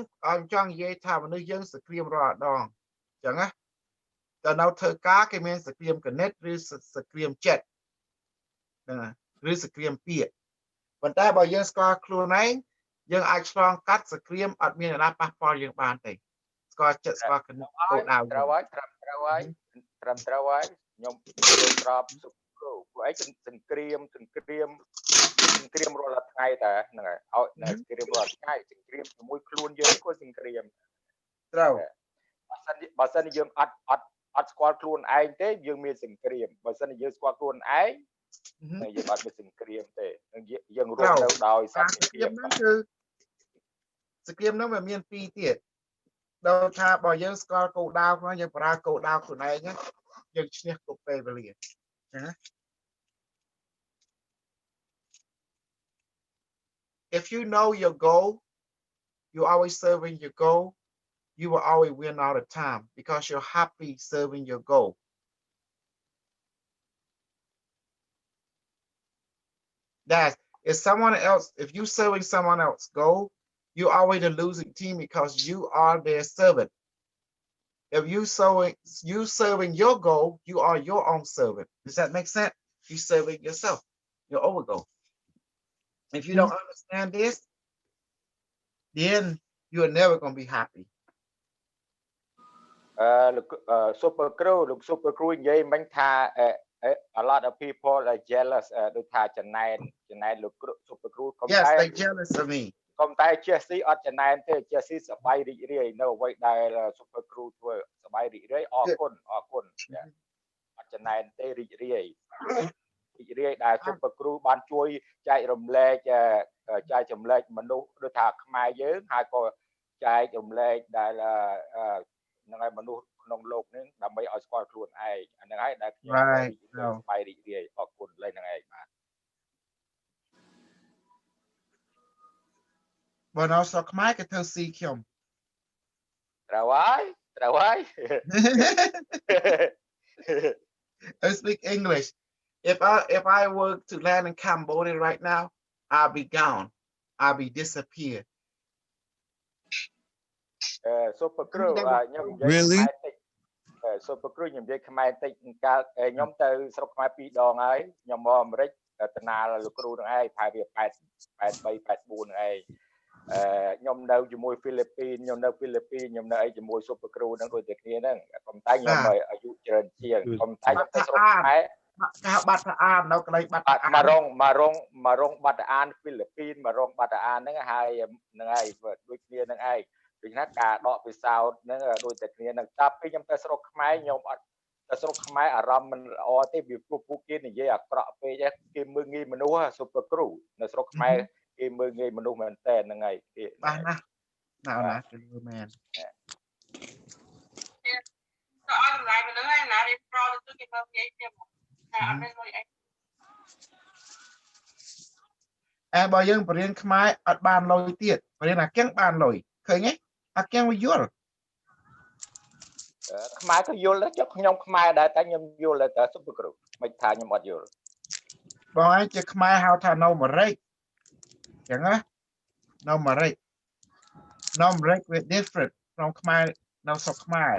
ចង់និយាយថាមនុស្សយើងសង្គ្រាមរាល់ដងអញ្ចឹងណាដល់នៅធ្វើការគេមានសង្គ្រាមគណិតឬសង្គ្រាមចិត្តឬសង្គ្រាមពាក្យប៉ុន្តែបើយើងស្គាល់ខ្លួនឯងយើងអាចឆ្លងកាត់សង្គ្រាមអត់មានអ្នកណាប៉ះពាល់យើងបានទេស្គាល់ចិត្តស្គាល់គណិតគោលដៅត្រូវហើយត្រឹមត្រូវហើយខ្ញុំចូលក្របសុខគ្រូព្រោះអីសង្គ្រាមរាល់ថ្ងៃតែហ្នឹងហើយឲ្យសង្គ្រាមរាល់ថ្ងៃសង្គ្រាមជាមួយខ្លួនយើងក៏សង្គ្រាមត្រូវបើសិនយើងអត់ស្គាល់ខ្លួនឯងទេយើងមានសង្គ្រាមបើសិនយើងស្គាល់ខ្លួនឯងយើងអត់មានសង្គ្រាមទេយើងរស់នៅដោយសន្តិភាពហ្នឹងគឺសង្គ្រាមហ្នឹងវាមានពីរទៀតដល់ថាបើយើងស្គាល់គោលដៅខ្លួនយើងប្រើគោលដៅខ្លួនឯងយើងឈ្នះគ្រប់ពេលវេលាណា If you know your goal, you're always serving your goal, you will always win all the time because you're happy serving your goal. If you serving someone else's goal, you're always a losing team because you are their servant. If you serving your goal, you are your own servant. Does that make sense? You serving yourself, your over goal. If you don't understand this, then you are never gonna be happy. Super crew, look super crew និយាយមិញថា a lot of people are jealous ដូចថាចំណែនលោក super crew កុំ Yes, តែ they jealous of me. កុំតែ Jesse អត់ចំណែនទេ Jesse សប្បាយរីករាយនៅអ្វីដែល super crew ធ្វើសប្បាយរីករាយអរគុណអត់ចំណែនទេរីករាយដែល super crew បានជួយចែករំលែកមនុស្សដូចថាខ្មែរយើងហើយក៏ចែករំលែកដែលហ្នឹងហើយមនុស្សក្នុងโลกនេះដើម្បីឲ្យស្គាល់ខ្លួនឯងអាហ្នឹងហើយដែលខ្ញុំសប្បាយរីករាយអរគុណលើហ្នឹងឯងបាទ But also ខ្មែរគេធ្វើស៊ីខ្ញុំ ត្រូវហើយ I speak English. If I were to land in Cambodia right now, I'll be gone. I'll be disappear. Super crew ខ្ញុំនិយាយខ្មែរតិច Super crew ខ្ញុំនិយាយខ្មែរតិចកាលខ្ញុំទៅស្រុកខ្មែរ2ដងហើយខ្ញុំមកអាមេរិកតាណាលោកគ្រូនឹងឯងប្រហែលវា83 84នឹងឯងខ្ញុំនៅជាមួយហ្វីលីពីនខ្ញុំនៅហ្វីលីពីនខ្ញុំនៅអីជាមួយ Super crew ហ្នឹងដូចតែគ្នាហ្នឹងប៉ុន្តែខ្ញុំអាយុច្រើនជាងប៉ុន្តែខ្ញុំទៅស្រុកខ្មែរការបាត់អាននៅកន្លែងបាត់អាន មករងបាត់អានហ្វីលីពីនមករងបាត់អានហ្នឹងហើយហ្នឹងហើយដូចគ្នាហ្នឹងឯងដូច្នេះការដកពិសោធន៍ហ្នឹងដូចតែគ្នាហ្នឹងតែពេលខ្ញុំទៅស្រុកខ្មែរខ្ញុំអត់ទៅស្រុកខ្មែរអារម្មណ៍មិនល្អទេពីពួកគេនិយាយអាក្រក់ពេកគេមើងងាយមនុស្ស Super crew នៅស្រុកខ្មែរគេមើងងាយមនុស្សមែនតើហ្នឹងហើយគេបាទណាគឺមែន ទៅអត់តម្លៃមនុស្សហើយណារៀបប្រទៅគេមើងងាយទៀតតែអត់មានលុយអី បើយើងបរៀនខ្មែរអត់បានលុយទៀតបរៀនអាកៀងបានលុយឃើញទេអាកៀងវាយល់ខ្មែរក៏យល់ដែរចុះខ្ញុំខ្មែរដែរតែខ្ញុំយល់តែ Super crew មិនថាខ្ញុំអត់យល់បងឯងជាខ្មែរហៅថានៅអាមេរិកចឹងណានៅអាមេរិកវា different ក្នុងខ្មែរនៅស្រុកខ្មែរ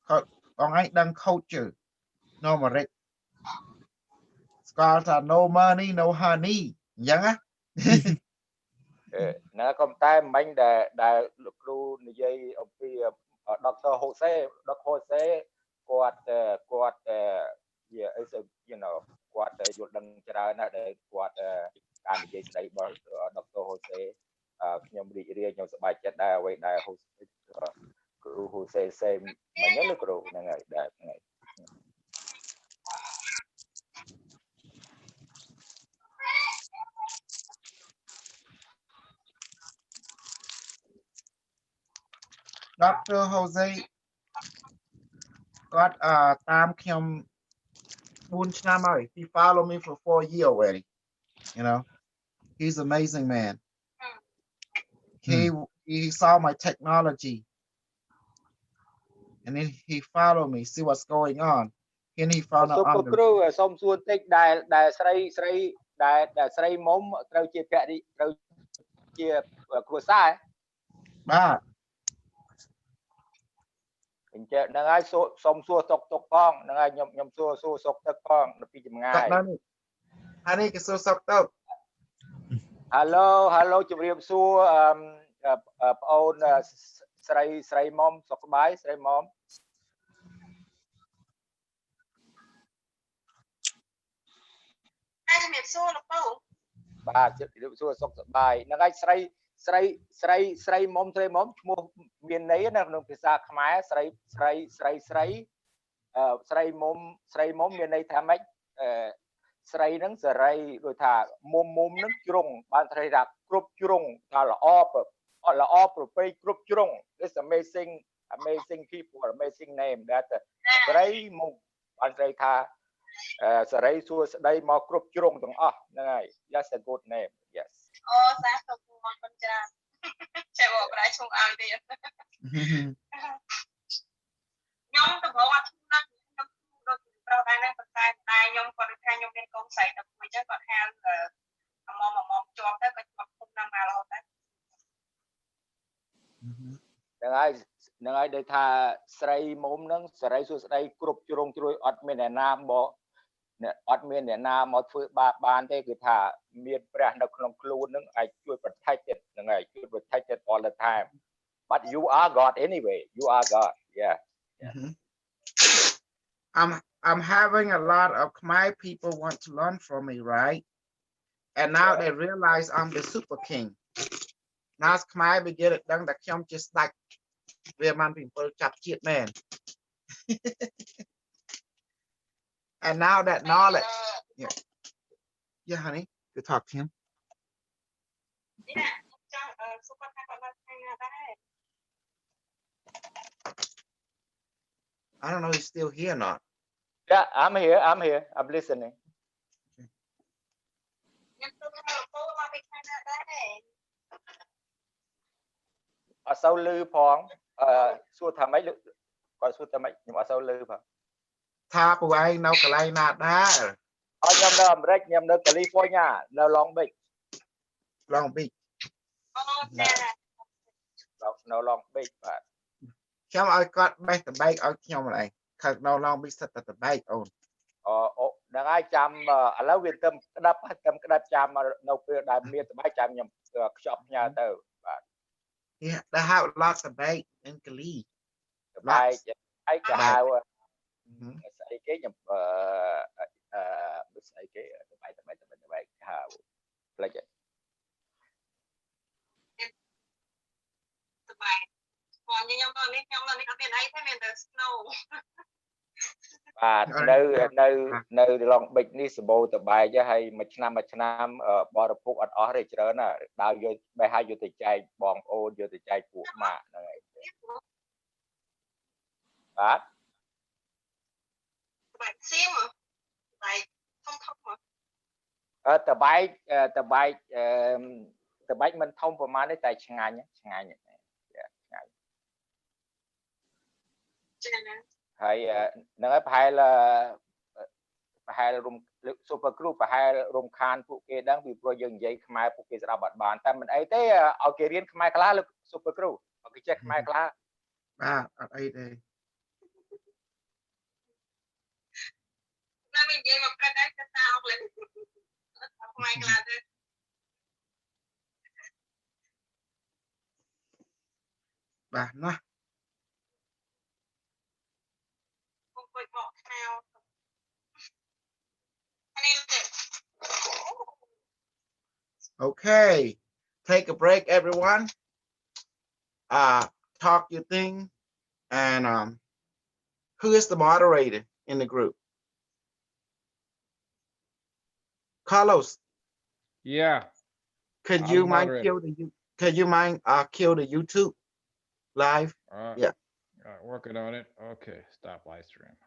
ក៏បងឯងដឹង culture នៅអាមេរិកស្គាល់ថា no money no honey អញ្ចឹងណា ណាក៏តែមិញដែលលោកគ្រូនិយាយអំពី Dr. Jose គាត់you know គាត់យល់ដឹងច្រើនណាស់ដែលគាត់ការនិយាយស្ដីរបស់ Dr. Jose ខ្ញុំរីករាយខ្ញុំសប្បាយចិត្តដែរអ្វីដែលគ្រូ Jose សេមិញលោកគ្រូហ្នឹងហើយដែរហ្នឹងហើយ Dr. Jose គាត់តាមខ្ញុំ 4 ឆ្នាំហើយ he followed me for 4 years already you know he's an amazing man he saw my technology and then he followed me see what's going on and he found out Super crew សូមសួរតិចដែលស្រីមុំត្រូវជាភរិយាត្រូវជាគ្រួសារបាទ អញ្ចឹងហ្នឹងហើយសូមសួរសុកទុកផងហ្នឹងហើយខ្ញុំសួរសុកទឹកផងពីចម្ងាយអានេះគេសួរសុកទឹក Hello ជម្រាបសួរប្អូនស្រីមុំសុខសប្បាយស្រីមុំជំរាបសួរលោកពូបាទជំរាបសួរសុខសប្បាយហ្នឹងហើយស្រីមុំឈ្មោះមានន័យណាក្នុងភាសាខ្មែរស្រីមុំមានន័យថាម៉េចស្រីហ្នឹងសេរីដូចថាមុំហ្នឹងជ្រុងបានស្រីថាគ្រប់ជ្រុងថាល្អប្រពៃគ្រប់ជ្រុង It's amazing people amazing name that ស្រីមុំបានស្រីថាសេរីសួស្ដីមកគ្រប់ជ្រុងទាំងអស់ហ្នឹងហើយ That's a good name yes អូសាធុអរគុណច្រើនចេះបកប្រែឈ្មោះឲ្យទៀតខ្ញុំទៅបងអត់ឈ្មោះដល់ខ្ញុំដូចប្រុសដែរណាប៉ុន្តែខ្ញុំគាត់ថាខ្ញុំមានកូនស្រីទៅមួយចឹងគាត់ហៅមុំជាប់ទៅគាត់ឈ្មោះគុំណាស់មករហូតដែរ ហ្នឹងហើយដូចថាស្រីមុំហ្នឹងសេរីសួស្តីគ្រប់ជ្រុងជ្រោយអត់មានអ្នកណាមកអត់មានអ្នកណាមកធ្វើបាបបានទេគឺថាមានព្រះនៅក្នុងខ្លួនហ្នឹងអាចជួយ protect ហ្នឹងហើយជួយ protect all the time but you are God anyway you are God yeah I'm having a lot of Khmer people want to learn from me, right? And now they realize I'm the super king. Now Khmer be get it done that I'm just like where man people chop shit man. And now that knowledge, yeah, honey, good talk to him. I don't know if he's still here or not. Yeah, I'm here. I'm listening. អត់សូវលឺផងសួរថាម៉េចគាត់សួរថាម៉េចខ្ញុំអត់សូវលឺផងថាពួកឯងនៅកន្លែងណាដែរខ្ញុំនៅអាមេរិកខ្ញុំនៅកាលីហ្វ័រញ៉ានៅ Long Beach នៅ Long Beach បាទខ្ញុំឲ្យគាត់បេះតបែកឲ្យខ្ញុំម្ល៉េះខើនៅ Long Beach សិតតែតបែកអូនហ្នឹងហើយចាំឥឡូវវាទៅក្តាប់ចាំនៅពេលដែលមានតបែកចាំខ្ញុំខ្ចប់ផ្ញើទៅបាទ Yeah, they have lots of bait in Cali. តបែកឯកហៅស្អីគេខ្ញុំស្អីគេតបែកហៅផ្លេចតបែកខ្ញុំនៅនេះអត់មានអីទេមានតែ snow បាទនៅ Long Beach នេះសម្បូរតបែកហើយមួយឆ្នាំបរិភោគអត់អស់ទេច្រើនណាស់ដល់យកបេះឲ្យយកទៅចែកបងប្អូនយកទៅចែកពួកម៉ាក់ហ្នឹងហើយបាទតបែកសៀមតបែកធំតបែកមិនធំប្រហែលទេតែឆ្ងាញ់ឆ្ងាញ់ហើយហ្នឹងហើយប្រហែលរំ super group ប្រហែលរំខានពួកគេដឹងពីព្រោះយើងនិយាយខ្មែរពួកគេស្ដាប់អត់បានតែមិនអីទេឲ្យគេរៀនខ្មែរខ្លះលើ super group ឲ្យគេចេះខ្មែរខ្លះបាទអត់អីទេណាមាននិយាយមកព្រឹកហើយទៅតាអស់លេងខ្មែរខ្លះទេបាទណា Okay, take a break, everyone. Talk your thing, and who is the moderator in the group? Carlos. Yeah. Could you mind kill the YouTube live? Yeah. Working on it. Okay, stop live stream.